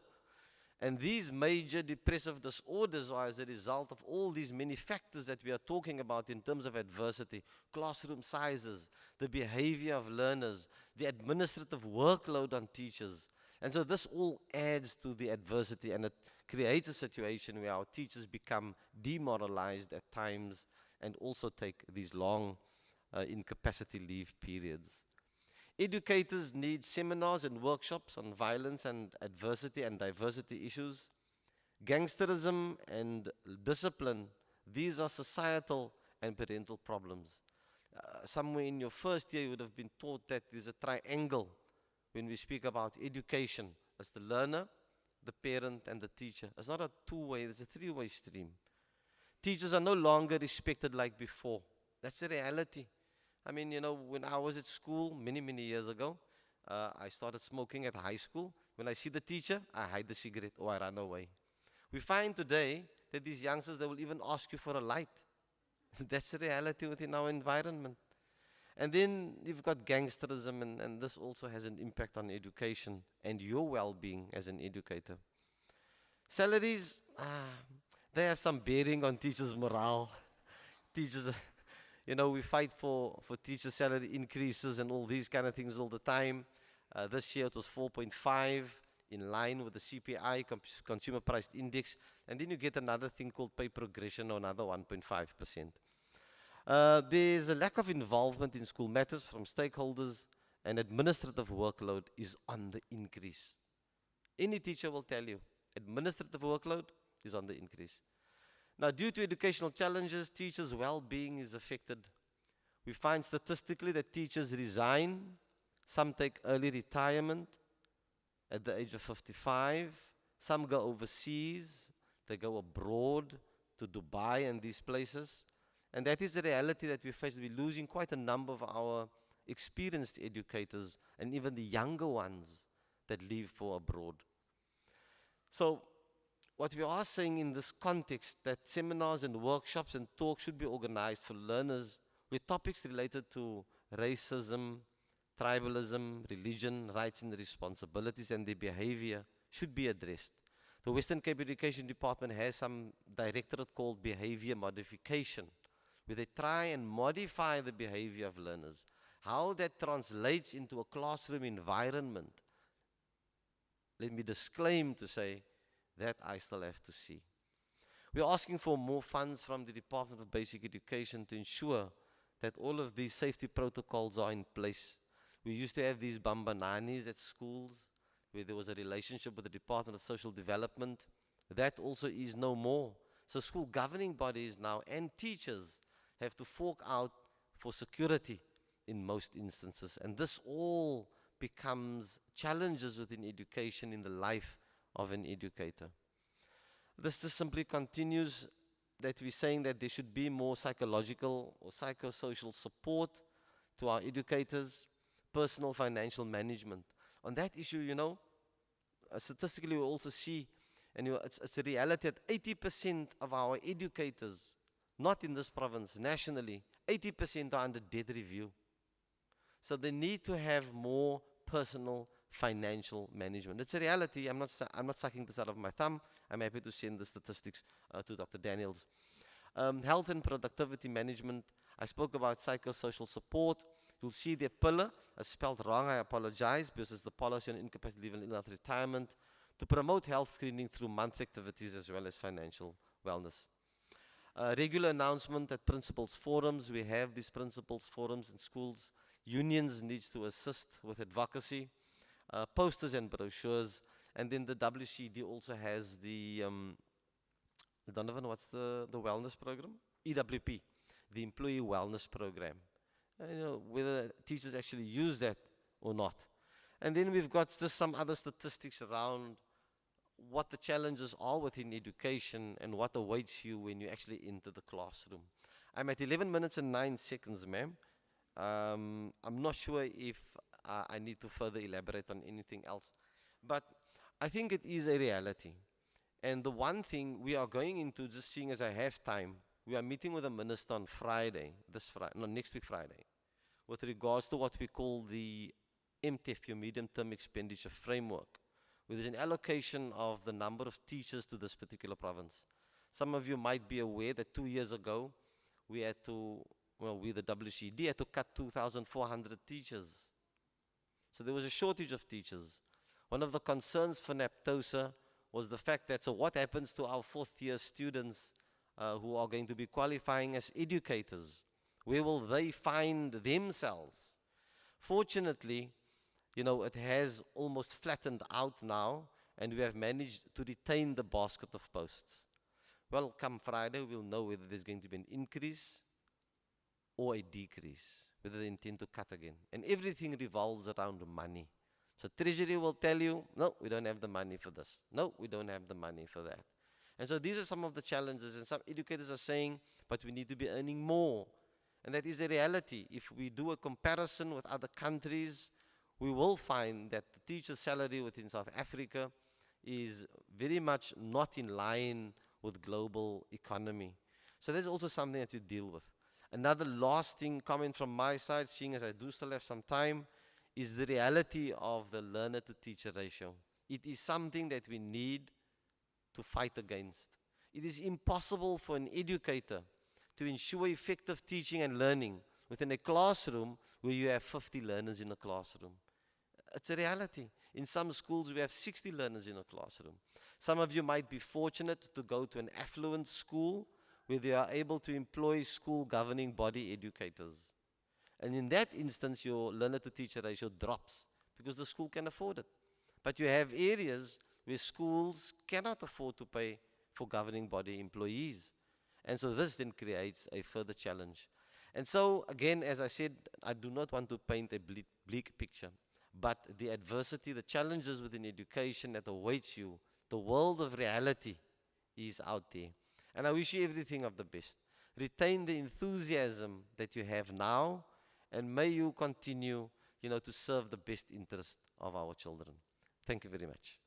And these major depressive disorders are as a result of all these many factors that we are talking about in terms of adversity, classroom sizes, the behavior of learners, the administrative workload on teachers. And so this all adds to the adversity, and it creates a situation where our teachers become demoralized at times and also take these long incapacity leave periods. Educators need seminars and workshops on violence and adversity and diversity issues. Gangsterism and discipline, these are societal and parental problems. Somewhere in your first year you would have been taught that there's a triangle when we speak about education. It's the learner, the parent, and the teacher. It's not a two-way, it's a three-way stream. Teachers are no longer respected like before. That's the reality. I mean, when I was at school many, many years ago, I started smoking at high school. When I see the teacher, I hide the cigarette or I run away. We find today that these youngsters, they will even ask you for a light. That's the reality within our environment. And then you've got gangsterism, and this also has an impact on education and your well-being as an educator. Salaries, they have some bearing on teachers' morale. Teachers, we fight for teacher salary increases and all these kind of things all the time. This year it was 4.5, in line with the CPI, Consumer Price Index. And then you get another thing called pay progression, or another 1.5%. There's a lack of involvement in school matters from stakeholders, and administrative workload is on the increase. Any teacher will tell you, administrative workload is on the increase. Now, due to educational challenges, teachers' well-being is affected. We find statistically that teachers resign, some take early retirement at the age of 55, some go overseas, They go abroad to Dubai and these places. And that is the reality that we face. We're losing quite a number of our experienced educators and even the younger ones that leave for abroad. So what we are saying in this context, that seminars and workshops and talks should be organized for learners with topics related to racism, tribalism, religion, rights and responsibilities, and their behavior should be addressed. The Western Cape Education Department has some directorate called behavior modification, where they try and modify the behavior of learners. How that translates into a classroom environment, let me disclaim to say that I still have to see. We're asking for more funds from the Department of Basic Education to ensure that all of these safety protocols are in place. We used to have these bambananis at schools where there was a relationship with the Department of Social Development. That also is no more. So school governing bodies now and teachers have to fork out for security in most instances. And this all becomes challenges within education in the life of an educator. This just simply continues that we're saying that there should be more psychological or psychosocial support to our educators, personal financial management. On that issue, you know, statistically we also see, and it's a reality that 80% of our educators, not in this province, nationally, 80% are under debt review. So they need to have more personal financial management. It's a reality. I'm not sucking this out of my thumb. I'm happy to send the statistics to Dr. Daniels. Health and productivity management. I spoke about psychosocial support. You'll see the pillar spelled wrong. I apologize, because it's the policy on incapacity leave and ill-health retirement to promote health screening through monthly activities as well as financial wellness. Regular announcement at principals forums. We have these principals forums in schools. Unions needs to assist with advocacy, posters and brochures, and then the WCD also has the Donovan, what's the wellness program? EWP, the Employee Wellness Program. You know, whether teachers actually use that or not. And then we've got just some other statistics around what the challenges are within education and what awaits you when you actually enter the classroom. I'm at 11 minutes and 9 seconds, ma'am. I'm not sure if I need to further elaborate on anything else. But I think it is a reality. And the one thing we are going into, just seeing as I have time, we are meeting with the minister on Friday, next week Friday, with regards to what we call the MTEF, your medium-term expenditure framework, where there's an allocation of the number of teachers to this particular province. Some of you might be aware that 2 years ago, we had to, we the WCD had to cut 2,400 teachers. So there was a shortage of teachers. One of the concerns for NAPTOSA was the fact that, so what happens to our fourth-year students who are going to be qualifying as educators? Where will they find themselves? Fortunately, you know, it has almost flattened out now, and we have managed to retain the basket of posts. Well, come Friday, we'll know whether there's going to be an increase or a decrease, whether they intend to cut again. And everything revolves around money. So Treasury will tell you, no, we don't have the money for this. No, we don't have the money for that. And so these are some of the challenges, and some educators are saying, but we need to be earning more. And that is the reality. If we do a comparison with other countries, we will find that the teacher's salary within South Africa is very much not in line with global economy. So that's also something that we deal with. Another lasting comment from my side, seeing as I do still have some time, is the reality of the learner-to-teacher ratio. It is something that we need to fight against. It is impossible for an educator to ensure effective teaching and learning within a classroom where you have 50 learners in a classroom. It's a reality. In some schools, we have 60 learners in a classroom. Some of you might be fortunate to go to an affluent school where they are able to employ school governing body educators. And in that instance, your learner-to-teacher ratio drops because the school can afford it. But you have areas where schools cannot afford to pay for governing body employees. And so this then creates a further challenge. And so, again, as I said, I do not want to paint a bleak picture. But the adversity, the challenges within education that awaits you, the world of reality is out there. And I wish you everything of the best. Retain the enthusiasm that you have now, and may you continue, to serve the best interest of our children. Thank you very much.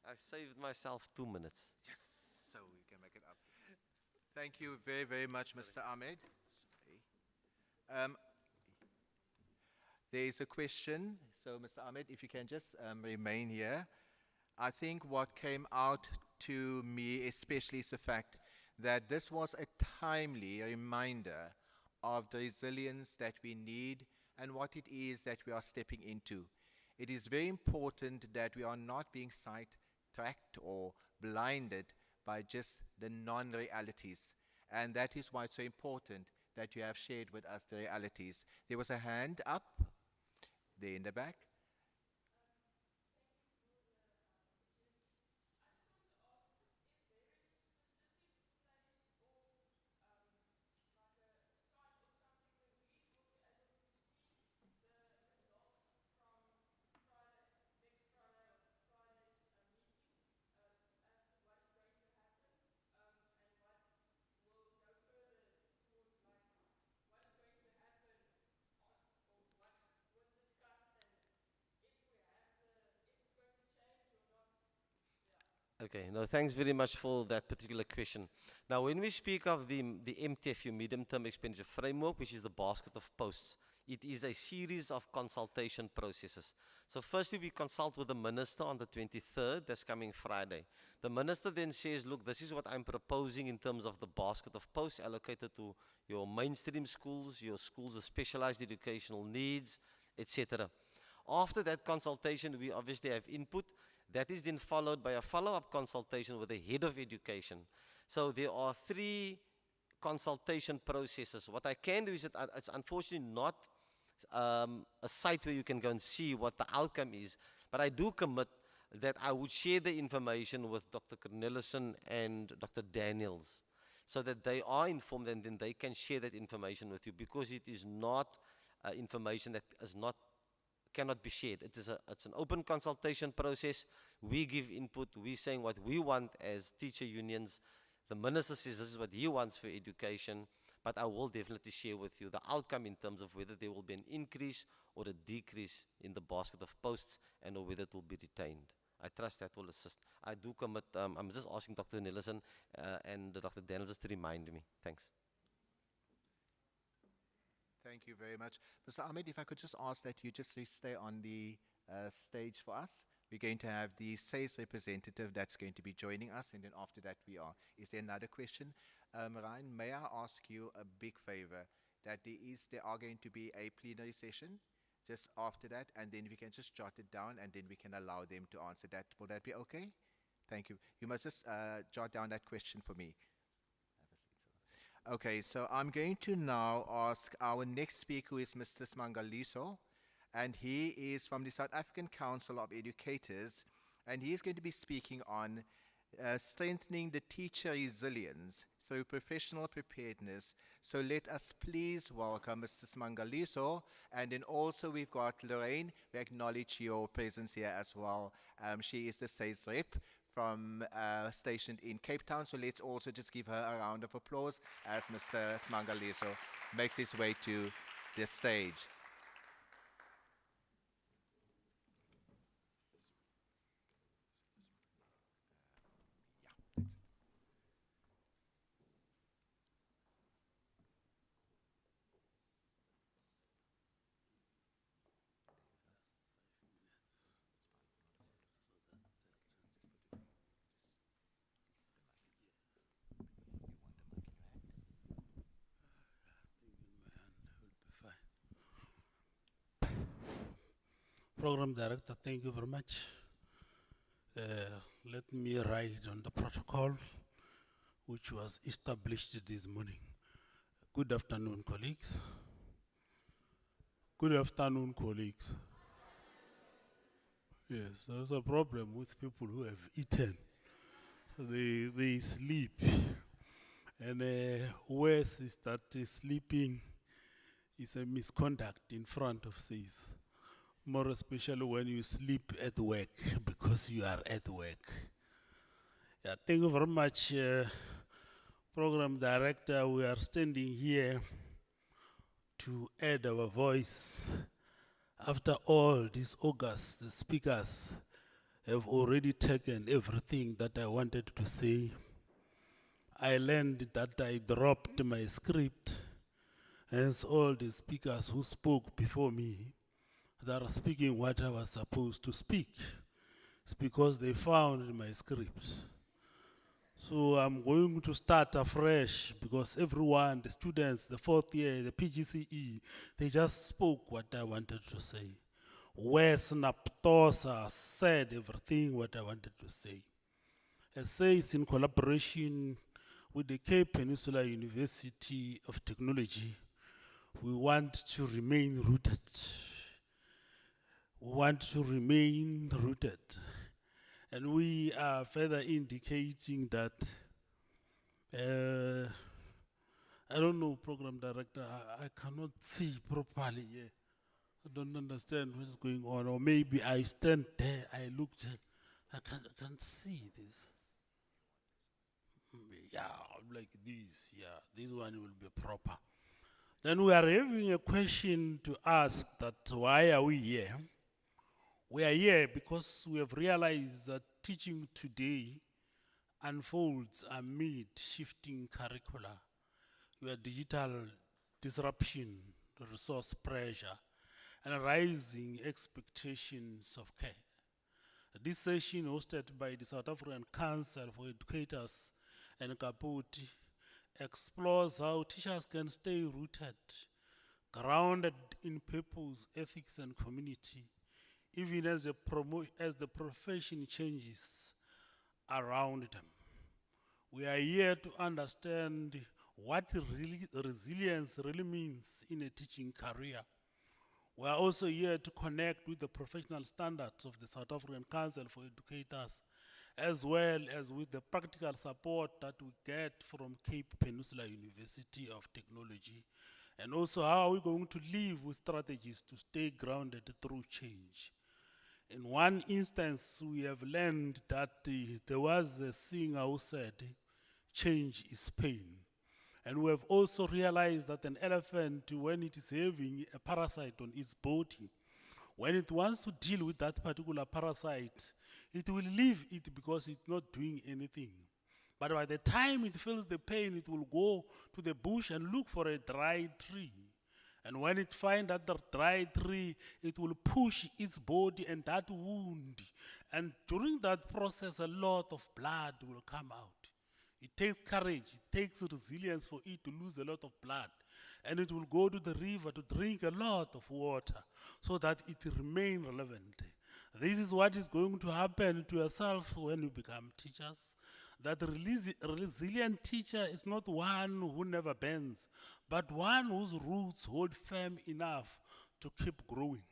I saved myself 2 minutes. Yes, so we can make it up. Thank you very, very much, Mr. Ahmed. There is a question. So, Mr. Ahmed, if you can just remain here. I think what came out to me especially is the fact that this was a timely reminder of the resilience that we need and what it is that we are stepping into. It is very important that we are not being sidetracked or blinded by just the non-realities. And that is why it's so important that you have shared with us the realities. There was a hand up there in the back. Okay, no, thanks very much for that particular question. Now, when we speak of the MTFU, Medium-Term Expenditure Framework, which is the basket of posts, it is a series of consultation processes. So firstly, we consult with the minister on the 23rd, that's coming Friday. The minister then says, look, this is what I'm proposing in terms of the basket of posts allocated to your mainstream schools, your schools with specialized educational needs, etc. After that consultation, we obviously have input. That is then followed by a follow-up consultation with the head of education. So there are 3 consultation processes. What I can do is that it's unfortunately not a site where you can go and see what the outcome is, but I do commit that I would share the information with Dr. Cornelissen and Dr. Daniels so that they are informed and then they can share that information with you, because it is not information that cannot be shared. It's an open consultation process. We give input. We're saying what we want as teacher unions. The minister says this is what he wants for education, but I will definitely share with you the outcome in terms of whether there will be an increase or a decrease in the basket of posts and or whether it will be retained. I trust that will assist. I do commit, I'm just asking Dr. Nellison and Dr. Daniels just to remind me. Thanks. Thank you very much. Mr. Ahmed, if I could just ask that you just stay on the stage for us. We're going to have the SAIS representative that's going to be joining us, and then after that we are. Is there another question? Ryan, may I ask you a big favor, that there are going to be a plenary session just after that, and then we can just jot it down, and then we can allow them to answer that. Will that be okay? Thank you. You must just jot down that question for me. Okay, so I'm going to now ask our next speaker, who is Mr. Smangaliso, and he is from the South African Council of Educators, and he is going to be speaking on strengthening the teacher resilience through professional preparedness. So let us please welcome Mr. Smangaliso, and then also we've got Lorraine. We acknowledge your presence here as well. She is the SAIS rep from stationed in Cape Town. So let's also just give her a round of applause as Mr. Smangaliso makes his way to the stage. Program Director, thank you very much. Let me write on the protocol which was established this morning. Good afternoon, colleagues. Good afternoon, colleagues. Yes, there's a problem with people who have eaten. They sleep. And worse is that sleeping is a misconduct in front of SAIS. more especially when you sleep at work, because you are at work. Yeah, thank you very much, Program Director. We are standing here to add our voice. After all these August, the speakers have already taken everything that I wanted to say. I learned that I dropped my script, hence all the speakers who spoke before me, they are speaking what I was supposed to speak. It's because they found my script. So I'm going to start afresh, because everyone, the students, the fourth year, the PGCE, they just spoke what I wanted to say. Wes Naptosa said everything what I wanted to say. It says in collaboration with the Cape Peninsula University of Technology, we want to remain rooted. We want to remain rooted. And we are further indicating that, I don't know, Program Director, I cannot see properly here. I don't understand what's going on. Or maybe I stand there, I look there, I can't see this. Yeah, like this, yeah, this one will be proper. Then we are having a question to ask, that why are we here? We are here because we have realized that teaching today unfolds amid shifting curricula, where digital disruption, resource pressure, and rising expectations of care. This session, hosted by the South African Council for Educators and Kapoti, explores how teachers can stay rooted, grounded in purpose, ethics, and community, even as the profession changes around them. We are here to understand what resilience really means in a teaching career. We are also here to connect with the professional standards of the South African Council for Educators, as well as with the practical support that we get from Cape Peninsula University of Technology. And also, how are we going to live with strategies to stay grounded through change? In one instance, we have learned that there was a singer who said, change is pain. And we have also realized that an elephant, when it is having a parasite on its body, when it wants to deal with that particular parasite, it will leave it because it's not doing anything. But by the time it feels the pain, it will go to the bush and look for a dry tree. And when it finds that the dry tree, it will push its body and that wound. And during that process, a lot of blood will come out. It takes courage, it takes resilience for it to lose a lot of blood. And it will go to the river to drink a lot of water so that it remains relevant. This is what is going to happen to yourself when you become teachers. That resilient teacher is not one who never bends, but one whose roots hold firm enough to keep growing.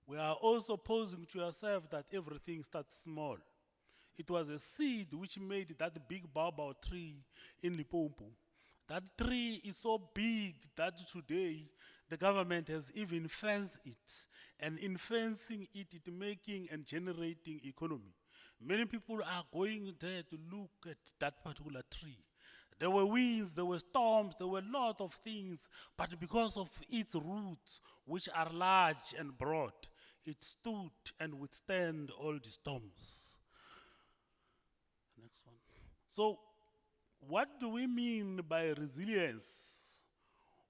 We are also posing to yourself that everything starts small. It was a seed which made that big baobab tree in Limpopo. That tree is so big that today the government has even fenced it. And in fencing it, it's making and generating economy. Many people are going there to look at that particular tree. There were winds, there were storms, there were a lot of things, but because of its roots, which are large and broad, it stood and withstand all the storms. Next one. So, what do we mean by resilience?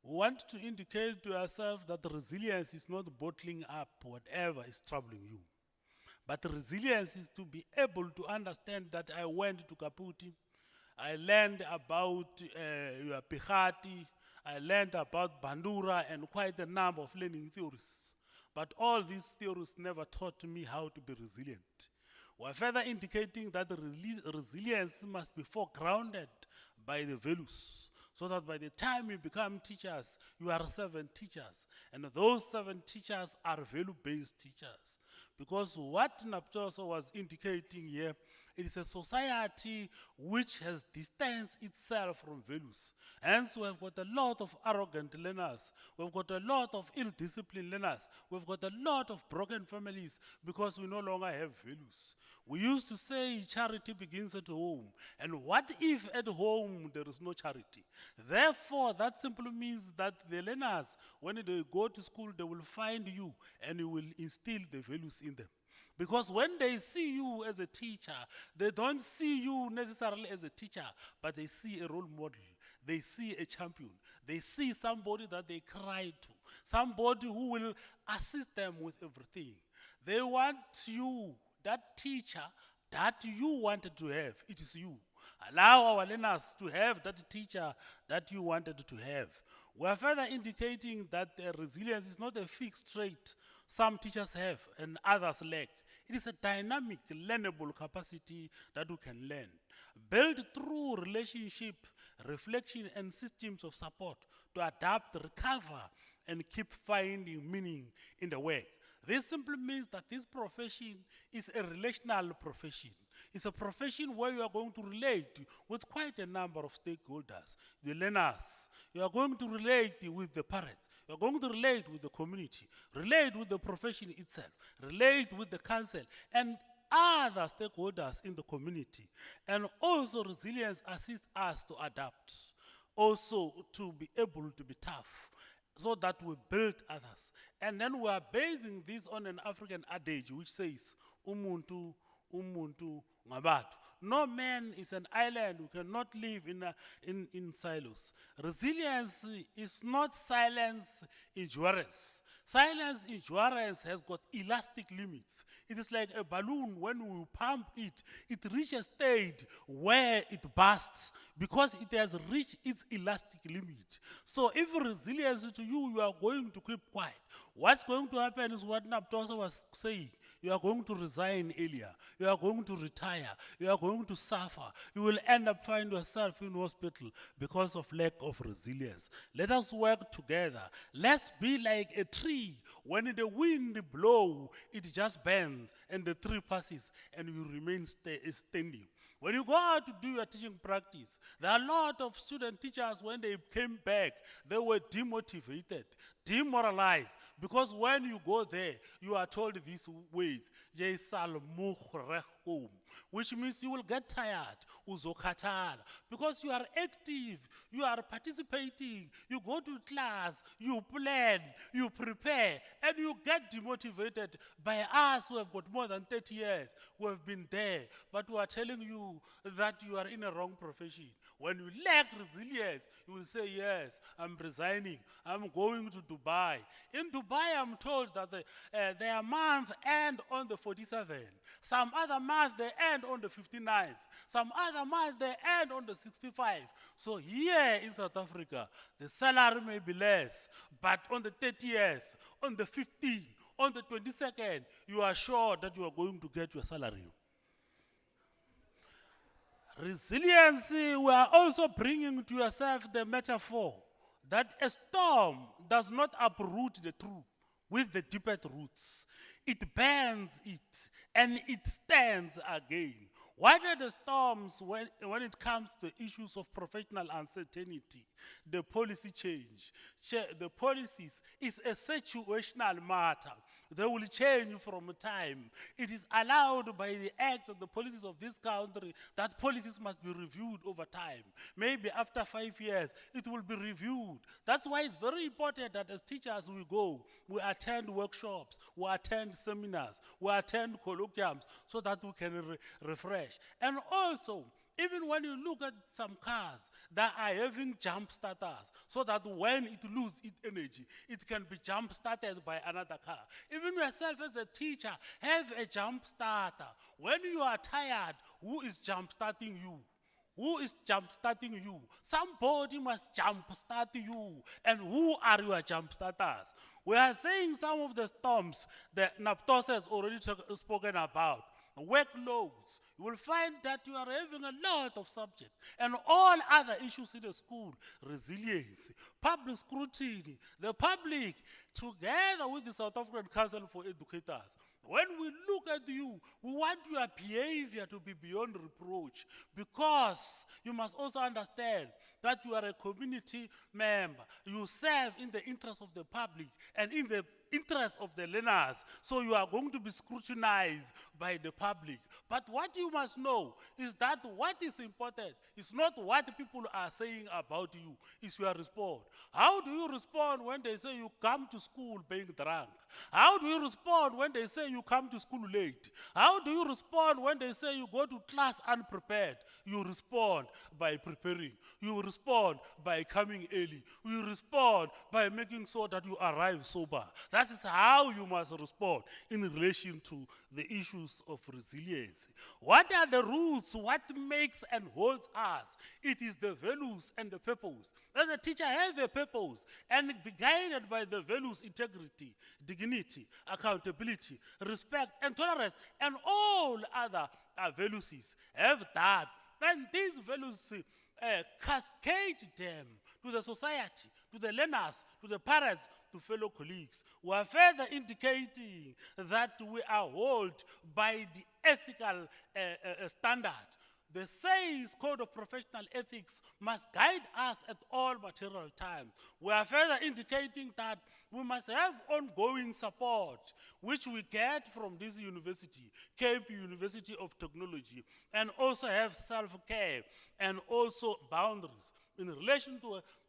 We want to indicate to ourselves that resilience is not bottling up whatever is troubling you. But resilience is to be able to understand that I went to Kapoti, I learned about Pihati, I learned about Bandura and quite a number of learning theories. But all these theories never taught me how to be resilient. We're further indicating that the resilience must be foregrounded by the values, so that by the time you become teachers, you are 7 teachers. And those 7 teachers are value-based teachers. Because what Naptosa was indicating here It is a society which has distanced itself from values. Hence, we have got a lot of arrogant learners. We've got a lot of ill-disciplined learners. We've got a lot of broken families because we no longer have values. We used to say charity begins at home. And what if at home there is no charity? Therefore, that simply means that the learners, when they go to school, they will find you and you will instill the values in them. Because when they see you as a teacher, they don't see you necessarily as a teacher, but they see a role model. They see a champion. They see somebody that they cry to, somebody who will assist them with everything. They want you, that teacher that you wanted to have, it is you. Allow our learners to have that teacher that you wanted to have. We are further indicating that resilience is not a fixed trait some teachers have and others lack. It is a dynamic, learnable capacity that we can learn. Built through relationship, reflection, and systems of support to adapt, recover, and keep finding meaning in the work. This simply means that this profession is a relational profession. It's a profession where you are going to relate with quite a number of stakeholders, the learners. You are going to relate with the parents. You are going to relate with the community, relate with the profession itself, relate with the council, and other stakeholders in the community. And also resilience assists us to adapt, also to be able to be tough, so that we build others. And then we are basing this on an African adage which says, umuntu, umuntu, ngabatu. No man is an island. We cannot live in silos. Resilience is not silence endurance. Silence endurance has got elastic limits. It is like a balloon. When we pump it, it reaches a state where it bursts because it has reached its elastic limit. So if resilience to you, you are going to keep quiet. What's going to happen is what Naptosa was saying. You are going to resign earlier. You are going to retire. You are going to suffer. You will end up finding yourself in hospital because of lack of resilience. Let us work together. Let's be like a tree. When the wind blows, it just bends and the tree passes and you remain standing. When you go out to do your teaching practice, there are a lot of student teachers, when they came back, they were demotivated, demoralized, because when you go there, you are told these words, which means you will get tired, because you are active, you are participating, you go to class, you plan, you prepare, and you get demotivated by us who have got more than 30 years, who have been there, but we are telling you that you are in a wrong profession. When you lack resilience, you will say, yes, I'm resigning, I'm going to Dubai. In Dubai, I'm told that their month end on the 47th. Some other month, they end on the 59th. Some other month, they end on the 65th. So here in South Africa, the salary may be less, but on the 30th, on the 15th, on the 22nd, you are sure that you are going to get your salary. Resilience, we are also bringing to yourself the metaphor that a storm does not uproot the tree with the deepest roots. It bends it and it stands again. What are the storms when it comes to issues of professional uncertainty, the policy change? The policies is a situational matter. They will change from time. It is allowed by the acts and the policies of this country that policies must be reviewed over time. Maybe after 5 years, it will be reviewed. That's why it's very important that as teachers we go, we attend workshops, we attend seminars, we attend colloquiums so that we can refresh. And also, even when you look at some cars that are having jump starters, so that when it loses its energy, it can be jump started by another car. Even yourself as a teacher, have a jump starter. When you are tired, who is jump starting you? Who is jump starting you? Somebody must jump start you. And who are your jump starters? We are saying some of the storms that Naptos has already spoken about. workloads. You will find that you are having a lot of subjects and all other issues in the school, resilience, public scrutiny, the public, together with the South African Council for Educators. When we look at you, we want your behavior to be beyond reproach, because you must also understand that you are a community member. You serve in the interest of the public and in the interest of the learners, so you are going to be scrutinized by the public. But what you must know is that what is important is not what people are saying about you, it's your response. How do you respond when they say you come to school being drunk? How do you respond when they say you come to school late? How do you respond when they say you go to class unprepared? You respond by preparing. You respond by coming early. You respond by making sure that you arrive sober. That is how you must respond in relation to the issues of resilience. What are the roots? What makes and holds us? It is the values and the purpose. As a teacher, have a purpose and be guided by the values: integrity, dignity, accountability, respect, and tolerance, and all other values have that. And these values cascade them to the society, to the learners, to the parents, to fellow colleagues. We are further indicating that we are held by the ethical standard. The SAYS Code of Professional Ethics must guide us at all material times. We are further indicating that we must have ongoing support, which we get from this university, Cape University of Technology, and also have self-care and also boundaries. In relation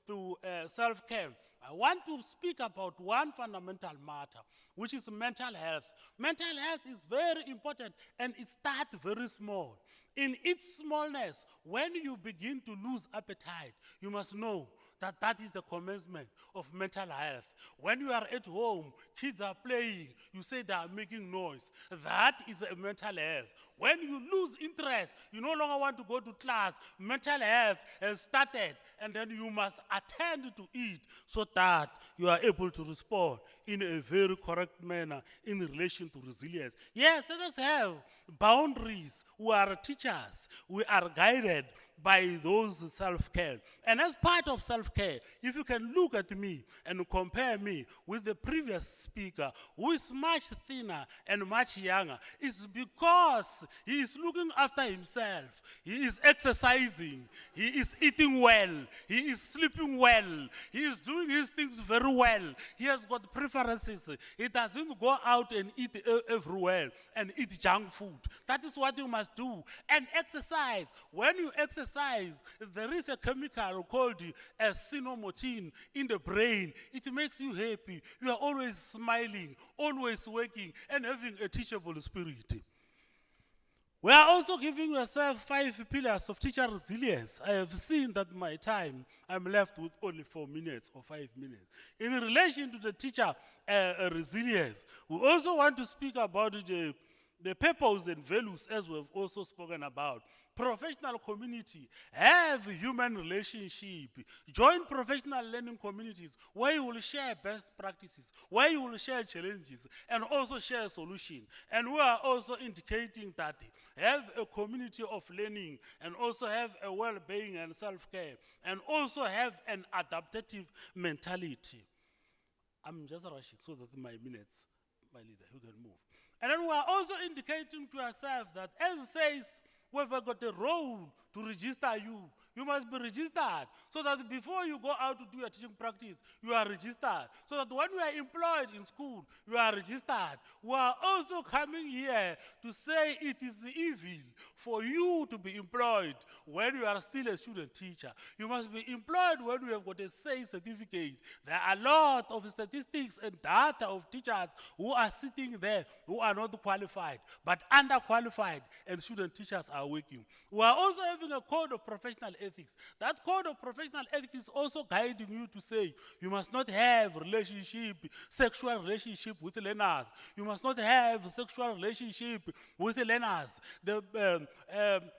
to self-care, I want to speak about one fundamental matter, which is mental health. Mental health is very important, and it starts very small. In its smallness, when you begin to lose appetite, you must know that that is the commencement of mental health. When you are at home, kids are playing, you say they are making noise. That is a mental health. When you lose interest, you no longer want to go to class, mental health has started, and then you must attend to it so that you are able to respond in a very correct manner in relation to resilience. Yes, let us have boundaries. We are teachers. We are guided by those self-care. And as part of self-care, if you can look at me and compare me with the previous speaker, who is much thinner and much younger, it's because he is looking after himself. He is exercising. He is eating well. He is sleeping well. He is doing his things very well. He has got preferences. He doesn't go out and eat everywhere and eat junk food. That is what you must do. And exercise. When you exercise, there is a chemical called sinomotin in the brain. It makes you happy. You are always smiling, always working, and having a teachable spirit. We are also giving yourself 5 pillars of teacher resilience. I have seen that my time, I'm left with only 4 minutes or 5 minutes. In relation to the teacher resilience, we also want to speak about the purpose and values, as we have also spoken about. Professional community, have human relationship, join professional learning communities where you will share best practices, where you will share challenges, and also share solutions. And we are also indicating that have a community of learning, and also have a well-being and self-care, and also have an adaptive mentality. I'm just rushing so that my minutes, my leader, you can move. And then we are also indicating to ourselves that, as it says, we've got a role to register you. You must be registered so that before you go out to do your teaching practice, you are registered. So that when you are employed in school, you are registered. We are also coming here to say it is evil for you to be employed when you are still a student teacher. You must be employed when you have got a SAY certificate. There are a lot of statistics and data of teachers who are sitting there who are not qualified, but underqualified, and student teachers are working. We are also having having a code of professional ethics. That code of professional ethics is also guiding you to say you must not have sexual relationship with learners. You must not have sexual relationship with learners. The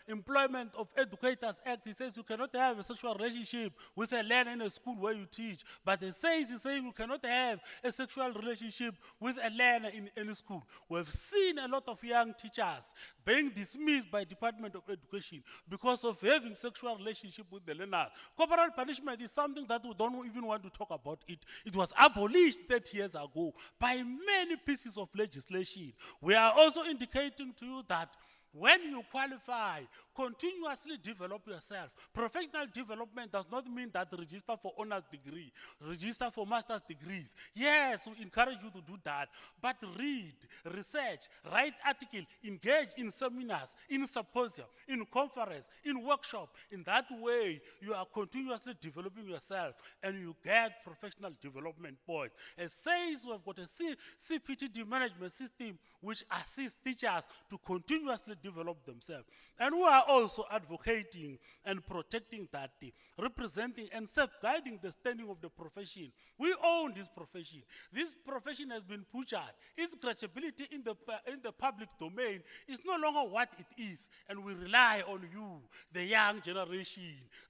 Employment of Educators Act, it says you cannot have a sexual relationship with a learner in a school where you teach. But it says, it's saying you cannot have a sexual relationship with a learner in any school. We've seen a lot of young teachers being dismissed by Department of Education because of having sexual relationship with the learners. Corporal punishment is something that we don't even want to talk about it. It was abolished 30 years ago by many pieces of legislation. We are also indicating to you that when you qualify, continuously develop yourself. Professional development does not mean that register for honors degree, register for master's degrees. Yes, we encourage you to do that, but read, research, write article, engage in seminars, in symposium, in conference, in workshop. In that way, you are continuously developing yourself and you get professional development points. It says we've got a CPTD management system which assists teachers to continuously develop themselves. And we are also advocating and protecting that, representing and safeguarding the standing of the profession. We own this profession. This profession has been butchered. Its credibility in the public domain is no longer what it is. And we rely on you, the young generation,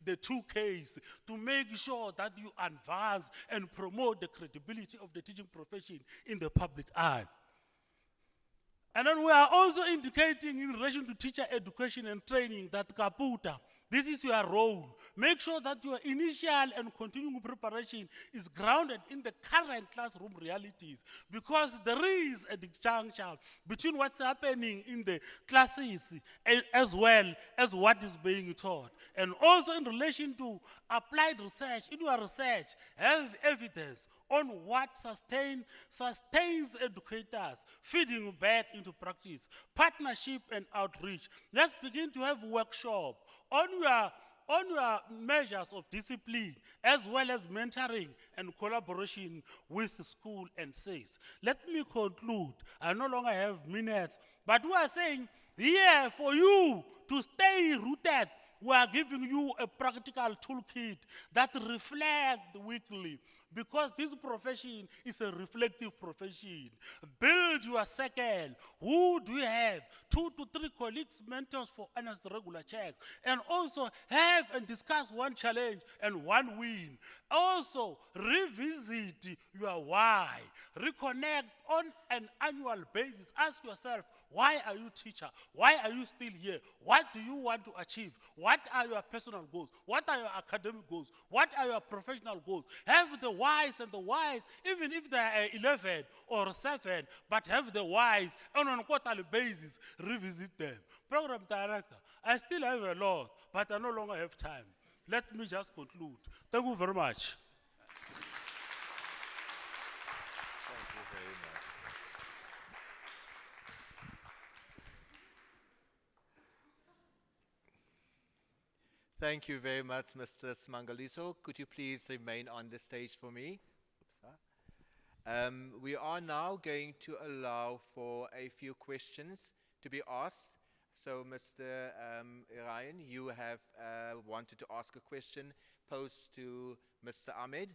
the 2Ks, to make sure that you advance and promote the credibility of the teaching profession in the public eye. And then we are also indicating in relation to teacher education and training that Kaputa, this is your role. Make sure that your initial and continuing preparation is grounded in the current classroom realities, because there is a disjunction between what's happening in the classes as well as what is being taught. And also in relation to applied research, in your research, have evidence on what sustains educators, feeding back into practice, partnership and outreach. Let's begin to have workshop on your measures of discipline, as well as mentoring and collaboration with school and SACE. Let me conclude. I no longer have minutes, but we are saying here for you to stay rooted, we are giving you a practical toolkit that reflects weekly, because this profession is a reflective profession. Build your circle. Who do you have? 2 to 3 colleagues, mentors for honest regular checks. And also have and discuss one challenge and one win. Also revisit your why. Reconnect on an annual basis. Ask yourself, why are you teacher? Why are you still here? What do you want to achieve? What are your personal goals? What are your academic goals? What are your professional goals? Have the whys and the whys, even if they are 11 or 7, but have the whys, and on a quarterly basis, revisit them. Program director, I still have a lot, but I no longer have time. Let me just conclude. Thank you very much. Thank you very much. Thank you very much, Mr. Smangaliso. Could you please remain on the stage for me? We are now going to allow for a few questions to be asked. So, Mr. Ryan, you have wanted to ask a question posed to Mr. Ahmed.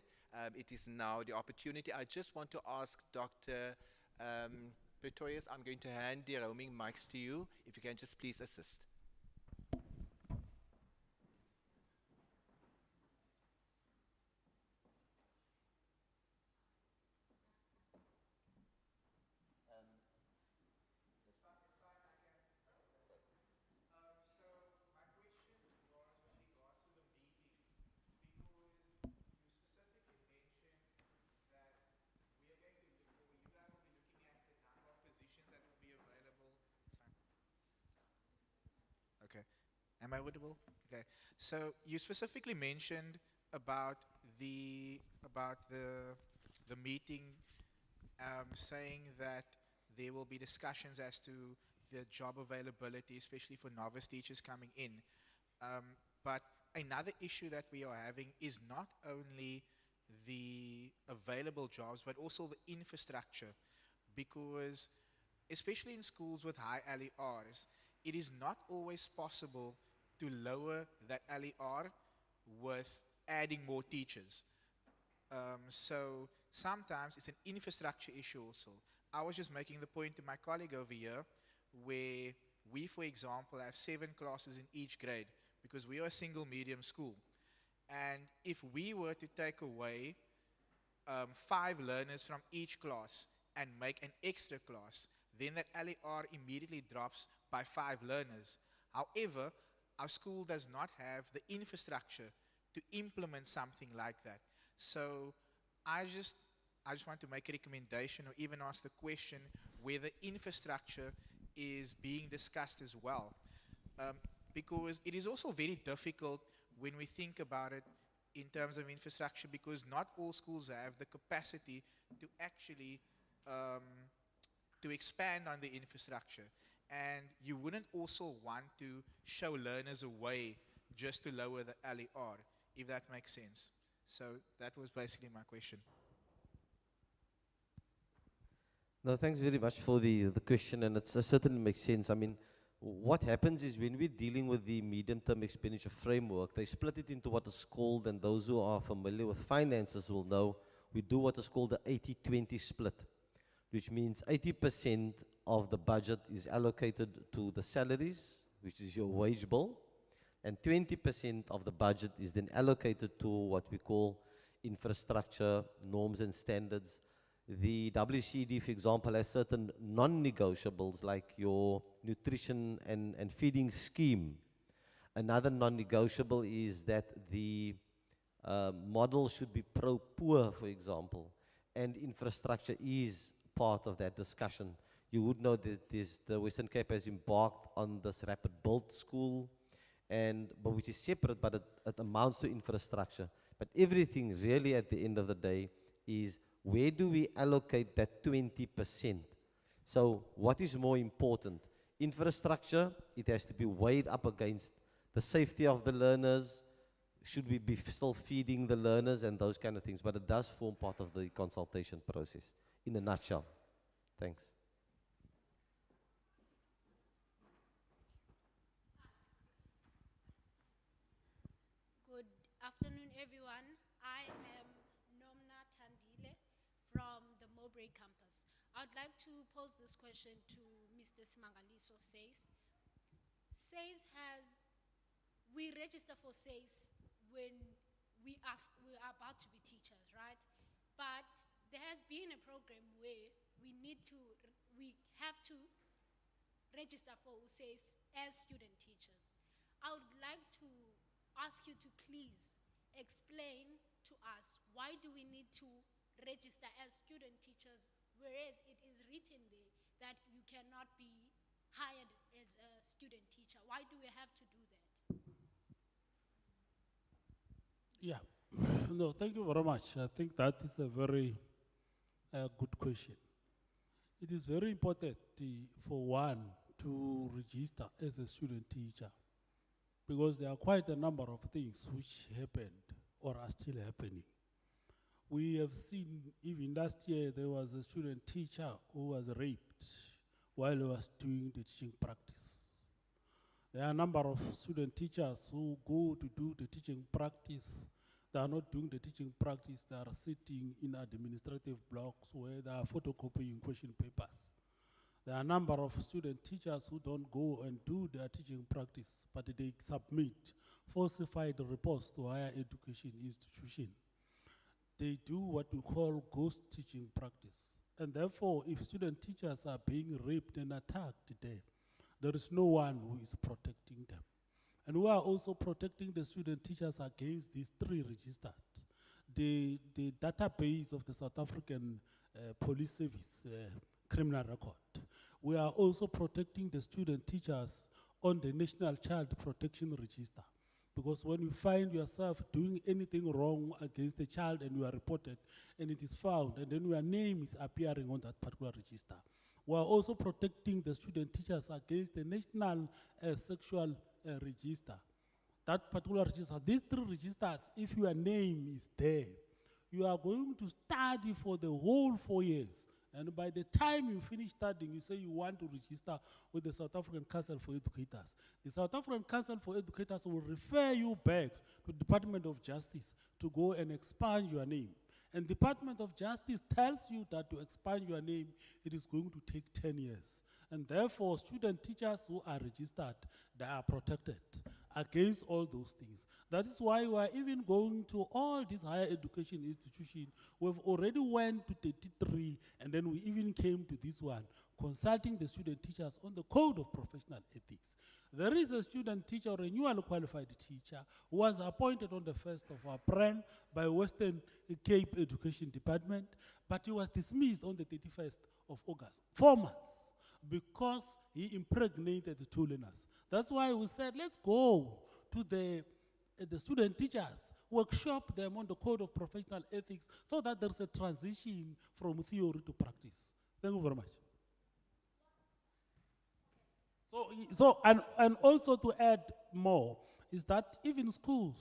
It is now the opportunity. I just want to ask Dr. Pretorius, I'm going to hand the roaming mics to you. If you can just please assist. Okay. Am I audible? Okay. So you specifically mentioned about the meeting, saying that there will be discussions as to the job availability, especially for novice teachers coming in. But another issue that we are having is not only the available jobs, but also the infrastructure, because especially in schools with high LERs, it is not always possible to lower that LER with adding more teachers. So sometimes it's an infrastructure issue also. I was just making the point to my colleague over here where we, for example, have 7 classes in each grade because we are a single medium school. And if we were to take away 5 learners from each class and make an extra class, then that LER immediately drops by 5 learners. However, our school does not have the infrastructure to implement something like that. So I just want to make a recommendation or even ask the question whether infrastructure is being discussed as well. Because it is also very difficult when we think about it in terms of infrastructure, because not all schools have the capacity to actually to expand on the infrastructure. And you wouldn't also want to show learners a way just to lower the LER, if that makes sense. So that was basically my question. No, thanks very much for the question, and it certainly makes sense. I mean, what happens is when we're dealing with the medium-term expenditure framework, they split it into what is called, and those who are familiar with finances will know, we do what is called the 80-20 split, which means 80% of the budget is allocated to the salaries, which is your wage bill, and 20% of the budget is then allocated to what we call infrastructure, norms and standards. The WCD, for example, has certain non-negotiables like your nutrition and feeding scheme. Another non-negotiable is that the model should be pro-poor, for example, and infrastructure is part of that discussion. You would know that the Western Cape has embarked on this rapid build school, but which is separate, but it amounts to infrastructure. But everything really at the end of the day is, where do we allocate that 20%? So what is more important? Infrastructure, it has to be weighed up against the safety of the learners. Should we be still feeding the learners and those kind of things? But it does form part of the consultation process, in a nutshell. Thanks. Good afternoon, everyone. I am Nomna Tandile from the Mowbray campus. I'd like to pose this question to Mr. Simangaliso Says. Says we register for Says when we are about to be teachers, right? But there has been a program where we have to register for Says as student teachers. I would like to ask you to please explain to us, why do we need to register as student teachers, whereas it is written there that you cannot be hired as a student teacher? Why do we have to do that? Yeah, no, thank you very much. I think that is a very good question. It is very important for one to register as a student teacher, because there are quite a number of things which happened or are still happening. We have seen, even last year, there was a student teacher who was raped while he was doing the teaching practice. There are a number of student teachers who go to do the teaching practice. They are not doing the teaching practice. They are sitting in administrative blocks where they are photocopying question papers. There are a number of student teachers who don't go and do their teaching practice, but they submit falsified reports to higher education institution. They do what we call ghost teaching practice. And therefore, if student teachers are being raped and attacked there is no one who is protecting them. And we are also protecting the student teachers against these 3 registers. The database of the South African Police Service criminal record. We are also protecting the student teachers on the National Child Protection Register. Because when you find yourself doing anything wrong against a child and you are reported and it is found and then your name is appearing on that particular register. We are also protecting the student teachers against the National Sexual Register. That particular register, these 3 registers, if your name is there, you are going to study for the whole 4 years And by the time you finish studying, you say you want to register with the South African Council for Educators. The South African Council for Educators will refer you back to the Department of Justice to go and expunge your name. And Department of Justice tells you that to expunge your name, it is going to take 10 years. And therefore, student teachers who are registered, they are protected against all those things. That is why we are even going to all these higher education institutions. We've already went to 33, and then we even came to this one, consulting the student teachers on the code of professional ethics. There is a student teacher or a newly qualified teacher who was appointed on the 1st of April by Western Cape Education Department, but he was dismissed on the 31st of August, 4 months, because he impregnated the two learners. That's why we said, let's go to the student teachers, workshop them on the code of professional ethics so that there's a transition from theory to practice. Thank you very much. And also to add more, is that even schools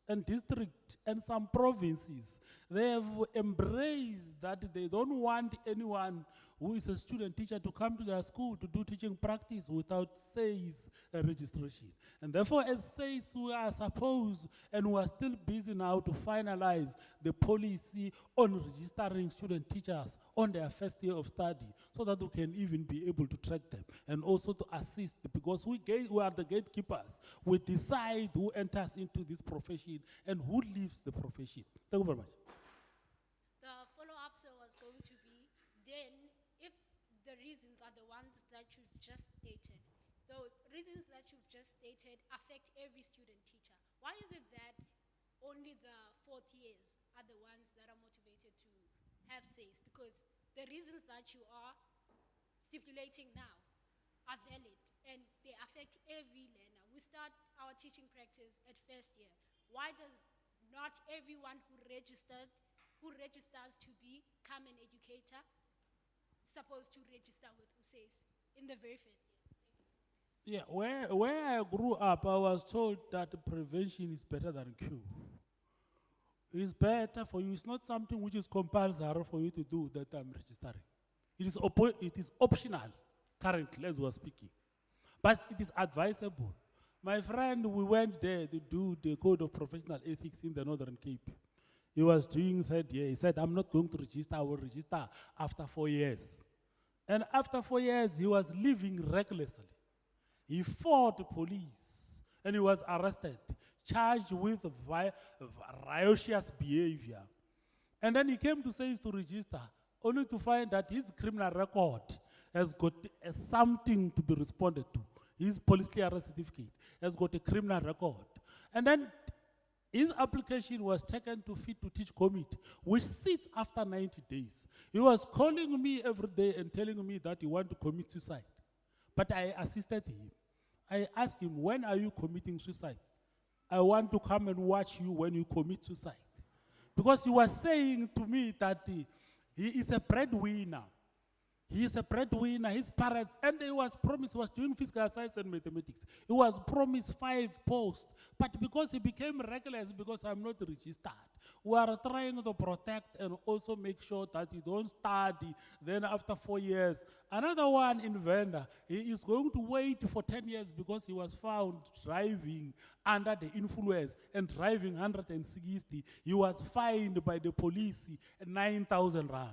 and districts and some provinces, they have embraced that they don't want anyone who is a student teacher to come to their school to do teaching practice without SAYS registration. And therefore, as SAYS, we are supposed, and we are still busy now to finalize the policy on registering student teachers on their first year of study, so that we can even be able to track them and also to assist, because we are the gatekeepers. We decide who enters into this profession and who leaves the profession. Thank you very much. The follow-up, sir, was going to be, then, if the reasons are the ones that you've just stated, the reasons that you've just stated affect every student teacher, why is it that only the fourth years are the ones that are motivated to have SAYS? Because the reasons that you are stipulating now are valid, and they affect every learner. We start our teaching practice at first year. Why does not everyone who registers to become an educator supposed to register with USAIS in the very first year? Yeah, where I grew up, I was told that prevention is better than cure. It's better for you. It's not something which is compulsory for you to do that I'm registering. It is optional currently as we're speaking. But it is advisable. My friend, we went there to do the code of professional ethics in the Northern Cape. He was doing third year. He said, I'm not going to register, I will register after 4 years. And after 4 years, he was living recklessly. He fought the police and he was arrested, charged with riotous behavior. And then he came to say to register, only to find that his criminal record has got something to be responded to. His police clearance certificate has got a criminal record. And then his application was taken to Fit to Teach Committee, which sits after 90 days. He was calling me every day and telling me that he wanted to commit suicide. But I assisted him. I asked him, when are you committing suicide? I want to come and watch you when you commit suicide. Because he was saying to me that he is a breadwinner. He is a breadwinner, his parents, and he was promised, he was doing physical science and mathematics. He was promised 5 posts, but because he became reckless, because I'm not registered, we are trying to protect and also make sure that you don't study. Then after 4 years, another one in Venda, he is going to wait for 10 years because he was found driving under the influence and driving 160. He was fined by the police 9,000 rand.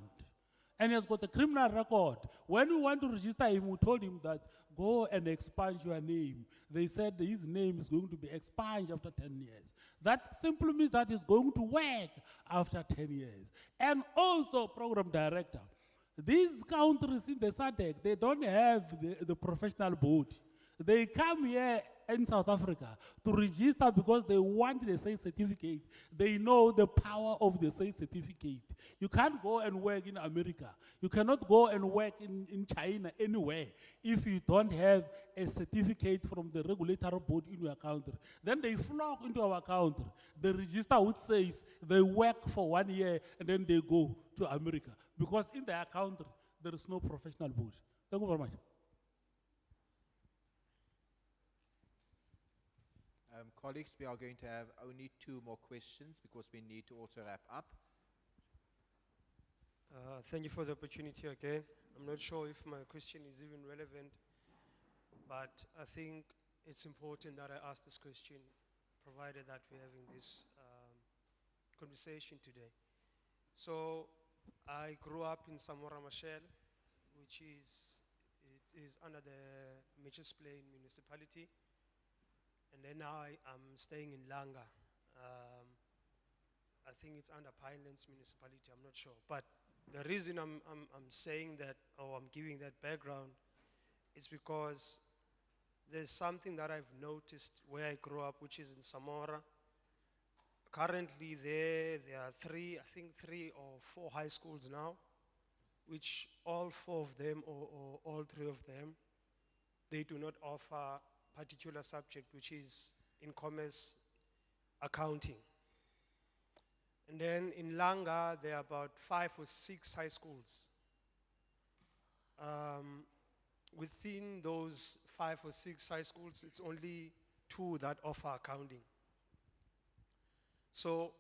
And he has got a criminal record. When we want to register him, we told him that go and expunge your name. They said his name is going to be expunged after 10 years. That simply means that he's going to work after 10 years. And also, program director, these countries in the SADC, they don't have the professional board. They come here in South Africa to register because they want the same certificate. They know the power of the same certificate. You can't go and work in America. You cannot go and work in China, anywhere, if you don't have a certificate from the regulatory board in your country. Then they flock into our country. The register which says they work for 1 year and then they go to America. Because in their country, there is no professional board. Thank you very much. Colleagues, we are going to have only 2 more questions because we need to also wrap up. Thank you for the opportunity again. I'm not sure if my question is even relevant, but I think it's important that I ask this question, provided that we're having this conversation today. So, I grew up in Samora Machel, which is under the Mitchells Plain municipality, and then now I'm staying in Langa. I think it's under Pinelands municipality, I'm not sure. But the reason I'm saying that, or I'm giving that background, is because there's something that I've noticed where I grew up, which is in Samora. Currently there are three or four high schools now, which all four of them, or all three of them, they do not offer particular subject, which is in commerce accounting. And then in Langa, there are about 5 or 6 high schools. Within those 5 or 6 high schools, it's only 2 that offer accounting. So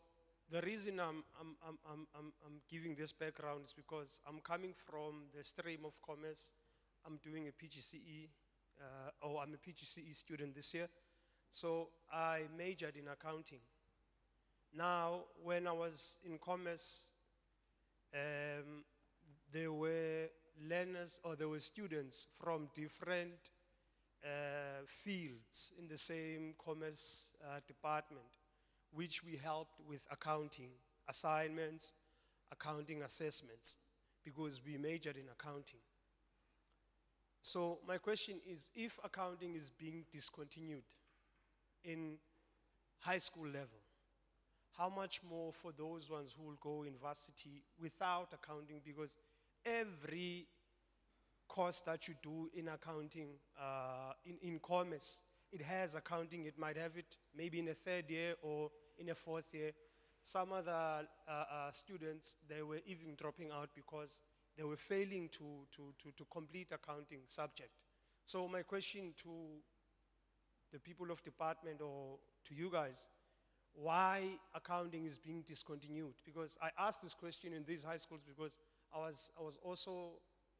the reason I'm giving this background is because I'm coming from the stream of commerce. I'm doing a PGCE, or I'm a PGCE student this year. So I majored in accounting. Now, when I was in commerce, there were learners, or there were students from different fields in the same commerce department, which we helped with accounting assignments, accounting assessments, because we majored in accounting. So my question is, if accounting is being discontinued in high school level, how much more for those ones who will go university without accounting? Because every course that you do in accounting, in commerce, it has accounting. It might have it maybe in a 3rd year or in a 4th year. Some other students, they were even dropping out because they were failing to complete accounting subject. So my question to the people of department, or to you guys, why accounting is being discontinued? Because I asked this question in these high schools because I was also,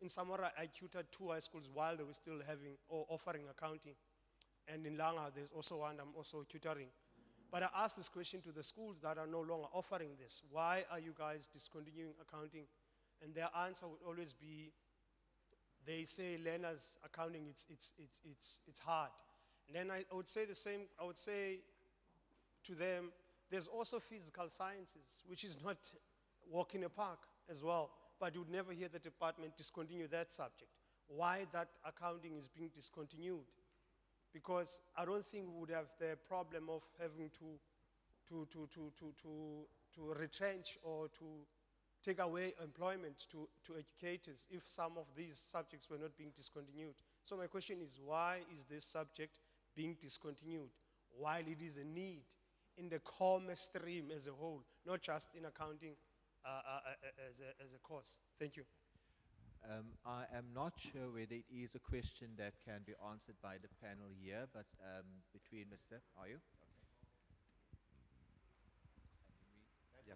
in Samora, I tutored 2 high schools while they were still having or offering accounting. And in Langa, there's also one I'm also tutoring. But I asked this question to the schools that are no longer offering this. Why are you guys discontinuing accounting? And their answer would always be, they say learners accounting, it's hard. And then I would say the same, I would say to them, there's also physical sciences, which is not walk in a park as well, but you would never hear the department discontinue that subject. Why that accounting is being discontinued? Because I don't think we would have the problem of having to retrench or to take away employment to educators if some of these subjects were not being discontinued. So my question is, why is this subject being discontinued while it is a need in the commerce stream as a whole, not just in accounting as a course? Thank you. I am not sure whether it is a question that can be answered by the panel here, but between Mr. Are you? Yeah.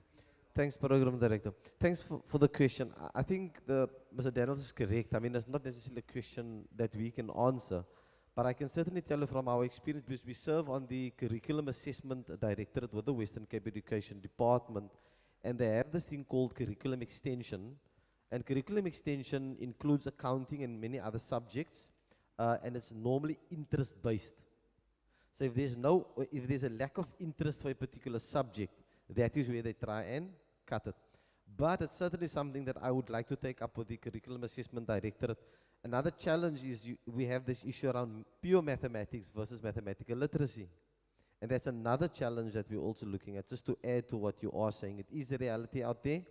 Thanks, Program Director. Thanks for the question. I think Mr. Daniels is correct. I mean, it's not necessarily a question that we can answer, but I can certainly tell you from our experience, because we serve on the Curriculum Assessment Directorate with the Western Cape Education Department, and they have this thing called Curriculum Extension. And curriculum extension includes accounting and many other subjects, and it's normally interest-based. So if there's a lack of interest for a particular subject, that is where they try and cut it. But it's certainly something that I would like to take up with the Curriculum Assessment Directorate. Another challenge is we have this issue around pure mathematics versus mathematical literacy. And that's another challenge that we're also looking at, just to add to what you are saying. It is a reality out there.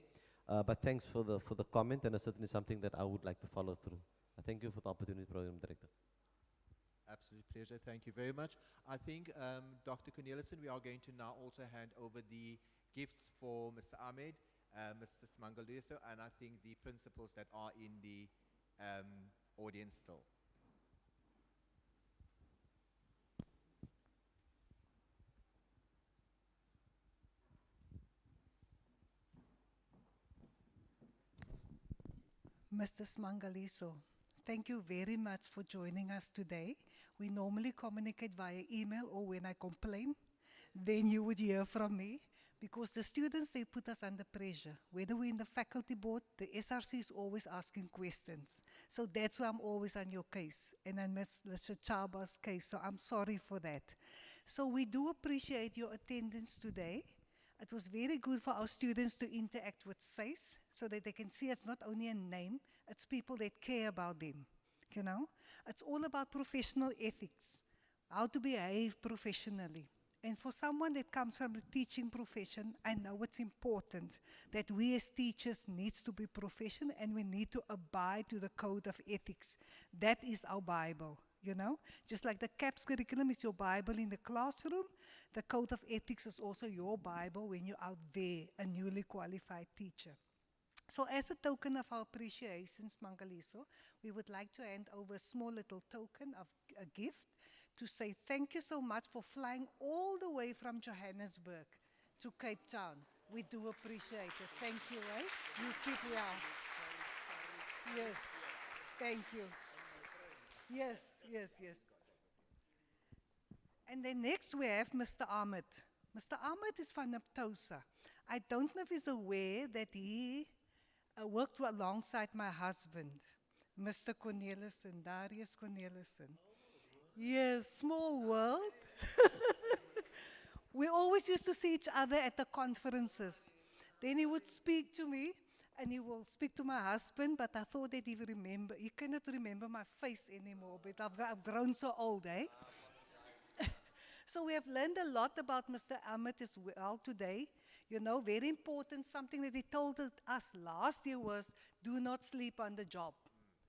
But thanks for the comment, and it's certainly something that I would like to follow through. Thank you for the opportunity, Program Director. Absolute pleasure. Thank you very much. I think, Dr. Cornelissen, we are going to now also hand over the gifts for Mr. Ahmed, Mr. Smangaluso, and I think the principals that are in the audience still. Mr. Smangaliso, thank you very much for joining us today. We normally communicate via email or when I complain, then you would hear from me. Because the students, they put us under pressure. Whether we're in the faculty board, the SRC is always asking questions. So that's why I'm always on your case. And I miss Mr. Chaba's case, so I'm sorry for that. So we do appreciate your attendance today. It was very good for our students to interact with SACE so that they can see it's not only a name, it's people that care about them, you know? It's all about professional ethics, how to behave professionally. And for someone that comes from the teaching profession, I know it's important that we as teachers need to be professional and we need to abide to the code of ethics. That is our Bible, you know? Just like the CAPS curriculum is your Bible in the classroom, the code of ethics is also your Bible when you're out there, a newly qualified teacher. So as a token of our appreciation, Mangaliso, we would like to hand over a small little token of a gift to say thank you so much for flying all the way from Johannesburg to Cape Town. We do appreciate it. Thank you, eh? You keep well. Yes, thank you. Yes, yes, yes. And then next we have Mr. Ahmed. Mr. Ahmed is from Naptosa. I don't know if he's aware that he worked alongside my husband, Mr. Cornelissen, Darius Cornelissen. Yes, small world. We always used to see each other at the conferences. Then he would speak to me, and he will speak to my husband, but I thought that he cannot remember my face anymore, but I've grown so old, eh? So we have learned a lot about Mr. Ahmed as well today. You know, very important, something that he told us last year was, do not sleep on the job.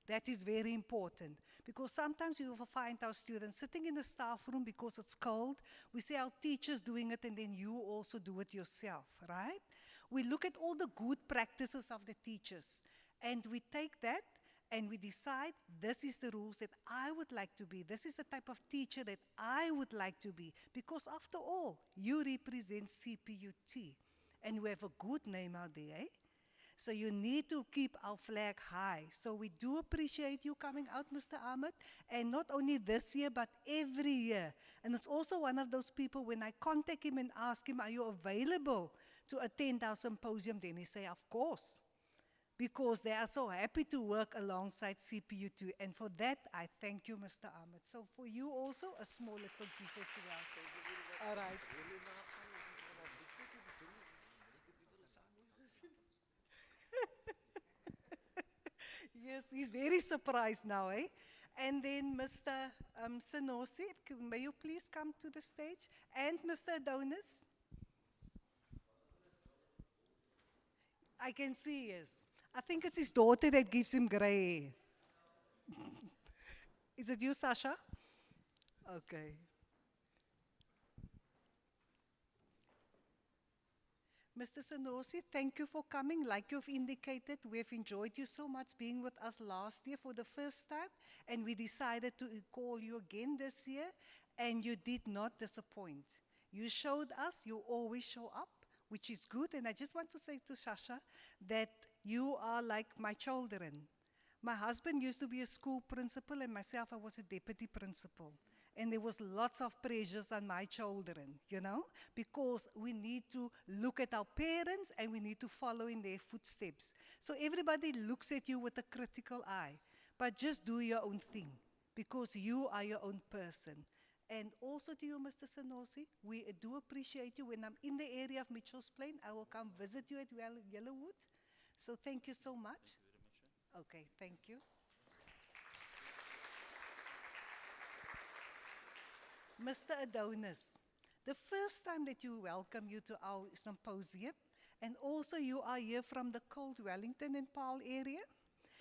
That is very important. Because sometimes you will find our students sitting in the staff room because it's cold. We see our teachers doing it and then you also do it yourself, right? We look at all the good practices of the teachers and we take that and we decide this is the rules that I would like to be. This is the type of teacher that I would like to be. Because after all, you represent CPUT and we have a good name out there, eh? So you need to keep our flag high. So we do appreciate you coming out, Mr. Ahmed, and not only this year, but every year. And it's also one of those people, when I contact him and ask him, are you available to attend our symposium? Then he say, of course, because they are so happy to work alongside CPU2. And for that, I thank you, Mr. Ahmed. So for you also, a small little gift as well. All right. Yes, he's very surprised now, eh? And then Mr. Sanosi, may you please come to the stage? And Mr. Adonis. I can see, yes. I think it's his daughter that gives him gray. Is it you, Sasha? Okay. Mr. Sanosi, thank you for coming. Like you've indicated, we have enjoyed you so much being with us last year for the first time, and we decided to call you again this year, and you did not disappoint. You showed us, you always show up, which is good, and I just want to say to Sasha that you are like my children. My husband used to be a school principal, and myself, I was a deputy principal. And there was lots of pressures on my children, you know, because we need to look at our parents and we need to follow in their footsteps. So everybody looks at you with a critical eye, but just do your own thing because you are your own person. And also to you, Mr. Sanosi, we do appreciate you. When I'm in the area of Mitchell's Plain, I will come visit you at Yellowwood. So thank you so much. Okay, thank you. Mr. Adonis, the first time that you welcome you to our symposium, and also you are here from the cold Wellington and Paarl area.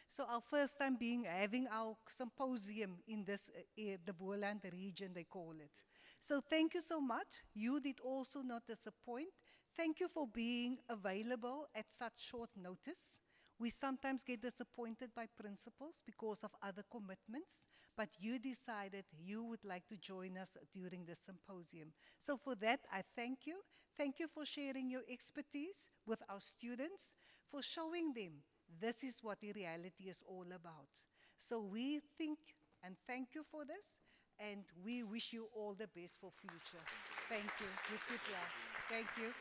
So our first time having our symposium in this, the Boland region, they call it. So thank you so much. You did also not disappoint. Thank you for being available at such short notice. We sometimes get disappointed by principals because of other commitments, but you decided you would like to join us during the symposium. So for that, I thank you. Thank you for sharing your expertise with our students, for showing them this is what the reality is all about. So we think and thank you for this, and we wish you all the best for future. Thank you. You keep well. Thank you.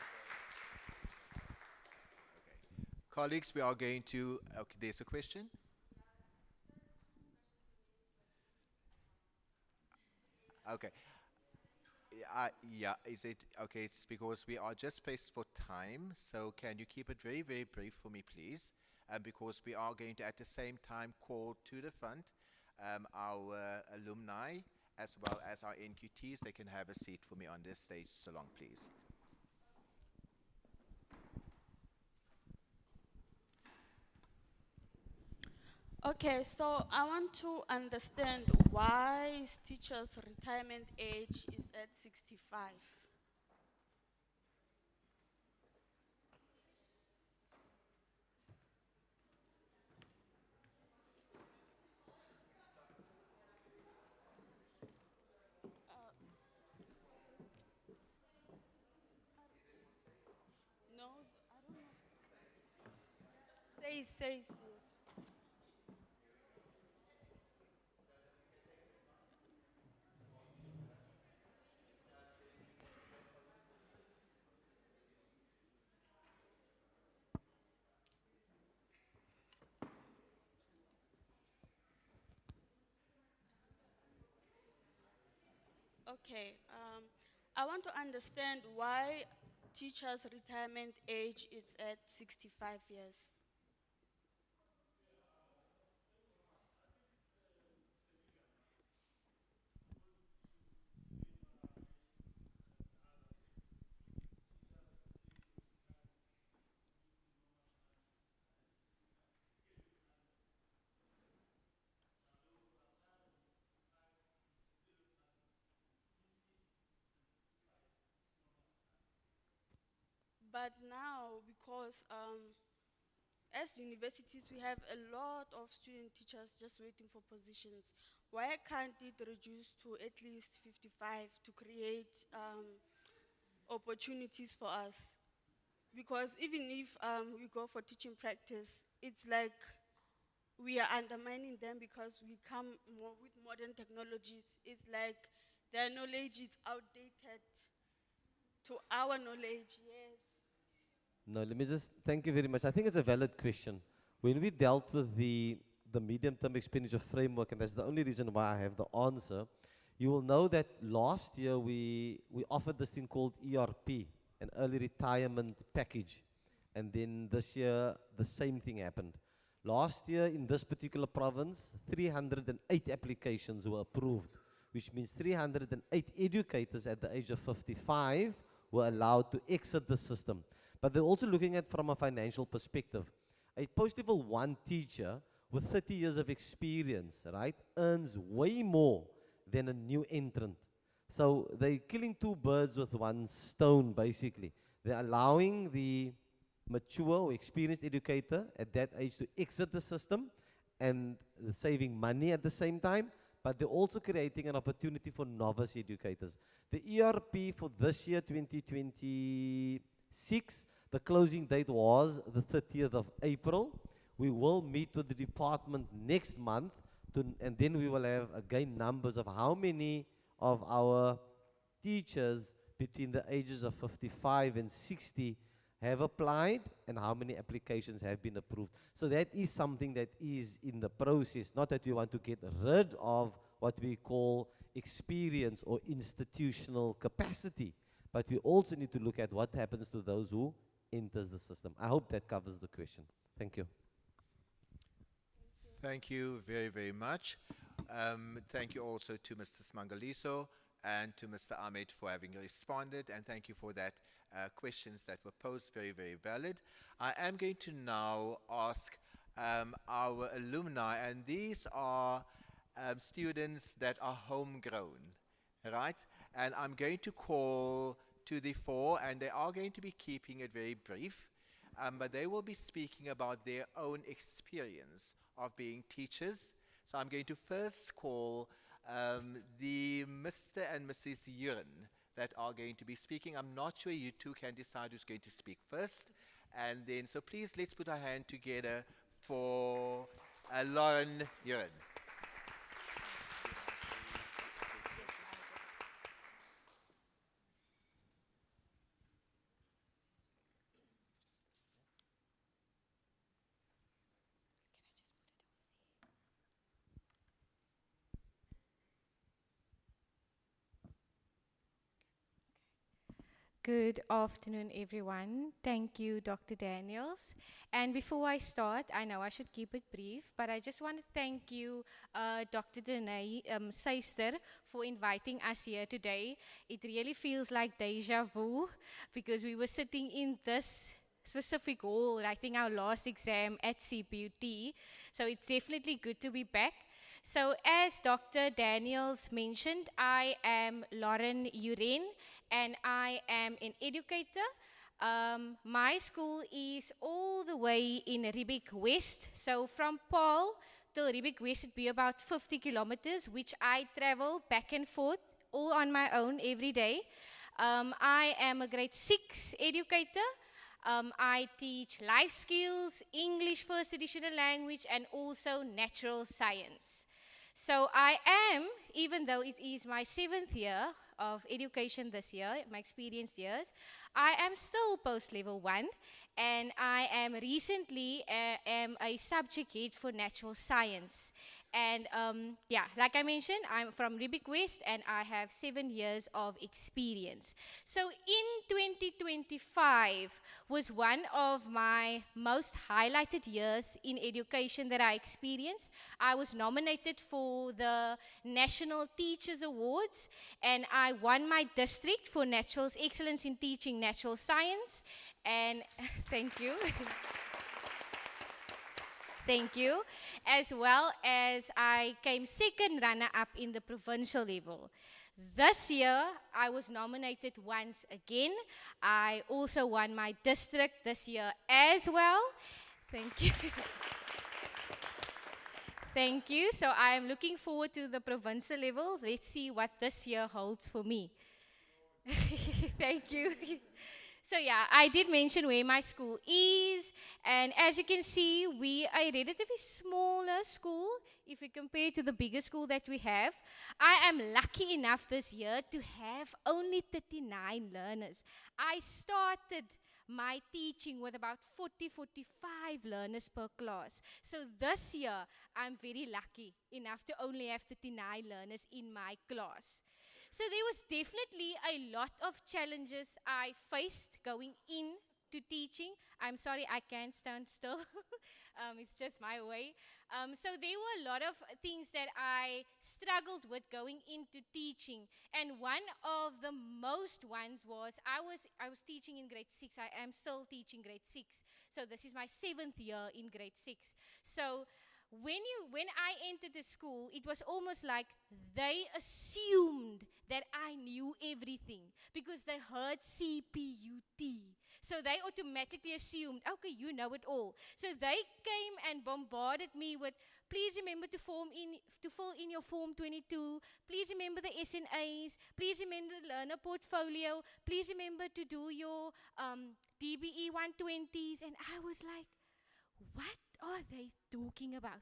Colleagues, we are going to, okay, there's a question. Okay. Yeah, is it, okay, it's because we are just pressed for time, so can you keep it very, very brief for me, please? Because we are going to, at the same time, call to the front our alumni, as well as our NQTs. They can have a seat for me on this stage, so long, please. Okay, so I want to understand why teachers' retirement age is at 65. No, I don't know. Says, yes. Okay, I want to understand why teachers' retirement age is at 65 years. But now, because as universities, we have a lot of student teachers just waiting for positions. Why can't it reduce to at least 55 to create opportunities for us? Because even if we go for teaching practice, it's like we are undermining them because we come more with modern technologies. It's like their knowledge is outdated to our knowledge, yes. No, let me just thank you very much. I think it's a valid question. When we dealt with the medium-term expenditure framework, and that's the only reason why I have the answer, you will know that last year we offered this thing called ERP, an early retirement package. And then this year, the same thing happened. Last year, in this particular province, 308 applications were approved, which means 308 educators at the age of 55 were allowed to exit the system. But they're also looking at from a financial perspective. A post-level 1 teacher with 30 years of experience, right, earns way more than a new entrant. So they're killing two birds with one stone, basically. They're allowing the mature or experienced educator at that age to exit the system and saving money at the same time, but they're also creating an opportunity for novice educators. The ERP for this year, 2026, the closing date was the 30th of April. We will meet with the department next month, and then we will have again numbers of how many of our teachers between the ages of 55 and 60 have applied and how many applications have been approved. So that is something that is in the process, not that we want to get rid of what we call experience or institutional capacity, but we also need to look at what happens to those who enters the system. I hope that covers the question. Thank you. Thank you very, very much. Thank you also to Mr. Smangaliso and to Mr. Ahmed for having responded, and thank you for that questions that were posed, very, very valid. I am going to now ask our alumni, and these are students that are homegrown, right? And I'm going to call to the fore, and they are going to be keeping it very brief, but they will be speaking about their own experience of being teachers. So I'm going to first call the Mr. and Mrs. Yuren that are going to be speaking. I'm not sure you two can decide who's going to speak first. And then, so please let's put our hand together for Lauren Yuren. Good afternoon, everyone. Thank you, Dr. Daniels. And before I start, I know I should keep it brief, but I just want to thank you, Dr. Danae Seister, for inviting us here today. It really feels like deja vu because we were sitting in this specific hall writing our last exam at CPUT. So it's definitely good to be back. So as Dr. Daniels mentioned, I am Lauren Uren and I am an educator. My school is all the way in Riebeek West. So from Paul till Riebeek West would be about 50 kilometers, which I travel back and forth all on my own every day. I am a grade 6 educator. I teach life skills, English first additional language, and also natural science. So I am, even though it is my 7th year of education this year, my experienced years, I am still post-level 1, and I am recently am a subject head for natural science. And yeah, like I mentioned, I'm from Riebeek West and I have 7 years of experience. So in 2025 was one of my most highlighted years in education that I experienced. I was nominated for the National Teachers Awards and I won my district for Natural Excellence in Teaching Natural Science. And thank you. Thank you. As well as I came second runner-up in the provincial level. This year, I was nominated once again. I also won my district this year as well. Thank you. Thank you. So I am looking forward to the provincial level. Let's see what this year holds for me. Thank you. So yeah, I did mention where my school is, and as you can see, we are a relatively smaller school if we compare to the bigger school that we have. I am lucky enough this year to have only 39 learners. I started my teaching with about 40, 45 learners per class. So this year, I'm very lucky enough to only have 39 learners in my class. So there was definitely a lot of challenges I faced going into teaching. I'm sorry, I can't stand still. It's just my way. So there were a lot of things that I struggled with going into teaching. And one of the most ones was I was teaching in grade 6. I am still teaching grade 6. So this is my 7th year in grade 6. So when I entered the school, it was almost like they assumed that I knew everything because they heard CPUT. So they automatically assumed, okay, you know it all. So they came and bombarded me with, please remember to fill in your Form 22. Please remember the SNAs. Please remember the learner portfolio. Please remember to do your DBE 120s. And I was like, what are they talking about?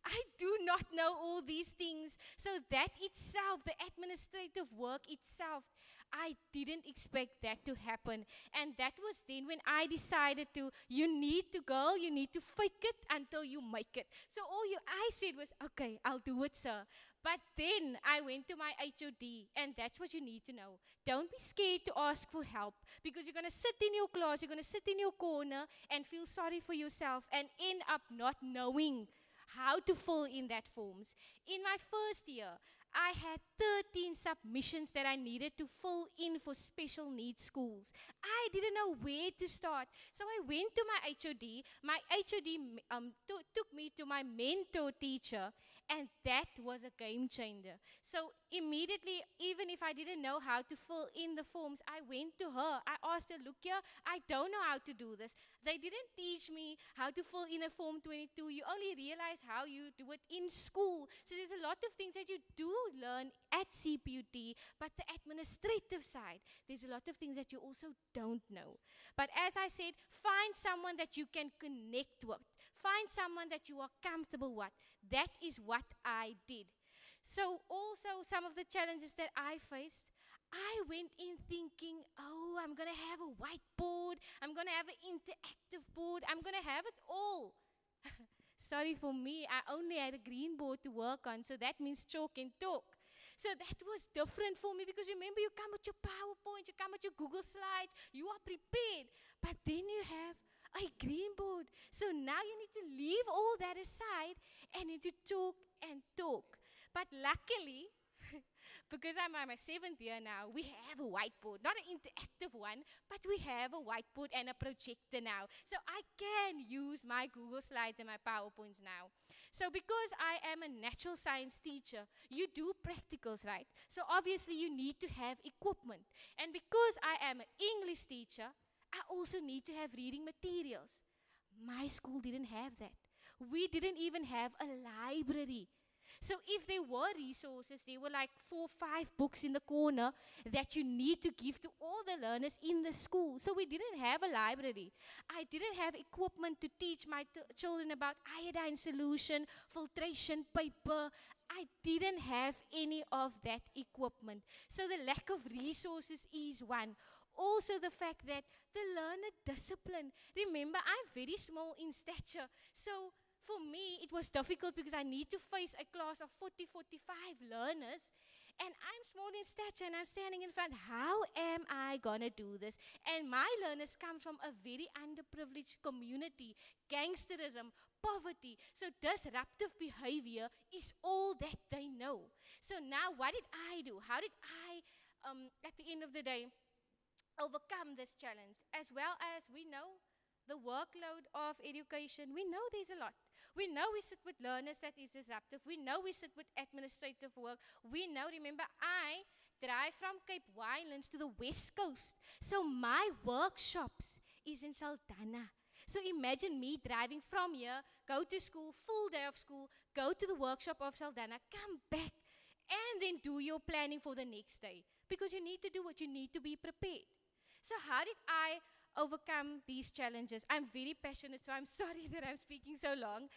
I do not know all these things. So that itself, the administrative work itself, I didn't expect that to happen. And that was then when I decided you need to fake it until you make it. So I said was, okay, I'll do it, sir. But then I went to my HOD, and that's what you need to know. Don't be scared to ask for help, because you're going to sit in your class, you're going to sit in your corner and feel sorry for yourself and end up not knowing how to fill in that forms. In my first year, I had 13 submissions that I needed to fill in for special needs schools. I didn't know where to start. So I went to my HOD. My HOD took me to my mentor teacher, and that was a game changer. So immediately, even if I didn't know how to fill in the forms, I went to her. I asked her, look here, I don't know how to do this. They didn't teach me how to fill in a Form 22. You only realize how you do it in school. So there's a lot of things that you do learn at CPUT, but the administrative side, there's a lot of things that you also don't know. But as I said, find someone that you can connect with. Find someone that you are comfortable with. That is what I did. So also some of the challenges that I faced, I went in thinking, oh, I'm going to have a whiteboard, I'm going to have an interactive board, I'm going to have it all. Sorry for me, I only had a green board to work on, so that means chalk and talk. So that was different for me because remember, you come with your PowerPoint, you come with your Google Slides, you are prepared, but then you have a green board. So now you need to leave all that aside and need to talk and talk. But luckily, because I'm on my 7th year now, we have a whiteboard, not an interactive one, but we have a whiteboard and a projector now. So I can use my Google Slides and my PowerPoints now. So because I am a natural science teacher, you do practicals, right? So obviously you need to have equipment. And because I am an English teacher, I also need to have reading materials. My school didn't have that. We didn't even have a library. So if there were resources, there were like 4 or 5 books in the corner that you need to give to all the learners in the school. So we didn't have a library. I didn't have equipment to teach my children about iodine solution, filtration paper. I didn't have any of that equipment. So the lack of resources is one. Also the fact that the learner discipline. Remember, I'm very small in stature. So for me, it was difficult because I need to face a class of 40, 45 learners, and I'm small in stature, and I'm standing in front. How am I going to do this? And my learners come from a very underprivileged community, gangsterism, poverty. So disruptive behavior is all that they know. So now what did I do? How did I, at the end of the day, overcome this challenge? As well as we know, the workload of education, we know there's a lot. We know we sit with learners that is disruptive. We know we sit with administrative work. We know, remember, I drive from Cape Winelands to the West Coast. So my workshops is in Saldanha. So imagine me driving from here, go to school, full day of school, go to the workshop of Saldanha, come back, and then do your planning for the next day. Because you need to do what you need to be prepared. So how did I overcome these challenges? I'm very passionate, so I'm sorry that I'm speaking so long.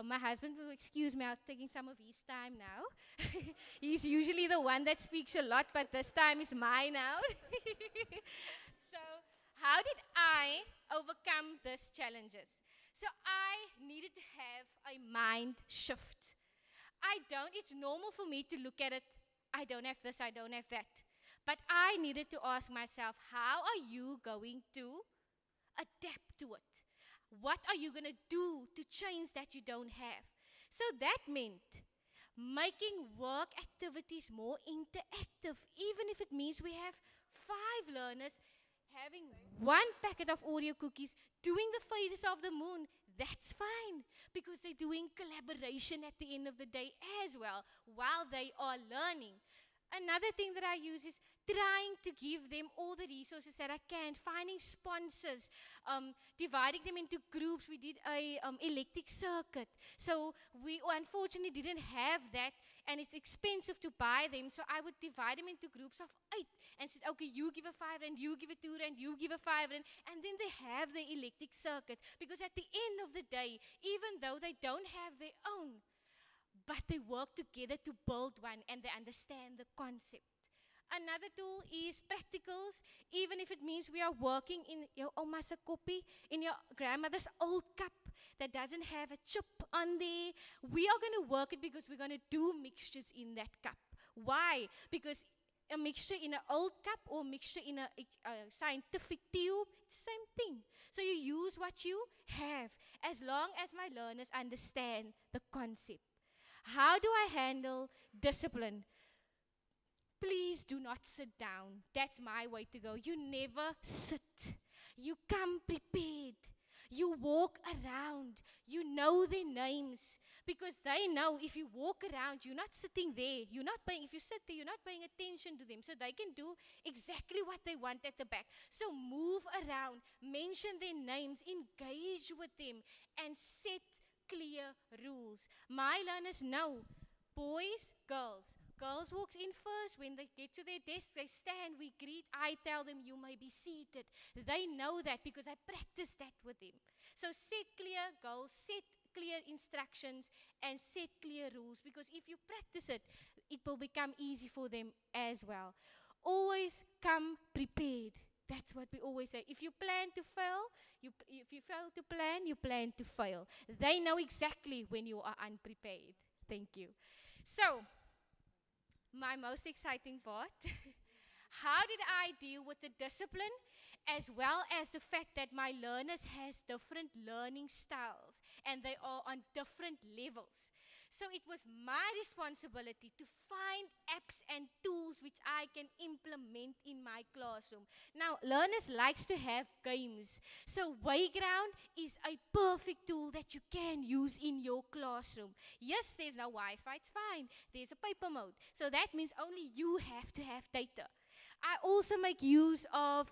My husband will excuse me, I'm taking some of his time now. He's usually the one that speaks a lot, but this time is mine now. So how did I overcome these challenges? So I needed to have a mind shift. It's normal for me to look at it, I don't have this, I don't have that. But I needed to ask myself, how are you going to adapt to it? What are you going to do to change that you don't have? So that meant making work activities more interactive, even if it means we have 5 learners having 1 packet of Oreo cookies, doing the phases of the moon. That's fine, because they're doing collaboration at the end of the day as well, while they are learning. Another thing that I use is trying to give them all the resources that I can, finding sponsors, dividing them into groups. We did a electric circuit. So we unfortunately didn't have that, and it's expensive to buy them. So I would divide them into groups of 8 and said, okay, you give a 5 and you give a 2 and you give a 5 and then they have the electric circuit. Because at the end of the day, even though they don't have their own, but they work together to build one and they understand the concept. Another tool is practicals, even if it means we are working in your oma's koppie, in your grandmother's old cup that doesn't have a chip on there. We are going to work it because we're going to do mixtures in that cup. Why? Because a mixture in an old cup or a mixture in a scientific tube, it's the same thing. So you use what you have, as long as my learners understand the concept. How do I handle discipline? Please do not sit down. That's my way to go. You never sit. You come prepared. You walk around, you know their names, because they know if you walk around, you're not sitting there, if you sit there, you're not paying attention to them, so they can do exactly what they want at the back. So move around, mention their names, engage with them, and set clear rules. My learners know, boys, girls. Girls walks in first. When they get to their desk, they stand, we greet. I tell them, you may be seated. They know that because I practice that with them. So set clear goals, set clear instructions, and set clear rules, because if you practice it, it will become easy for them as well. Always come prepared. That's what we always say. If you plan to fail, if you fail to plan, you plan to fail. They know exactly when you are unprepared. Thank you. So, my most exciting part. How did I deal with the discipline, as well as the fact that my learners has different learning styles and they are on different levels. So it was my responsibility to find apps and tools which I can implement in my classroom. Now, learners likes to have games. So Playground is a perfect tool that you can use in your classroom. Yes, there's no Wi-Fi, it's fine. There's a paper mode. So that means only you have to have data. I also make use of,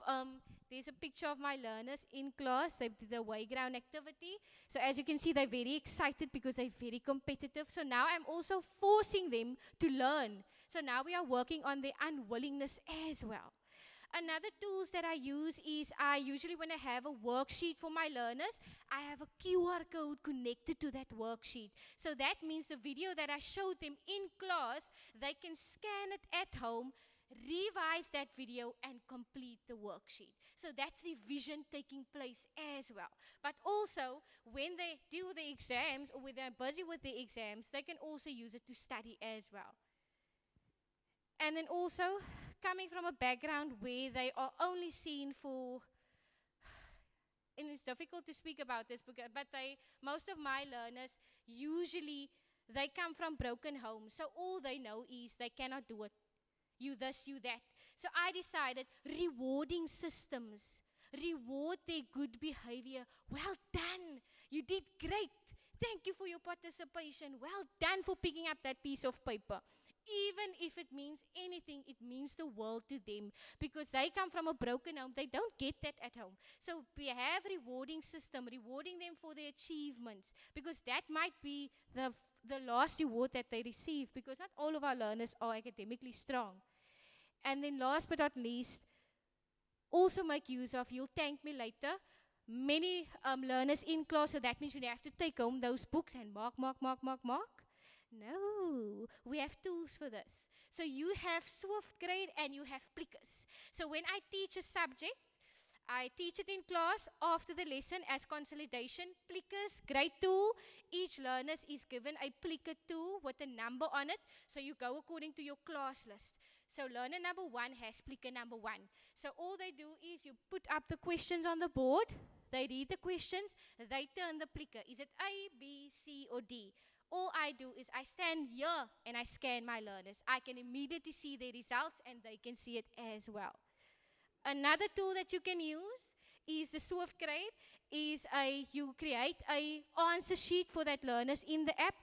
there's a picture of my learners in class. They did the Playground activity. So as you can see, they're very excited because they're very competitive. So now I'm also forcing them to learn. So now we are working on their unwillingness as well. Another tools that I use is usually when I have a worksheet for my learners, I have a QR code connected to that worksheet. So that means the video that I showed them in class, they can scan it at home, revise that video, and complete the worksheet. So that's revision taking place as well. But also, when they do the exams or when they're busy with the exams, they can also use it to study as well. And then also, coming from a background where they are only seen for, and it's difficult to speak about this, but most of my learners, usually, they come from broken homes. So all they know is they cannot do it. You this, you that. So I decided rewarding systems, reward their good behavior. Well done. You did great. Thank you for your participation. Well done for picking up that piece of paper. Even if it means anything, it means the world to them, because they come from a broken home. They don't get that at home. So we have rewarding system, rewarding them for their achievements, because that might be the last reward that they receive, because not all of our learners are academically strong. And then last but not least, also make use of, you'll thank me later, many learners in class, so that means you have to take home those books and mark. No, we have tools for this. So you have Swift grade and you have plickers. So when I teach a subject, I teach it in class after the lesson as consolidation. Plickers, great tool. Each learner is given a plicker tool with a number on it. So you go according to your class list. So learner number 1 has plicker number 1. So all they do is you put up the questions on the board. They read the questions. They turn the plicker. Is it A, B, C, or D? All I do is I stand here and I scan my learners. I can immediately see their results and they can see it as well. Another tool that you can use is the Swift grade. You create a answer sheet for that learners in the app.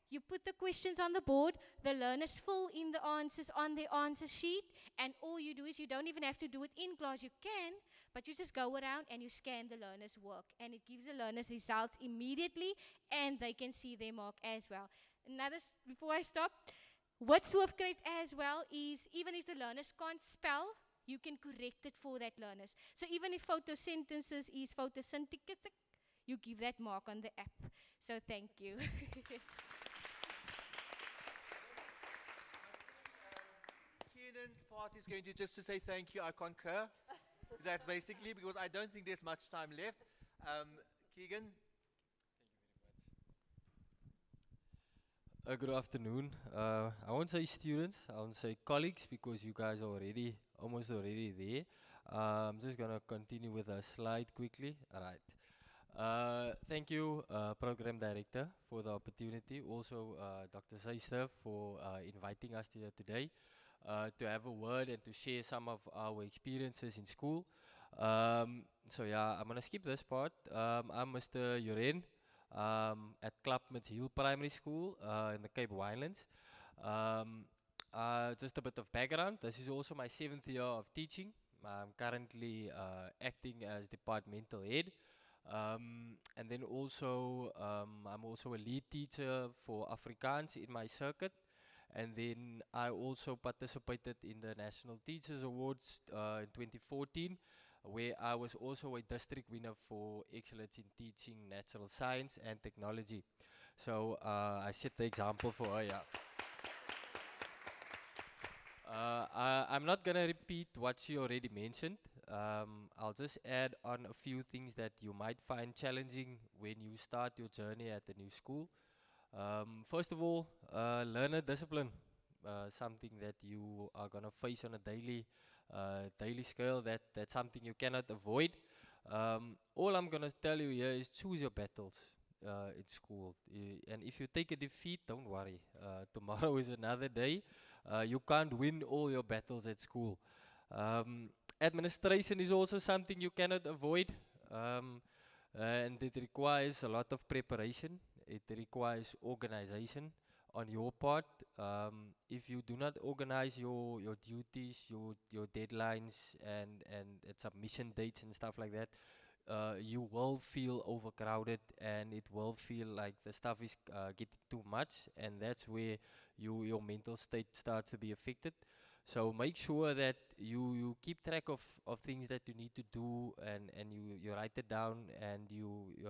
You put the questions on the board, the learners fill in the answers on the answer sheet, and all you do is you don't even have to do it in class. You can, but you just go around and you scan the learners' work, and it gives the learners results immediately, and they can see their mark as well. Before I stop, what Swift grade as well is, even if the learners can't spell, you can correct it for that learners. So even if photosentences is photosynthetic, you give that mark on the app. So thank you. Keenan's part is going to just to say thank you. I concur. That's basically because I don't think there's much time left. Keegan. Good afternoon. I won't say students, I won't say colleagues, because you guys are almost already there. I'm just going to continue with a slide quickly. All right. Thank you, Program Director, for the opportunity. Also, Dr. Seister for inviting us here today to have a word and to share some of our experiences in school. So yeah, I'm gonna skip this part. I'm Mr. Uren at Klapmuts Hill Primary School in the Cape Winelands. Um, just a bit of background. This is also my 7th year of teaching. I'm currently acting as departmental head. And then also, I'm also a lead teacher for Afrikaans in my circuit. And then I also participated in the National Teachers Awards in 2014, where I was also a district winner for excellence in teaching natural science and technology. So I set the example for her, yeah. I'm not gonna repeat what she already mentioned. I'll just add on a few things that you might find challenging when you start your journey at a new school. First of all, learner discipline, something that you are gonna face on a daily scale. That's something you cannot avoid. All I'm gonna tell you here is choose your battles in school. And if you take a defeat, don't worry. Tomorrow is another day. You can't win all your battles at school. Administration is also something you cannot avoid. And it requires a lot of preparation. It requires organization on your part. If you do not organize your duties, your deadlines, and submission dates and stuff like that, you will feel overcrowded, and it will feel like the stuff is getting too much, and that's where your mental state starts to be affected. So make sure that you keep track of things that you need to do, and you write it down, and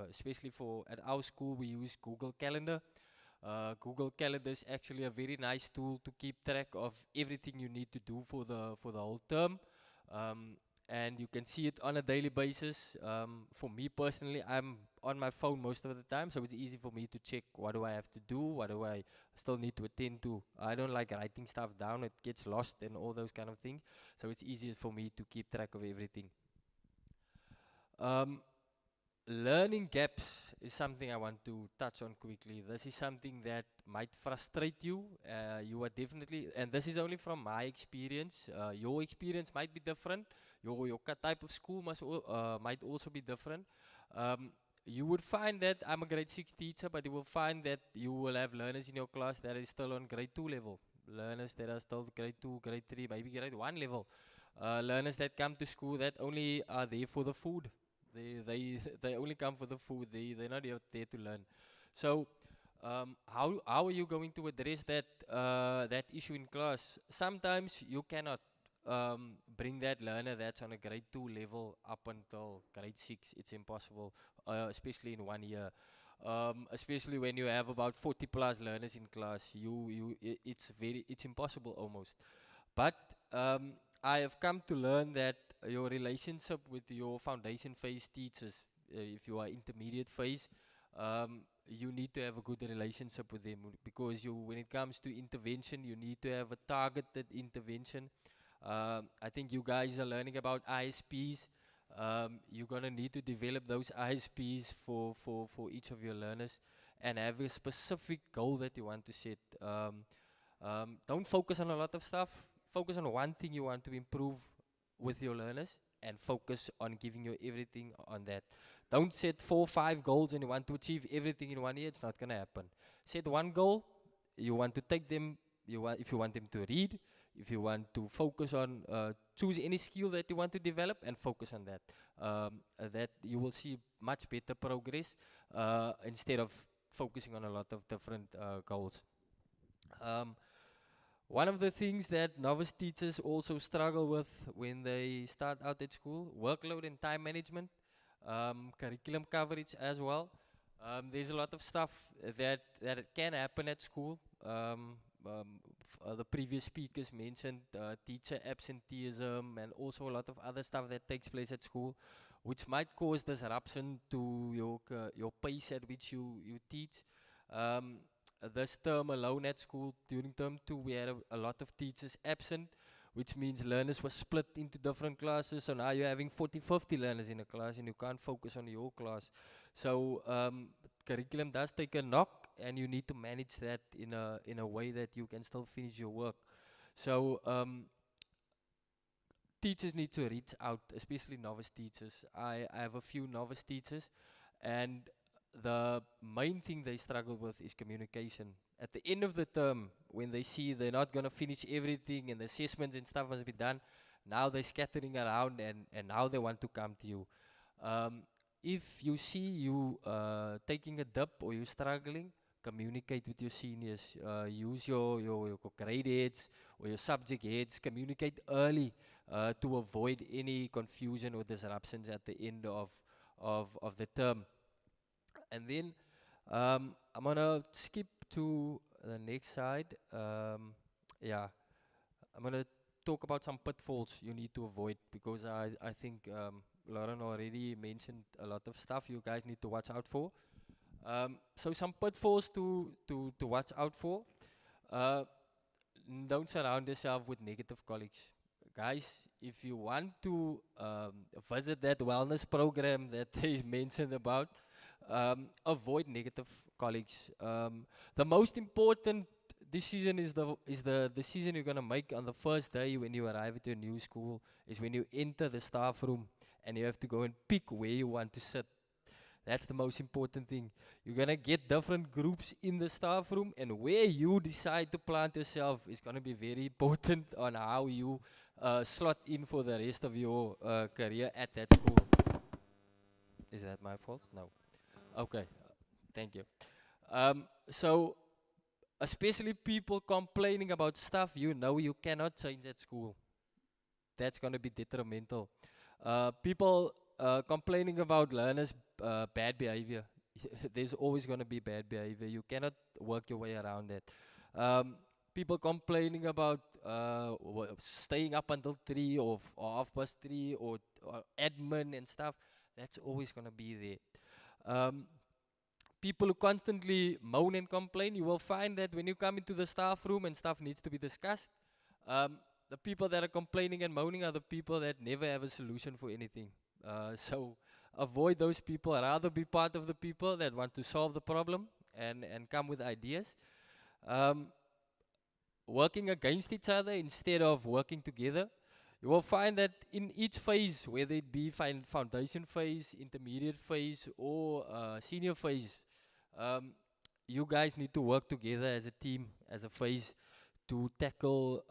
especially for at our school we use Google Calendar. Google Calendar is actually a very nice tool to keep track of everything you need to do for the whole term. And you can see it on a daily basis. For me personally, I'm on my phone most of the time, so it's easy for me to check what do I have to do, what do I still need to attend to. I don't like writing stuff down, it gets lost and all those kind of things, so it's easier for me to keep track of everything. Learning gaps is something I want to touch on quickly. This is something that might frustrate you. You are definitely, and this is only from my experience. Your experience might be different. Your type of school might also be different. You would find that I'm a grade 6 teacher, but you will find that you will have learners in your class that are still on grade 2 level. Learners that are still grade 2, grade 3, maybe grade 1 level. Learners that come to school that only are there for the food. They only come for the food. They're not there to learn. So how are you going to address that issue in class? Sometimes you cannot bring that learner that's on a grade 2 level up until grade 6. It's impossible, especially in 1 year. Especially when you have about 40 plus learners in class, it's impossible almost. But I have come to learn that your relationship with your foundation phase teachers, if you are intermediate phase, you need to have a good relationship with them, because when it comes to intervention, you need to have a targeted intervention. I think you guys are learning about ISPs. You're gonna need to develop those ISPs for each of your learners, and have a specific goal that you want to set. Don't focus on a lot of stuff. Focus on one thing you want to improve with your learners, and focus on giving you everything on that. Don't set 4 or 5 goals and you want to achieve everything in 1 year. It's not going to happen. Set one goal. You want to take them, if you want them to read, if you want to focus on, choose any skill that you want to develop and focus on that. That you will see much better progress instead of focusing on a lot of different goals. One of the things that novice teachers also struggle with when they start out at school, workload and time management, curriculum coverage as well. There's a lot of stuff that can happen at school. The previous speakers mentioned teacher absenteeism, and also a lot of other stuff that takes place at school, which might cause disruption to your pace at which you teach. This term alone at school, during term 2, we had a lot of teachers absent, which means learners were split into different classes. So now you're having 40, 50 learners in a class, and you can't focus on your class. So curriculum does take a knock, and you need to manage that in a way that you can still finish your work. So teachers need to reach out, especially novice teachers. I have a few novice teachers, and the main thing they struggle with is communication. At the end of the term, when they see they're not going to finish everything and the assessments and stuff must be done, now they're scattering around and now they want to come to you. If you see you taking a dip or you're struggling, communicate with your seniors. Use your grade heads or your subject heads. Communicate early to avoid any confusion or disruptions at the end of the term. And then I'm gonna skip to the next slide. Yeah, I'm gonna talk about some pitfalls you need to avoid, because I think Lauren already mentioned a lot of stuff you guys need to watch out for. So some pitfalls to watch out for. Don't surround yourself with negative colleagues. Guys, if you want to visit that wellness program that is mentioned about, avoid negative colleagues. The most important decision is the decision you're gonna make on the first day when you arrive at your new school, is when you enter the staff room and you have to go and pick where you want to sit. That's the most important thing. You're gonna get different groups in the staff room, and where you decide to plant yourself is gonna be very important on how you slot in for the rest of your career at that school. Is that my fault? No. Okay, thank you. So, especially people complaining about stuff you know you cannot change at school. That's going to be detrimental. People complaining about learners' bad behavior. There's always going to be bad behavior. You cannot work your way around that. People complaining about staying up until 3 or 3:30 or admin and stuff. That's always going to be there. People who constantly moan and complain, you will find that when you come into the staff room and stuff needs to be discussed, the people that are complaining and moaning are the people that never have a solution for anything. So avoid those people. Rather be part of the people that want to solve the problem and come with ideas. Working against each other instead of working together. You will find that in each phase, whether it be foundation phase, intermediate phase, or senior phase, you guys need to work together as a team, as a phase, to tackle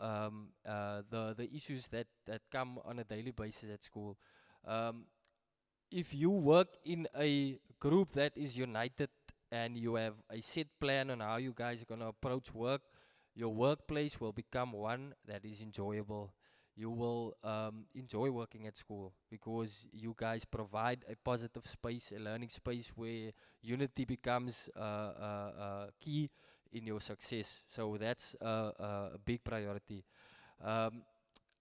the issues that come on a daily basis at school. If you work in a group that is united and you have a set plan on how you guys are going to approach work, your workplace will become one that is enjoyable. You will enjoy working at school because you guys provide a positive space, a learning space where unity becomes key in your success. So that's a big priority.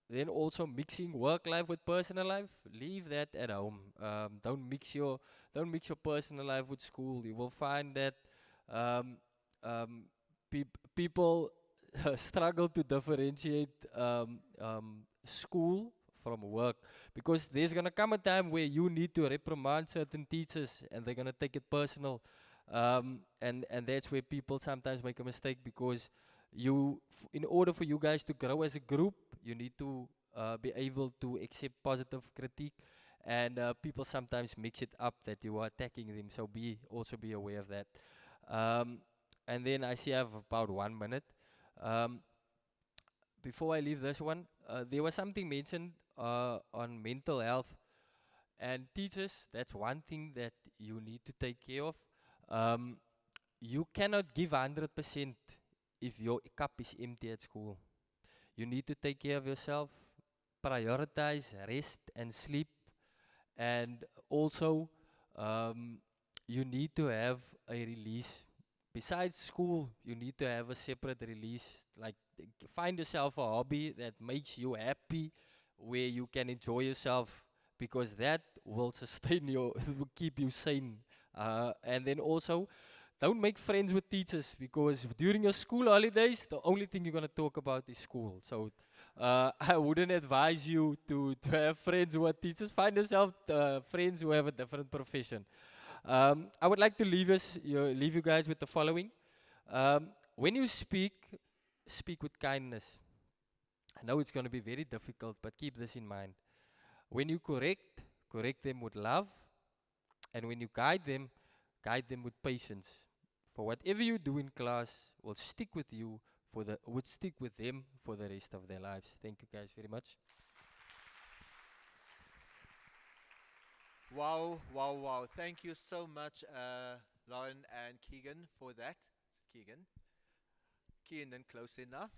Then also mixing work life with personal life, leave that at home. Don't mix your personal life with school. You will find that people struggle to differentiate school from work, because there's gonna come a time where you need to reprimand certain teachers and they're gonna take it personal, and that's where people sometimes make a mistake, because in order for you guys to grow as a group, you need to be able to accept positive critique, and people sometimes mix it up that you are attacking them, so also be aware of that. And then I see I have about 1 minute. Before I leave this one, there was something mentioned on mental health, and teachers, that's one thing that you need to take care of. You cannot give 100% if your cup is empty at school. You need to take care of yourself, prioritize rest and sleep, and also you need to have a release. Besides school, you need to have a separate release. Like, find yourself a hobby that makes you happy, where you can enjoy yourself, because that will sustain you, will keep you sane. And then also, don't make friends with teachers, because during your school holidays, the only thing you're going to talk about is school. So I wouldn't advise you to have friends who are teachers. Find yourself friends who have a different profession. I would like to leave you guys with the following. When you speak with kindness. know it's going to be very difficult, but keep this in mind. When you correct them with love, and when you guide them with patience. For whatever you do in class will stick with you would stick with them for the rest of their lives. Thank you guys very much. Wow, wow, wow. Thank you so much, Lauren and Keegan, for that. Keegan. Keenan, close enough.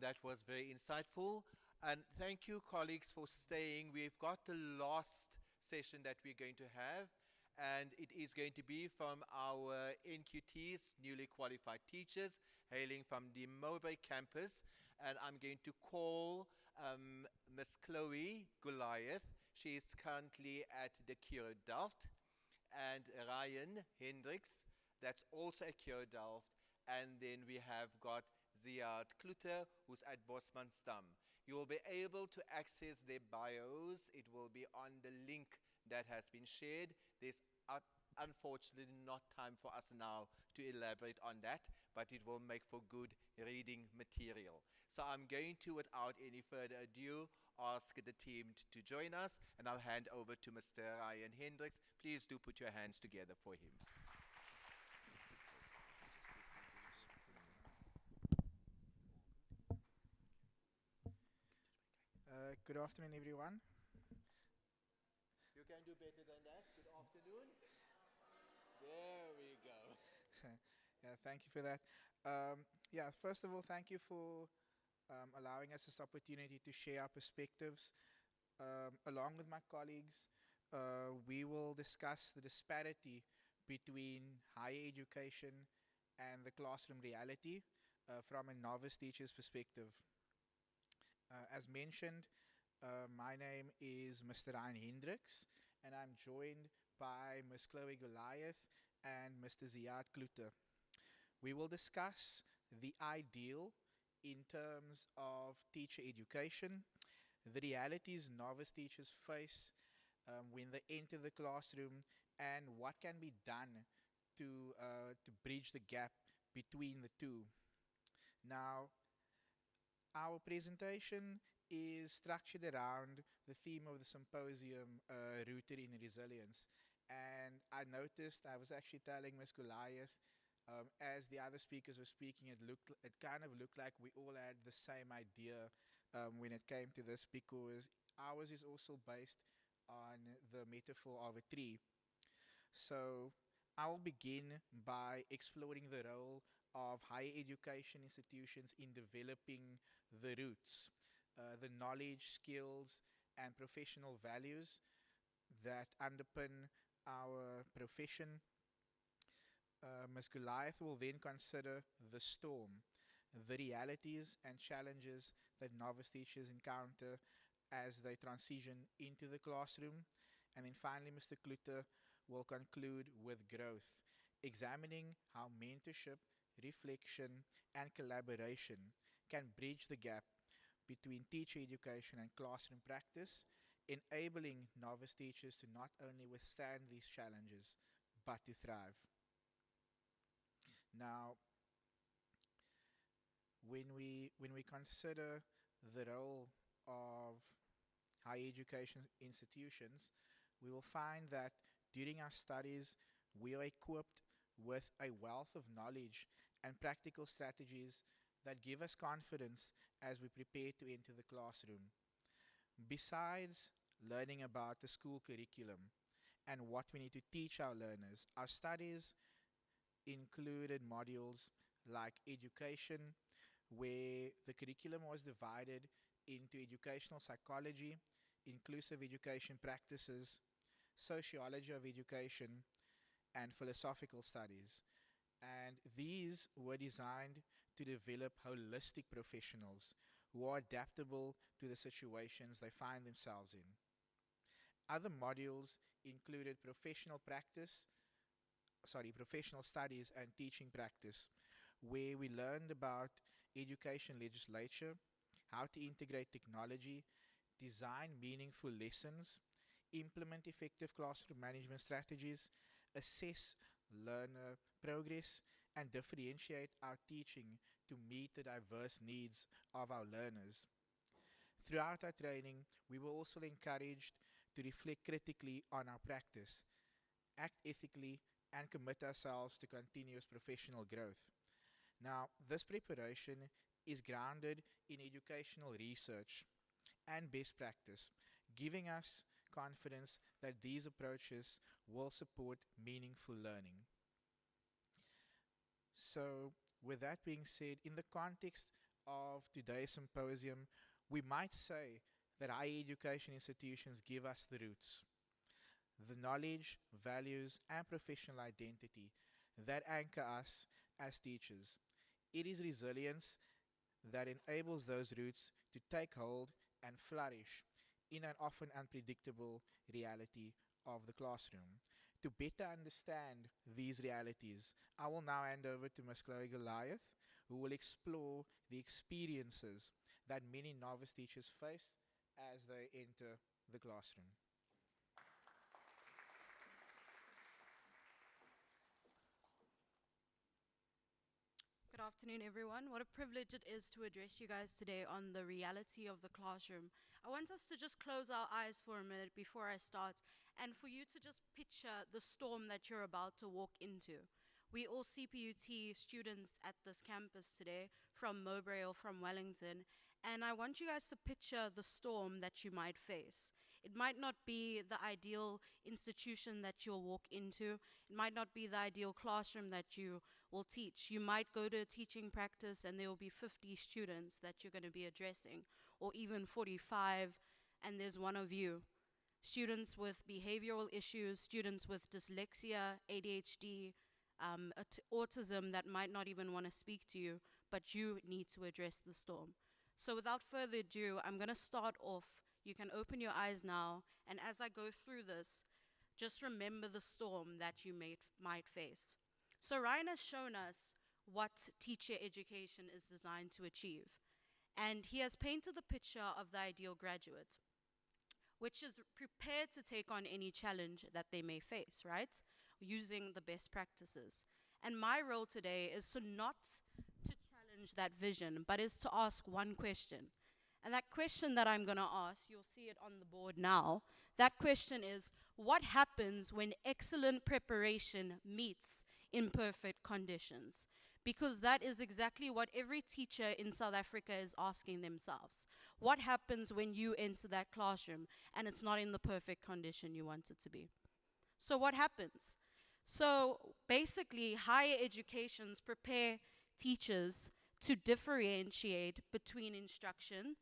That was very insightful. And thank you, colleagues, for staying. We've got the last session that we're going to have, and it is going to be from our NQTs, newly qualified teachers, hailing from the Mowbray campus. And I'm going to call Miss Chloe Goliath. She is currently at the Cure Delft. And Ryan Hendricks, that's also at Cure Delft. And then we have got Ziad Kluter, who's at Bosman Stam. You will be able to access their bios. It will be on the link that has been shared. There's unfortunately not time for us now to elaborate on that, but it will make for good reading material. So I'm going to, without any further ado, ask the team to join us, and I'll hand over to Mr. Ryan Hendricks. Please do put your hands together for him. Good afternoon, everyone. You can do better than that. Good afternoon. There we go. Yeah, thank you for that. Yeah, first of all, thank you for allowing us this opportunity to share our perspectives. Along with my colleagues, we will discuss the disparity between higher education and the classroom reality from a novice teacher's perspective. As mentioned, my name is Mr. Ryan Hendricks, and I'm joined by Ms. Chloe Goliath and Mr. Ziad Kluter. We will discuss the ideal in terms of teacher education, the realities novice teachers face when they enter the classroom, and what can be done to bridge the gap between the two. Now, our presentation is structured around the theme of the symposium, Rooted in Resilience. And I noticed, I was actually telling Ms. Goliath, as the other speakers were speaking, it kind of looked like we all had the same idea when it came to this, because ours is also based on the metaphor of a tree. So I'll begin by exploring the role of higher education institutions in developing the roots, the knowledge, skills, and professional values that underpin our profession. Ms. Goliath will then consider the storm, the realities and challenges that novice teachers encounter as they transition into the classroom. And then finally, Mr. Kluter will conclude with growth, examining how mentorship, reflection, and collaboration can bridge the gap between teacher education and classroom practice, enabling novice teachers to not only withstand these challenges, but to thrive. Now, when we consider the role of higher education institutions, we will find that during our studies, we are equipped with a wealth of knowledge and practical strategies that give us confidence as we prepare to enter the classroom. Besides learning about the school curriculum and what we need to teach our learners, our studies included modules like education, where the curriculum was divided into educational psychology, inclusive education practices, sociology of education, and philosophical studies. And these were designed to develop holistic professionals who are adaptable to the situations they find themselves in. Other modules included professional studies and teaching practice, where we learned about education legislature, how to integrate technology, design meaningful lessons, implement effective classroom management strategies, assess learner progress, and differentiate our teaching to meet the diverse needs of our learners. Throughout our training, we were also encouraged to reflect critically on our practice, act ethically, and commit ourselves to continuous professional growth. Now, this preparation is grounded in educational research and best practice, giving us confidence that these approaches will support meaningful learning. So, with that being said, in the context of today's symposium, we might say that higher education institutions give us the roots, the knowledge, values, and professional identity that anchor us as teachers. It is resilience that enables those roots to take hold and flourish in an often unpredictable reality of the classroom. To better understand these realities, I will now hand over to Ms. Chloe Goliath, who will explore the experiences that many novice teachers face as they enter the classroom. Good afternoon, everyone. What a privilege it is to address you guys today on the reality of the classroom. I want us to just close our eyes for a minute before I start, and for you to just picture the storm that you're about to walk into. We all CPUT students at this campus today from Mowbray or from Wellington, and I want you guys to picture the storm that you might face. It might not be the ideal institution that you'll walk into. It might not be the ideal classroom that you will teach. You might go to a teaching practice and there will be 50 students that you're going to be addressing, or even 45, and there's one of you. Students with behavioral issues, students with dyslexia, ADHD, autism that might not even want to speak to you, but you need to address the storm. So without further ado, I'm going to start off. You can open your eyes now, and as I go through this, just remember the storm that you might face. So Ryan has shown us what teacher education is designed to achieve, and he has painted the picture of the ideal graduate, which is prepared to take on any challenge that they may face, right? Using the best practices. And my role today is to not to challenge that vision, but is to ask one question. And that question that I'm going to ask, you'll see it on the board now. That question is, what happens when excellent preparation meets imperfect conditions? Because that is exactly what every teacher in South Africa is asking themselves. What happens when you enter that classroom and it's not in the perfect condition you want it to be? So what happens? So basically, higher educations prepare teachers to differentiate between instruction.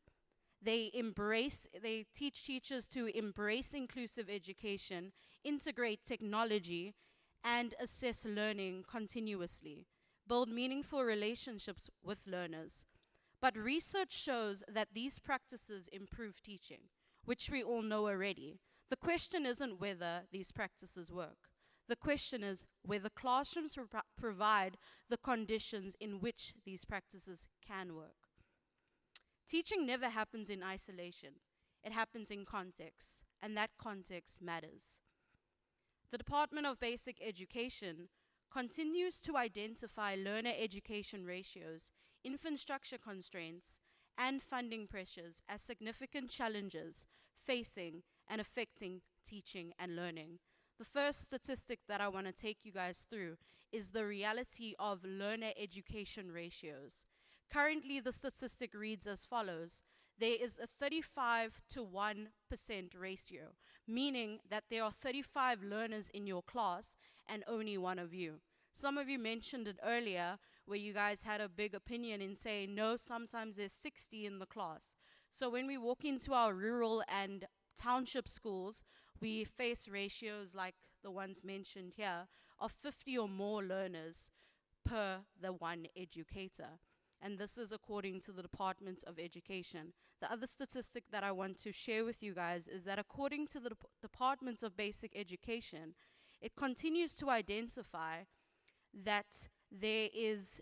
They teach teachers to embrace inclusive education, integrate technology, and assess learning continuously, build meaningful relationships with learners. But research shows that these practices improve teaching, which we all know already. The question isn't whether these practices work. The question is whether classrooms provide the conditions in which these practices can work. Teaching never happens in isolation. It happens in context, and that context matters. The Department of Basic Education continues to identify learner education ratios, infrastructure constraints, and funding pressures as significant challenges facing and affecting teaching and learning. The first statistic that I want to take you guys through is the reality of learner education ratios. Currently, the statistic reads as follows. There is a 35 to 1% ratio, meaning that there are 35 learners in your class and only one of you. Some of you mentioned it earlier where you guys had a big opinion in saying, no, sometimes there's 60 in the class. So when we walk into our rural and township schools, we face ratios like the ones mentioned here of 50 or more learners per the one educator. And this is according to the Department of Education. The other statistic that I want to share with you guys is that according to the Department of Basic Education, it continues to identify that there is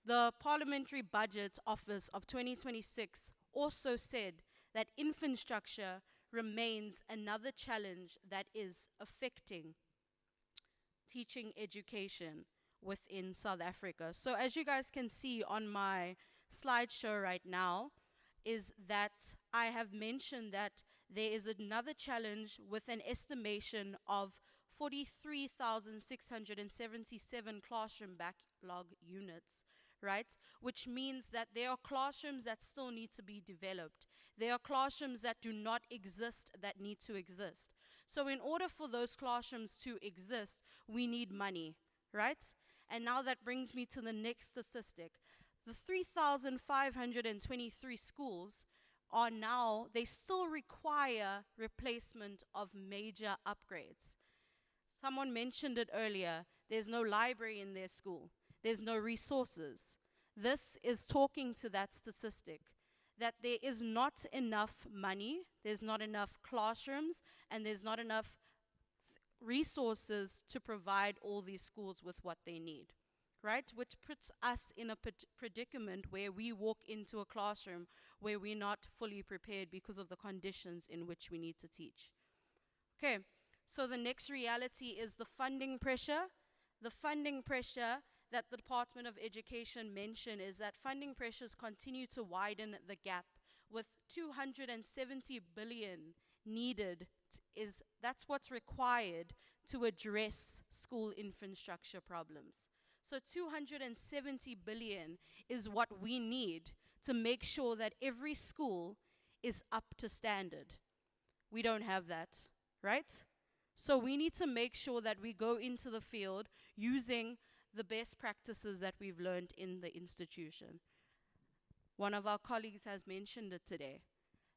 the Parliamentary Budget Office of 2026 also said that infrastructure remains another challenge that is affecting teaching education within South Africa. So as you guys can see on my slideshow right now, is that I have mentioned that there is another challenge with an estimation of 43,677 classroom backlog units, right? Which means that there are classrooms that still need to be developed. There are classrooms that do not exist that need to exist. So in order for those classrooms to exist, we need money, right? And now that brings me to the next statistic. The 3,523 schools are now, they still require replacement of major upgrades. Someone mentioned it earlier, there's no library in their school, there's no resources. This is talking to that statistic, that there is not enough money, there's not enough classrooms, and there's not enough resources to provide all these schools with what they need. Right? Which puts us in a predicament where we walk into a classroom where we're not fully prepared because of the conditions in which we need to teach. Okay, so the next reality is the funding pressure. The funding pressure that the Department of Education mentioned is that funding pressures continue to widen the gap, with 270 billion needed. That's what's required to address school infrastructure problems. So 270 billion is what we need to make sure that every school is up to standard. We don't have that, right? So we need to make sure that we go into the field using the best practices that we've learned in the institution. One of our colleagues has mentioned it today,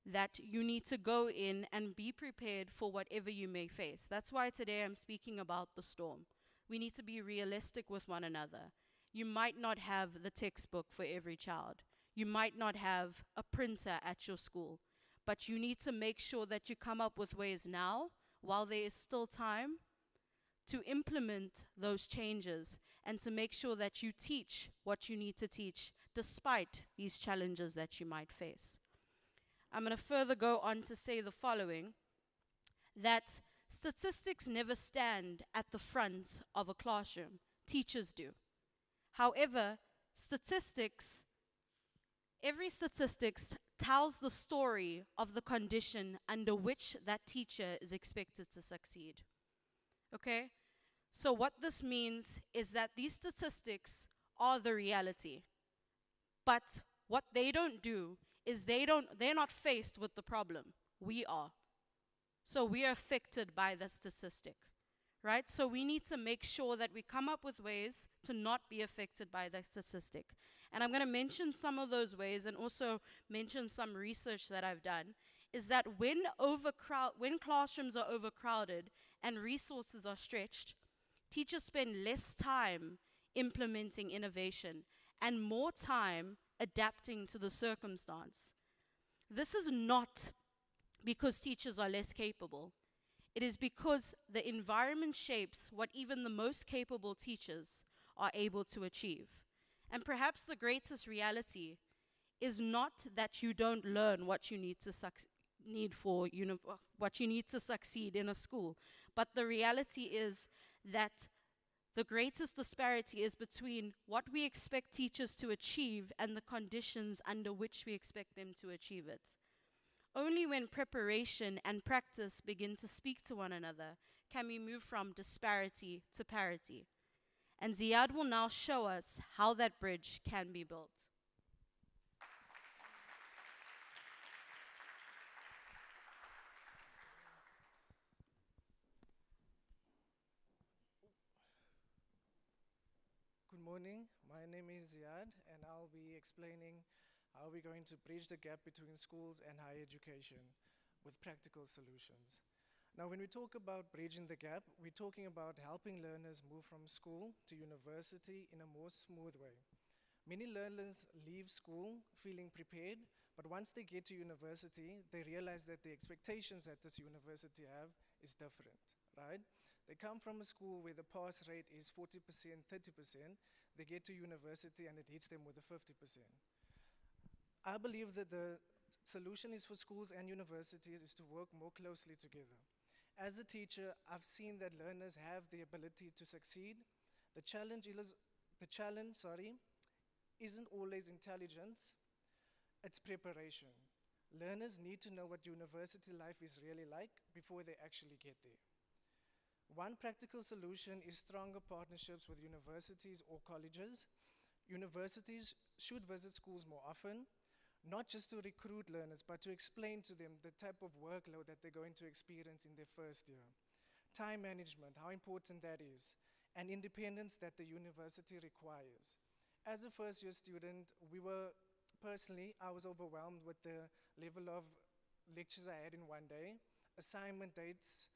that you need to go in and be prepared for whatever you may face. That's why today I'm speaking about the storm. We need to be realistic with one another. You might not have the textbook for every child. You might not have a printer at your school. But you need to make sure that you come up with ways now, while there is still time, to implement those changes and to make sure that you teach what you need to teach despite these challenges that you might face. I'm going to further go on to say the following, that statistics never stand at the front of a classroom. Teachers do. However, every statistics tells the story of the condition under which that teacher is expected to succeed. Okay? So what this means is that these statistics are the reality. But what they don't do is they're not faced with the problem. We are. So we are affected by the statistic, right? So we need to make sure that we come up with ways to not be affected by the statistic. And I'm going to mention some of those ways and also mention some research that I've done, is that when classrooms are overcrowded and resources are stretched, teachers spend less time implementing innovation and more time adapting to the circumstance. This is not because teachers are less capable. It is because the environment shapes what even the most capable teachers are able to achieve. And perhaps the greatest reality is not that you don't learn what you need to succeed in a school, but the reality is that the greatest disparity is between what we expect teachers to achieve and the conditions under which we expect them to achieve it. Only when preparation and practice begin to speak to one another can we move from disparity to parity. And Ziad will now show us how that bridge can be built. Good morning, my name is Ziad and I'll be explaining how we're going to bridge the gap between schools and higher education with practical solutions. Now, when we talk about bridging the gap, we're talking about helping learners move from school to university in a more smooth way. Many learners leave school feeling prepared, but once they get to university, they realize that the expectations that this university have is different, right? They come from a school where the pass rate is 40%, 30%. They get to university and it hits them with a 50%. I believe that the solution is for schools and universities is to work more closely together. As a teacher, I've seen that learners have the ability to succeed. The challenge isn't always intelligence. It's preparation. Learners need to know what university life is really like before they actually get there. One practical solution is stronger partnerships with universities or colleges. Universities should visit schools more often, not just to recruit learners, but to explain to them the type of workload that they're going to experience in their first year. Time management, how important that is, and independence that the university requires. As a first year student, I was overwhelmed with the level of lectures I had in one day. Assignment dates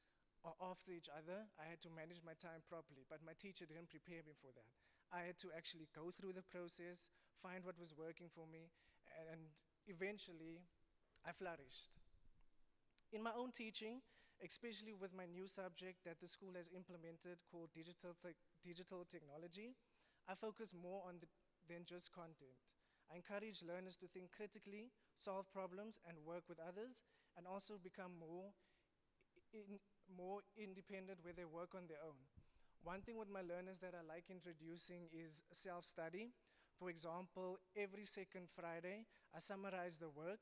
are after each other. I had to manage my time properly, but my teacher didn't prepare me for that. I had to actually go through the process, find what was working for me, and eventually I flourished. In my own teaching, especially with my new subject that the school has implemented called digital technology, I focus more on than just content. I encourage learners to think critically, solve problems, and work with others, and also become more independent where they work on their own. One thing with my learners that I like introducing is self-study. For example, every second Friday, I summarize the work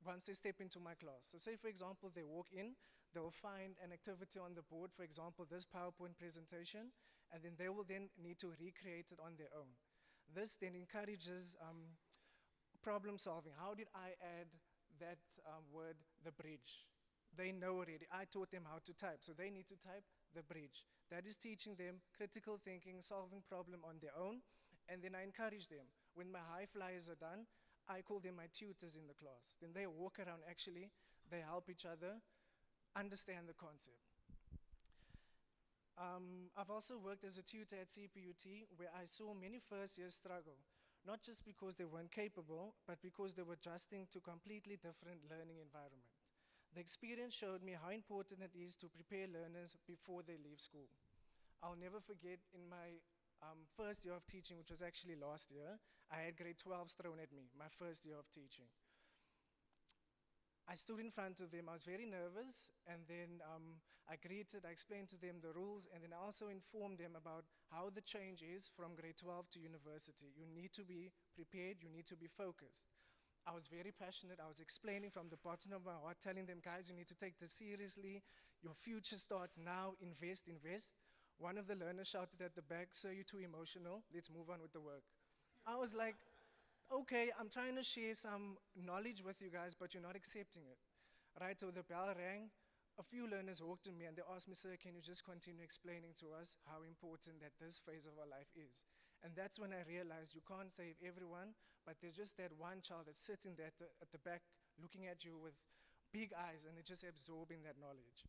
once they step into my class. So say, for example, they walk in, they'll find an activity on the board, for example, this PowerPoint presentation, and then they will then need to recreate it on their own. This then encourages problem solving. How did I add that word, the bridge? They know already. I taught them how to type, so they need to type the bridge. That is teaching them critical thinking, solving problem on their own, and then I encourage them. When my high flyers are done, I call them my tutors in the class. Then they walk around, actually, they help each other understand the concept. I've also worked as a tutor at CPUT, where I saw many first years struggle, not just because they weren't capable, but because they were adjusting to completely different learning environment. The experience showed me how important it is to prepare learners before they leave school. I'll never forget in my first year of teaching, which was actually last year, I had grade 12s thrown at me, my first year of teaching. I stood in front of them, I was very nervous, and then I explained to them the rules, and then I also informed them about how the change is from grade 12 to university. You need to be prepared, you need to be focused. I was very passionate, I was explaining from the bottom of my heart, telling them, guys, you need to take this seriously, your future starts now, invest, invest. One of the learners shouted at the back, sir, you're too emotional, let's move on with the work. I was like, okay, I'm trying to share some knowledge with you guys, but you're not accepting it. Right, so the bell rang, a few learners walked to me and they asked me, sir, can you just continue explaining to us how important that this phase of our life is? And that's when I realized you can't save everyone, but there's just that one child that's sitting there at the back looking at you with big eyes and they're just absorbing that knowledge.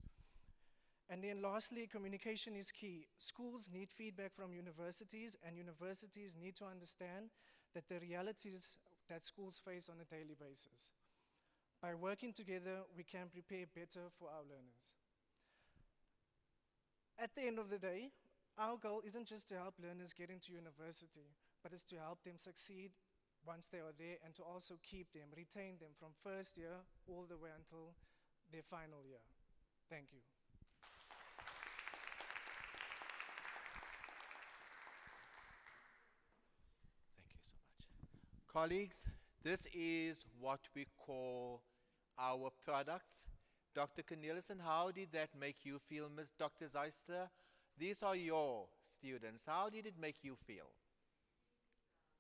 And then lastly, communication is key. Schools need feedback from universities, and universities need to understand that the realities that schools face on a daily basis. By working together, we can prepare better for our learners. At the end of the day, our goal isn't just to help learners get into university, but it's to help them succeed once they are there and to also keep them, retain them from first year all the way until their final year. Thank you. Thank you so much. Colleagues, this is what we call our products. Dr. Cornelissen, how did that make you feel, Ms. Dr. Zeisler? These are your students. How did it make you feel?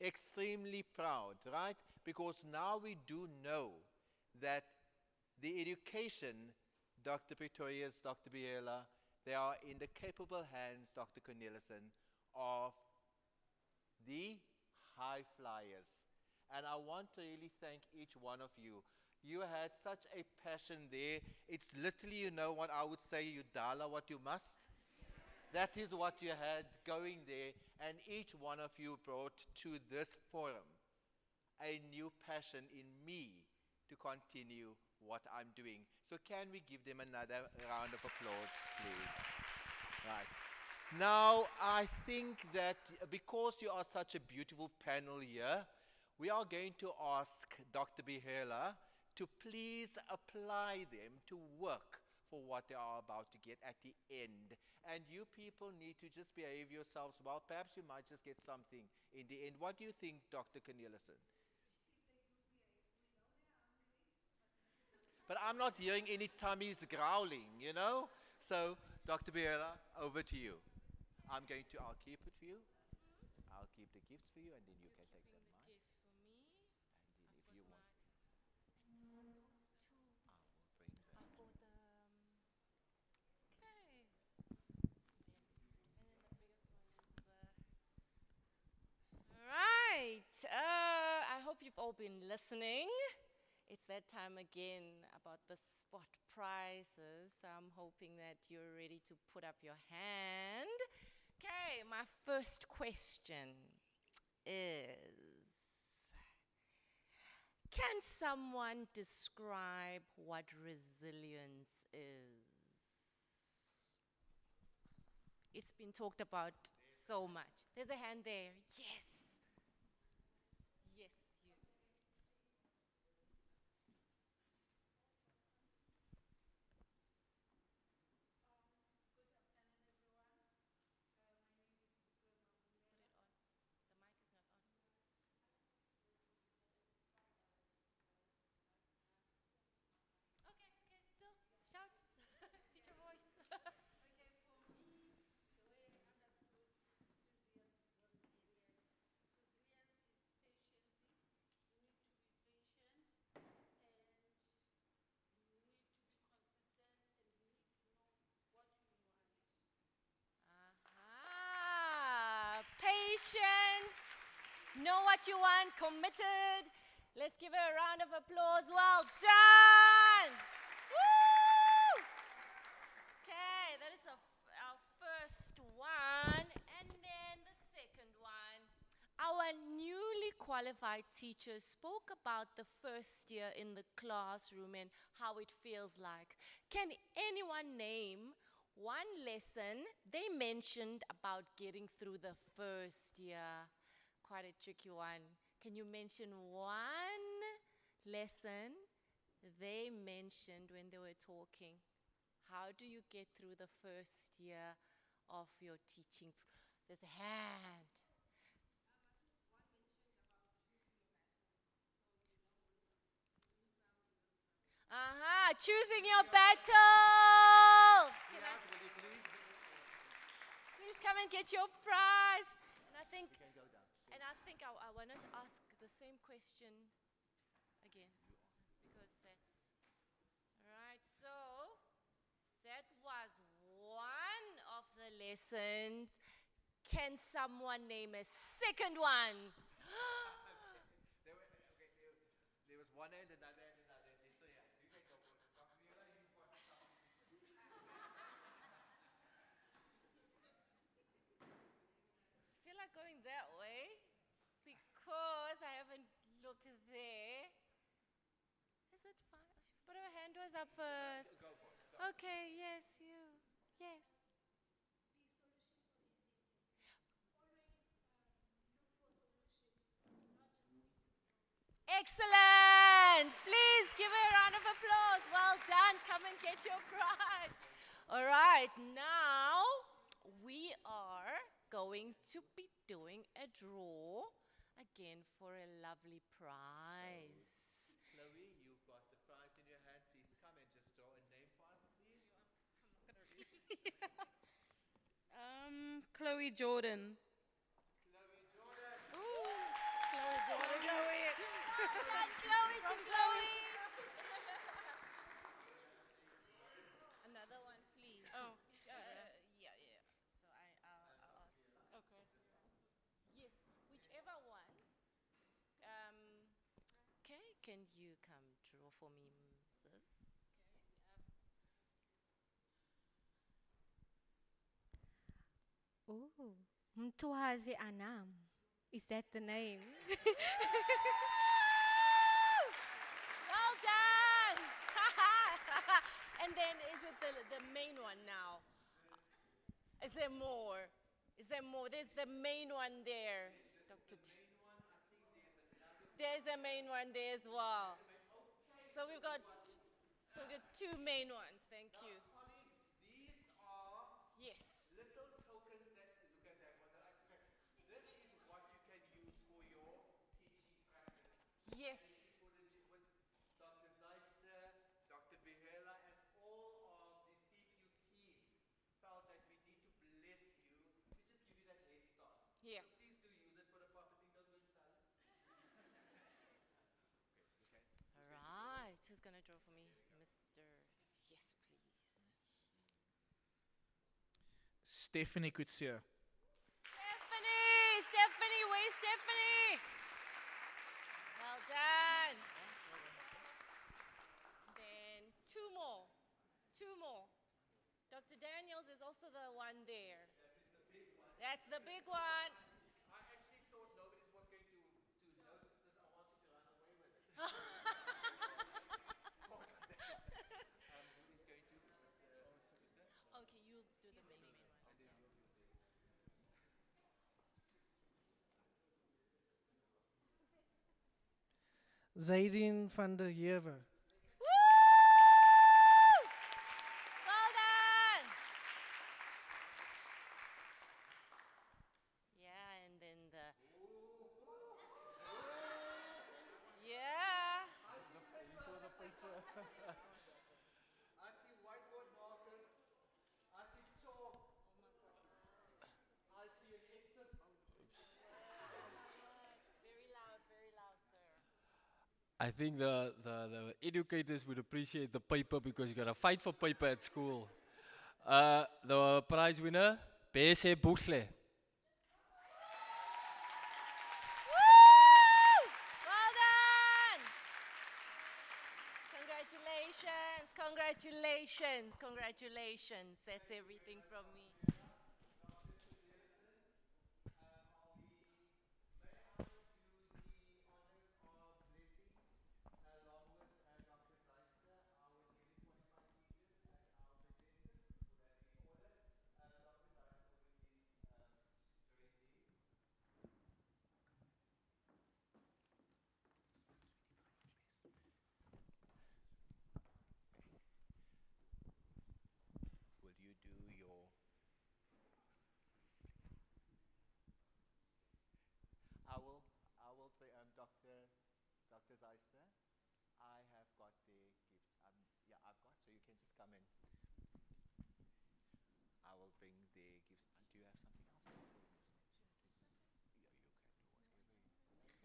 Extremely proud, right? Because now we do know that the education, Dr. Pretorius, Dr. Biela, they are in the capable hands, Dr. Cornelissen, of the high flyers. And I want to really thank each one of you. You had such a passion there. It's literally, you know what I would say, you dala what you must. That is what you had going there, and each one of you brought to this forum a new passion in me to continue what I'm doing. So can we give them another round of applause, please? Right. Now, I think that because you are such a beautiful panel here, we are going to ask Dr. Bihela to please apply them to work for what they are about to get at the end. And you people need to just behave yourselves well. Perhaps you might just get something in the end. What do you think, Dr. Cornelissen? but I'm not hearing any tummies growling, you know? So, Dr. Biela, over to you. I'll keep it for you. I'll keep the gifts for you, and then you can take them. Mine. And then if you want. Right. I hope you've all been listening. It's that time again about the spot prizes. So I'm hoping that you're ready to put up your hand. Okay, my first question is, can someone describe what resilience is? It's been talked about so much. There's a hand there. Yes. Yes, you. Okay, still shout. Teacher voice. Patient, know what you want, committed. Let's give her a round of applause. Well done. Woo! Okay, that is our first one. And then the second one. Our newly qualified teachers spoke about the first year in the classroom and how it feels like. Can anyone name one lesson they mentioned about getting through the first year? Quite a tricky one. Can you mention one lesson they mentioned when they were talking? How do you get through the first year of your teaching? There's a hand. Choosing your battles. Please come and get your prize. And I think I want to ask the same question again, because that's right. So that was one of the lessons. Can someone name a second one? There was one and another and another. And so, yeah, so you can go for it. Dr. Biela, you've got some decision. I feel like going that way because I haven't looked there. Is it fine? But her hand was up first. Go for it. Okay, yes, you. Yes. Excellent! Please give her a round of applause. Well done. Come and get your prize. All right, now we are going to be doing a draw again for a lovely prize. Chloe, you've got the prize in your hand. Please come and just draw a name for us, please. Chloe Jordan. Chloe Jordan. Chloe Jordan. Chloe to Chloe. Another one, please. Oh. Yeah. So I'll ask. Okay. Yes, whichever one. Okay, can you come draw for me, sis? Oh, Mtuazi Anam. Is that the name? Well done! And then is it the main one now? Is there more? Is there more? There's the main one there. Dr. There's a main one there as well. So we've got two main ones. Thank you. Colleagues, these are yes. little tokens that, look at that one. This is what you can use for your teaching practice. Yes. With Dr. Zeister, Dr. Yes, please. Stephanie Kutsia. Stephanie, where's Stephanie? Well done. Then two more. Dr. Daniels is also the one there. That's the big one. I actually thought nobody was going to notice this. I wanted to run away with it. Who is going to? Okay, you do the main one. And then you'll do the... Zaidin van der Heever. Well done. Yeah, and then the... Yeah. I see whiteboard markers. I see chalk. I see an exit. Very loud, sir. I think the educators would appreciate the paper because you're going to fight for paper at school. The prize winner, Bese Bouchle. Well done. Congratulations. That's everything from me. Along with Dr. Zeister, our newly qualified teachers and our presenters, would that be in order? Dr. Zeister, would you please join me? Will you do your... Dr. Zeister, I have got the gifts. Yeah, I've got, so you can just come in. I will bring the gifts. Do you have something else? Yeah, you can do whatever. You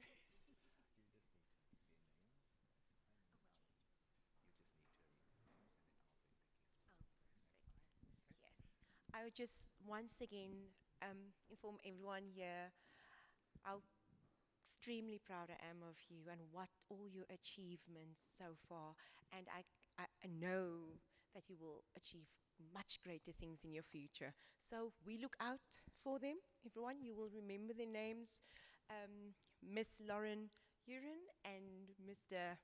just need to read their names. That's fine. You just need to read their names, and then I'll bring the gifts. Oh, perfect. Yes. I would just once again inform everyone here how extremely proud I am of you and what all your achievements so far. And I know that you will achieve much greater things in your future. So we look out for them. Everyone, you will remember their names. Miss Lauren Uren and Mr.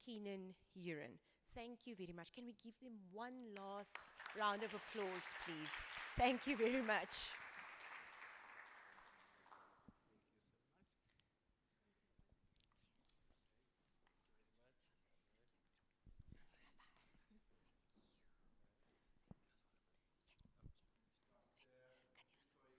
Keenan Uren. Thank you very much. Can we give them one last round of applause, please? Thank you very much. You're going to just hand, you can read out the names, Ryan Hendrik, and then I'm going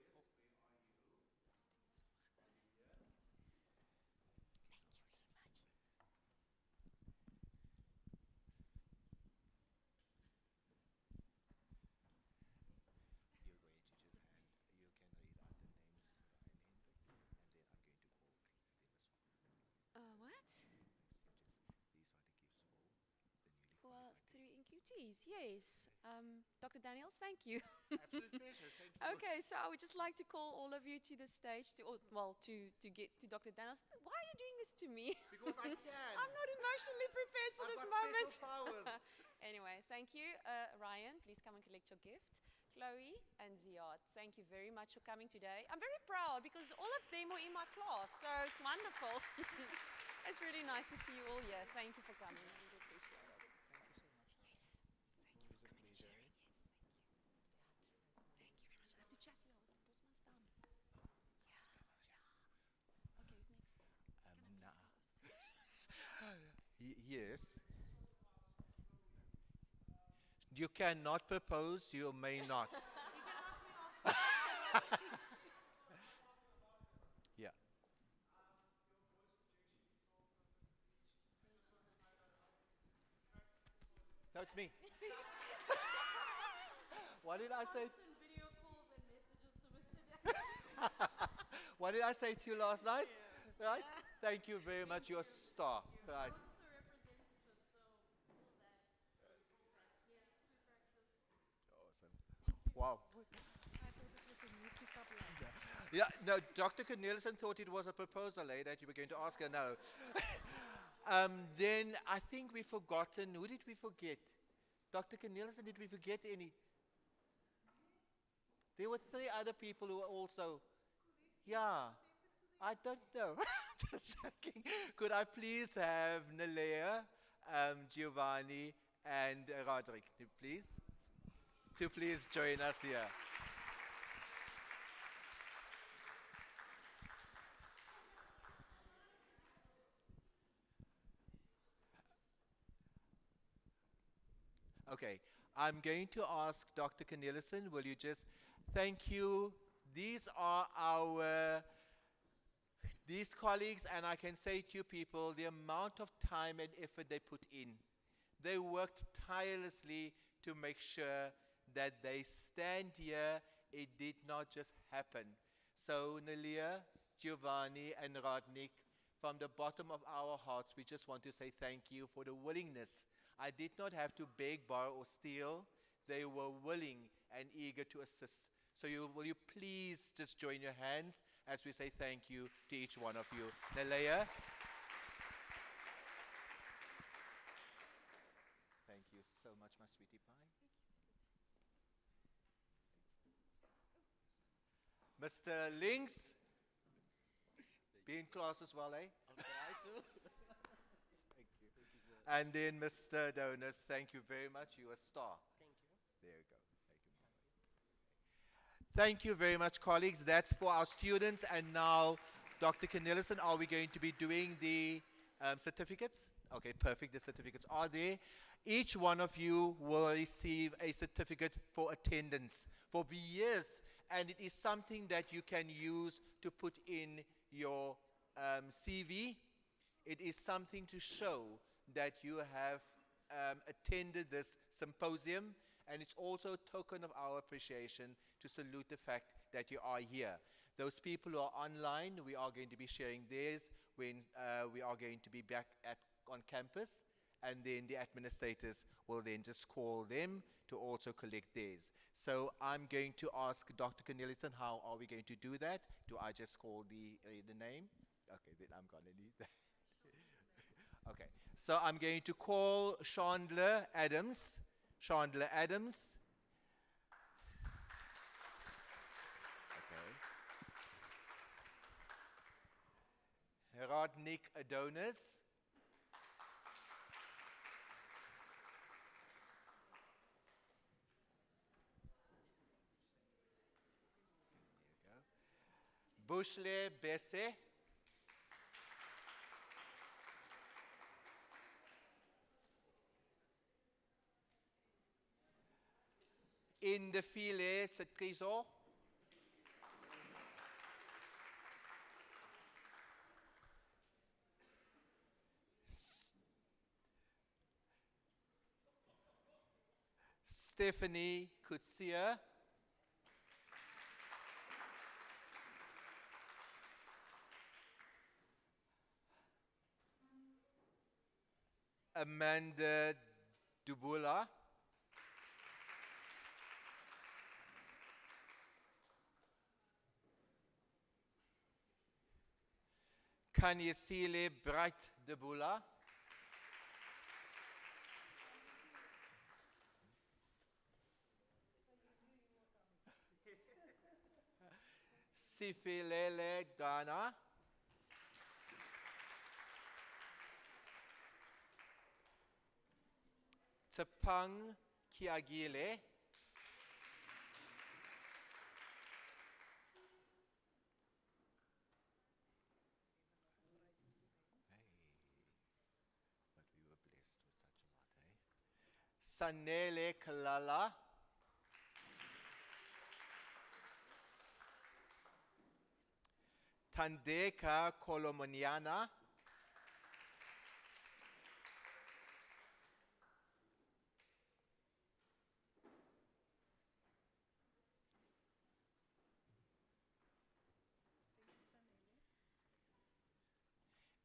to call them as well. What? These are the gifts for the newly For qualified. 3 NQTs, yes. Dr. Daniels, thank you. Absolute pleasure, thank you. Okay, so I would just like to call all of you to the stage, to get to Dr. Daniels. Why are you doing this to me? Because I can. I'm not emotionally prepared for I've this got moment. special powers. Anyway, thank you. Ryan, please come and collect your gift. Chloe and Ziad, thank you very much for coming today. I'm very proud because all of them are in my class, so it's wonderful. It's really nice to see you all here. Thank you for coming. I really appreciate it. Thank you so much. Yes. Thank you for coming and sharing. Yes, thank you. Thank you very much. I have to chat to you. Bosman's done. Yeah. Okay, who's next? Nah. Yes. You cannot propose, you may not. Yeah. No, it's me. What did I say? What did I say to you last night? Right? Thank you very much. You're a star. Right. Wow. I thought it was a new pickup line. Yeah, no, Dr. Cornelissen thought it was a proposal, that you were going to ask her. No. Then I think we've forgotten. Who did we forget? Dr. Cornelissen, did we forget any? There were 3 other people who were also. Yeah, I don't know. Just checking. Could I please have Nalea, Giovanni, and Roderick, please, to please join us here. Okay, I'm going to ask Dr. Cornelissen, will you just, thank you. These are these colleagues, and I can say to you people, the amount of time and effort they put in. They worked tirelessly to make sure that they stand here. It did not just happen. So Nalia, Giovanni, and Rodnik, from the bottom of our hearts, we just want to say thank you for the willingness. I did not have to beg, borrow, or steal. They were willing and eager to assist. So will you please just join your hands as we say thank you to each one of you. Nalia. Thank you so much, my sweetie pie. Mr. Links. Be in class as well, eh? I'll try to. Thank you. And then Mr. Donors, thank you very much. You're a star. Thank you. There you go. Thank you very much, colleagues. That's for our students. And now, Dr. Cornelissen, are we going to be doing the certificates? Okay, perfect. The certificates are there. Each one of you will receive a certificate for attendance for years. And it is something that you can use to put in your CV. It is something to show that you have attended this symposium. And it's also a token of our appreciation to salute the fact that you are here. Those people who are online, we are going to be sharing theirs when we are going to be back on campus. And then the administrators will then just call them to also collect theirs. So I'm going to ask Dr. Cornelissen, how are we going to do that? Do I just call the name? Okay, then I'm going to need that. Okay, so I'm going to call Chandler Adams. Chandler Adams. Okay. Rodnik Adonis. Bushle Besse. In the file Cetriso. Stephanie Kutsia. Amanda Dubula. Kanyesile Bright Dubula. Sifilele Ghana. Tsepang Kiagile. Sanele Kalala. Tandeka Kolomoniana.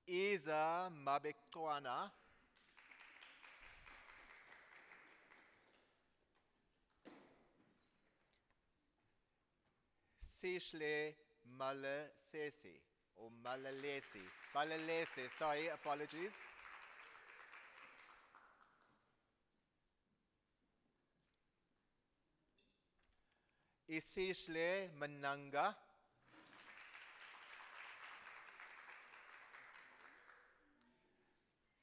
Isa Mabekwana. Sishle Malasese or Malalesi. Malalese, sorry, apologies. Isishle Mananga.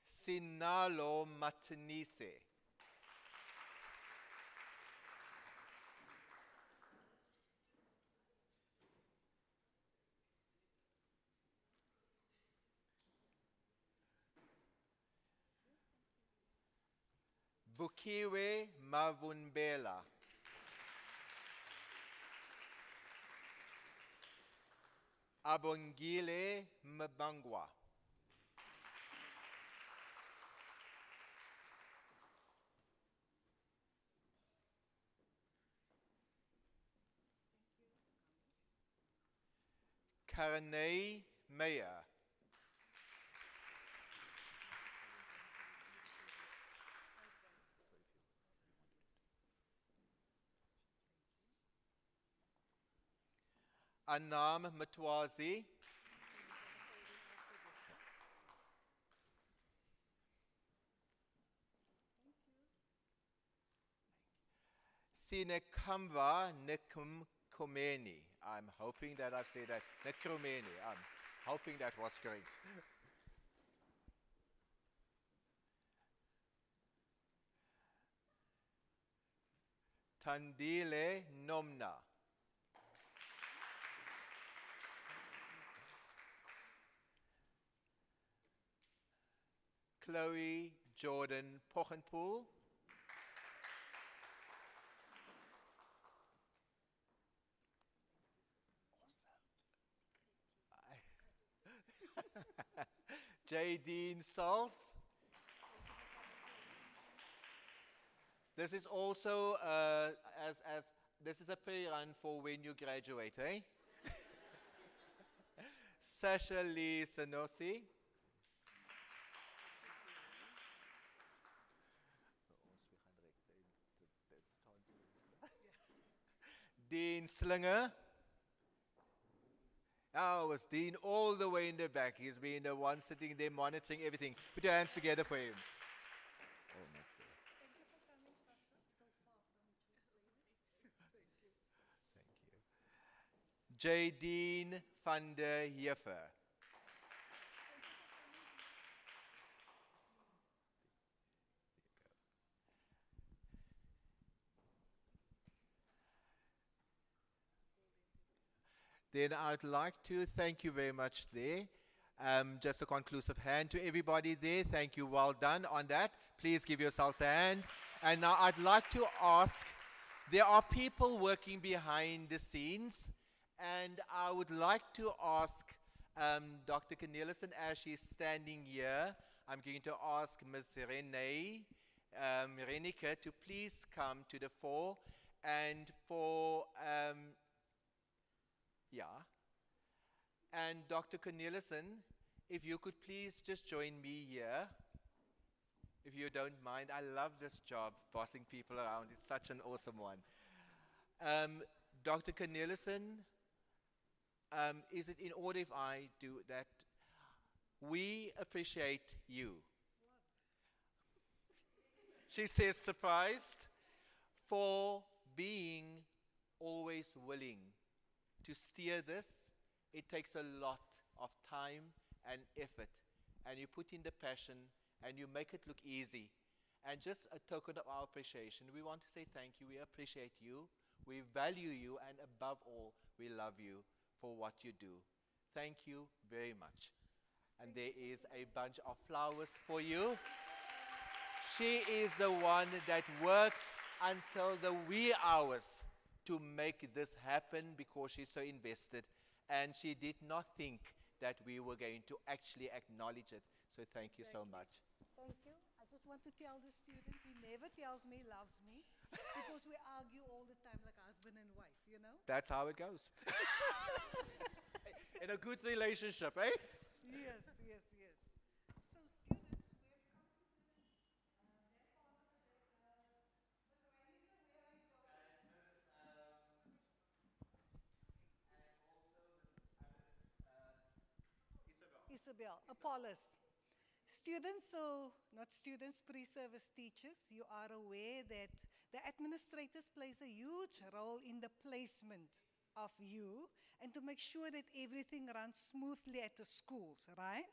Sinalo Matanise. Bukiwe Mavunbela. Abongile Mbangwa. Karanei Meyer. Anam Matwazi. Sinekamva Nekumkomeni. I'm hoping that I've said that. Nekrumeni. I'm hoping that was correct. Tandile Nomna. Chloe Jordan Pochenpoel. J. Dean Sals. This is also as this is a pre-run for when you graduate, eh? Sasha Lee Sanosi. Dean Slinger. Oh, it's Dean all the way in the back. He's been the one sitting there monitoring everything. Put your hands together for him. Almost there. Thank you for coming, Sasha, so far from Thank you. J. Dean van der Heefer. Then I'd like to thank you very much there. Just a conclusive hand to everybody there. Thank you. Well done on that. Please give yourselves a hand. And now I'd like to ask, there are people working behind the scenes, and I would like to ask Dr. Cornelissen, as she's standing here, I'm going to ask Ms. Renee Renike to please come to the fore. And for and Dr. Cornelissen, if you could please just join me here, if you don't mind. I love this job, bossing people around. It's such an awesome one. Dr. Cornelissen, is it in order if I do that? We appreciate you. She says surprised, for being always willing to steer this. It takes a lot of time and effort, and you put in the passion and you make it look easy. And just a token of our appreciation, we want to say thank you. We appreciate you, we value you, and above all, we love you for what you do. Thank you very much. And there is a bunch of flowers for you. She is the one that works until the wee hours to make this happen, because she's so invested. And she did not think that we were going to actually acknowledge it. So thank you so much. Thank you. I just want to tell the students, he never tells me he loves me, because we argue all the time like husband and wife, you know? That's how it goes. In a good relationship, eh? Yes, yes, yes. So students, we have come to Isabel, Apollos. Students, so not students, pre-service teachers, you are aware that the administrators plays a huge role in the placement of you and to make sure that everything runs smoothly at the schools, right?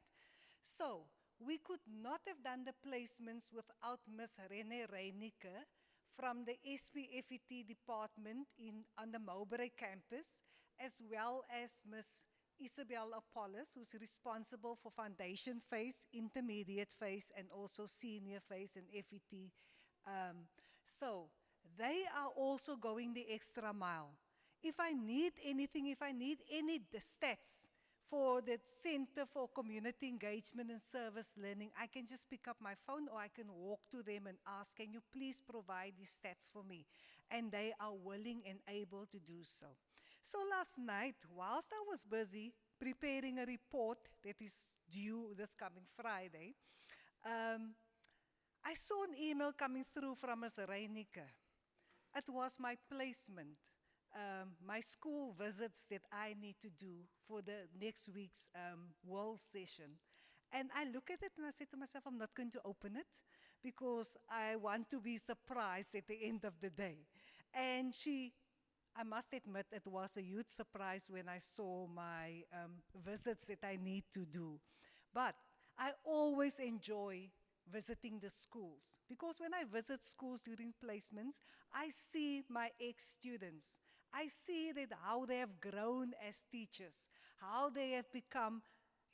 So, we could not have done the placements without Miss Rene Reinicke from the SPFET department on the Mowbray campus, as well as Miss Isabel Apollos, who's responsible for foundation phase, intermediate phase, and also senior phase and FET. So they are also going the extra mile. If I need anything, if I need any stats for the Center for Community Engagement and Service Learning, I can just pick up my phone or I can walk to them and ask, can you please provide these stats for me? And they are willing and able to do so. So last night, whilst I was busy preparing a report that is due this coming Friday, I saw an email coming through from Ms. Reinicke. It was my placement, my school visits that I need to do for the next week's WIL session. And I look at it and I said to myself, I'm not going to open it because I want to be surprised at the end of the day. And I must admit, it was a huge surprise when I saw my visits that I need to do. But I always enjoy visiting the schools because when I visit schools during placements, I see my ex-students. I see that how they have grown as teachers, how they have become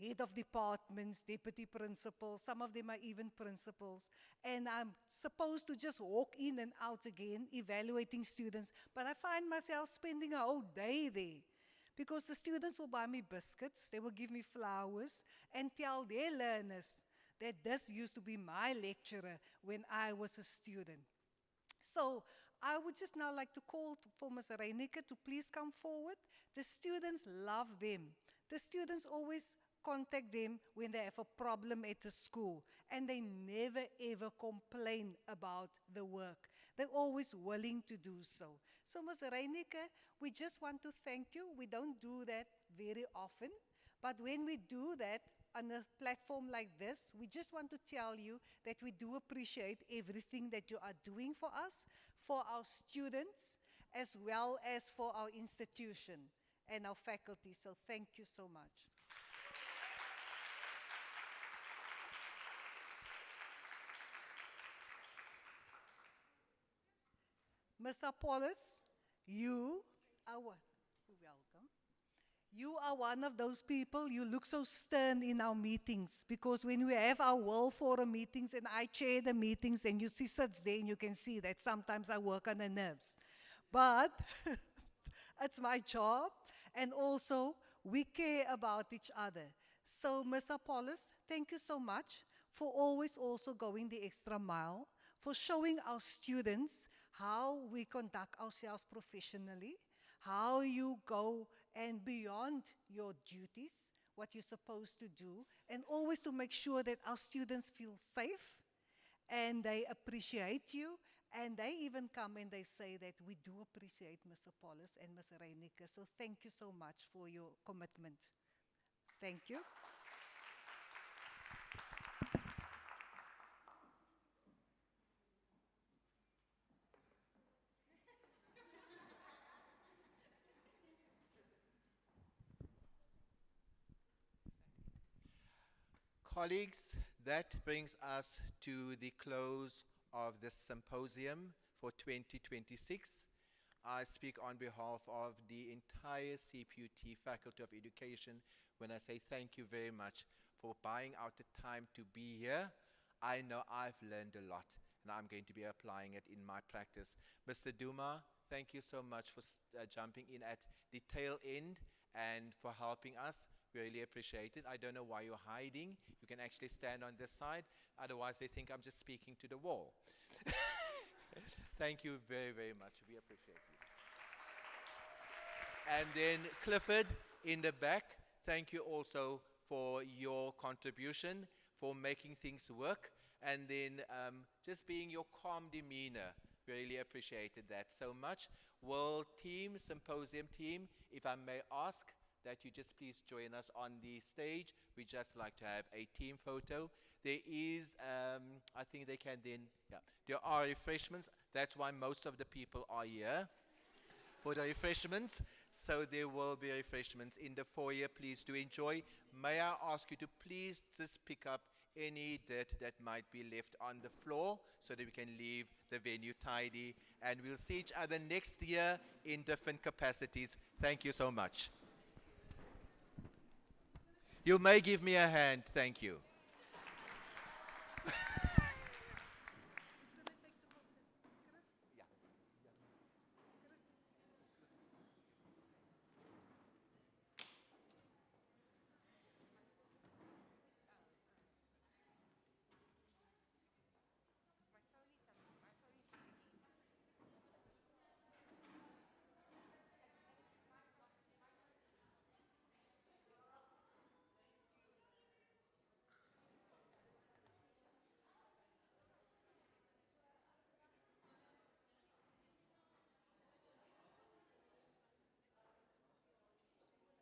head of departments, deputy principals, some of them are even principals. And I'm supposed to just walk in and out again, evaluating students, but I find myself spending a whole day there because the students will buy me biscuits, they will give me flowers, and tell their learners that this used to be my lecturer when I was a student. So I would just now like to call for Ms. Reinicke to please come forward. The students love them. The students always contact them when they have a problem at the school, and they never ever complain about the work. They're always willing to do so. So Ms. Reinicke, we just want to thank you. We don't do that very often, but when we do that on a platform like this, we just want to tell you that we do appreciate everything that you are doing for us, for our students, as well as for our institution and our faculty. So thank you so much. Ms. Apollos, you are welcome. You are one of those people, you look so stern in our meetings, because when we have our WIL Forum meetings and I chair the meetings and you see sits there and you can see that sometimes I work on the nerves. But it's my job, and also we care about each other. So Ms. Apollos, thank you so much for always also going the extra mile, for showing our students how we conduct ourselves professionally, how you go and beyond your duties, what you're supposed to do, and always to make sure that our students feel safe and they appreciate you, and they even come and they say that we do appreciate Ms. Apollos and Ms. Reinicke. So thank you so much for your commitment. Thank you. Colleagues, that brings us to the close of this symposium for 2026. I speak on behalf of the entire CPUT Faculty of Education when I say thank you very much for buying out the time to be here. I know I've learned a lot, and I'm going to be applying it in my practice. Mr. Duma, thank you so much for jumping in at the tail end and for helping us. Really appreciate it. I don't know why you're hiding. You can actually stand on this side. Otherwise, they think I'm just speaking to the wall. Thank you very, very much. We appreciate you. And then Clifford in the back, thank you also for your contribution, for making things work, and then just being your calm demeanor. Really appreciated that so much. WIL team, symposium team, if I may ask, that you just please join us on the stage. We just like to have a team photo. There is, I think they can then, yeah, there are refreshments. That's why most of the people are here for the refreshments. So there will be refreshments in the foyer. Please do enjoy. May I ask you to please just pick up any dirt that might be left on the floor so that we can leave the venue tidy. And we'll see each other next year in different capacities. Thank you so much. You may give me a hand. Thank you.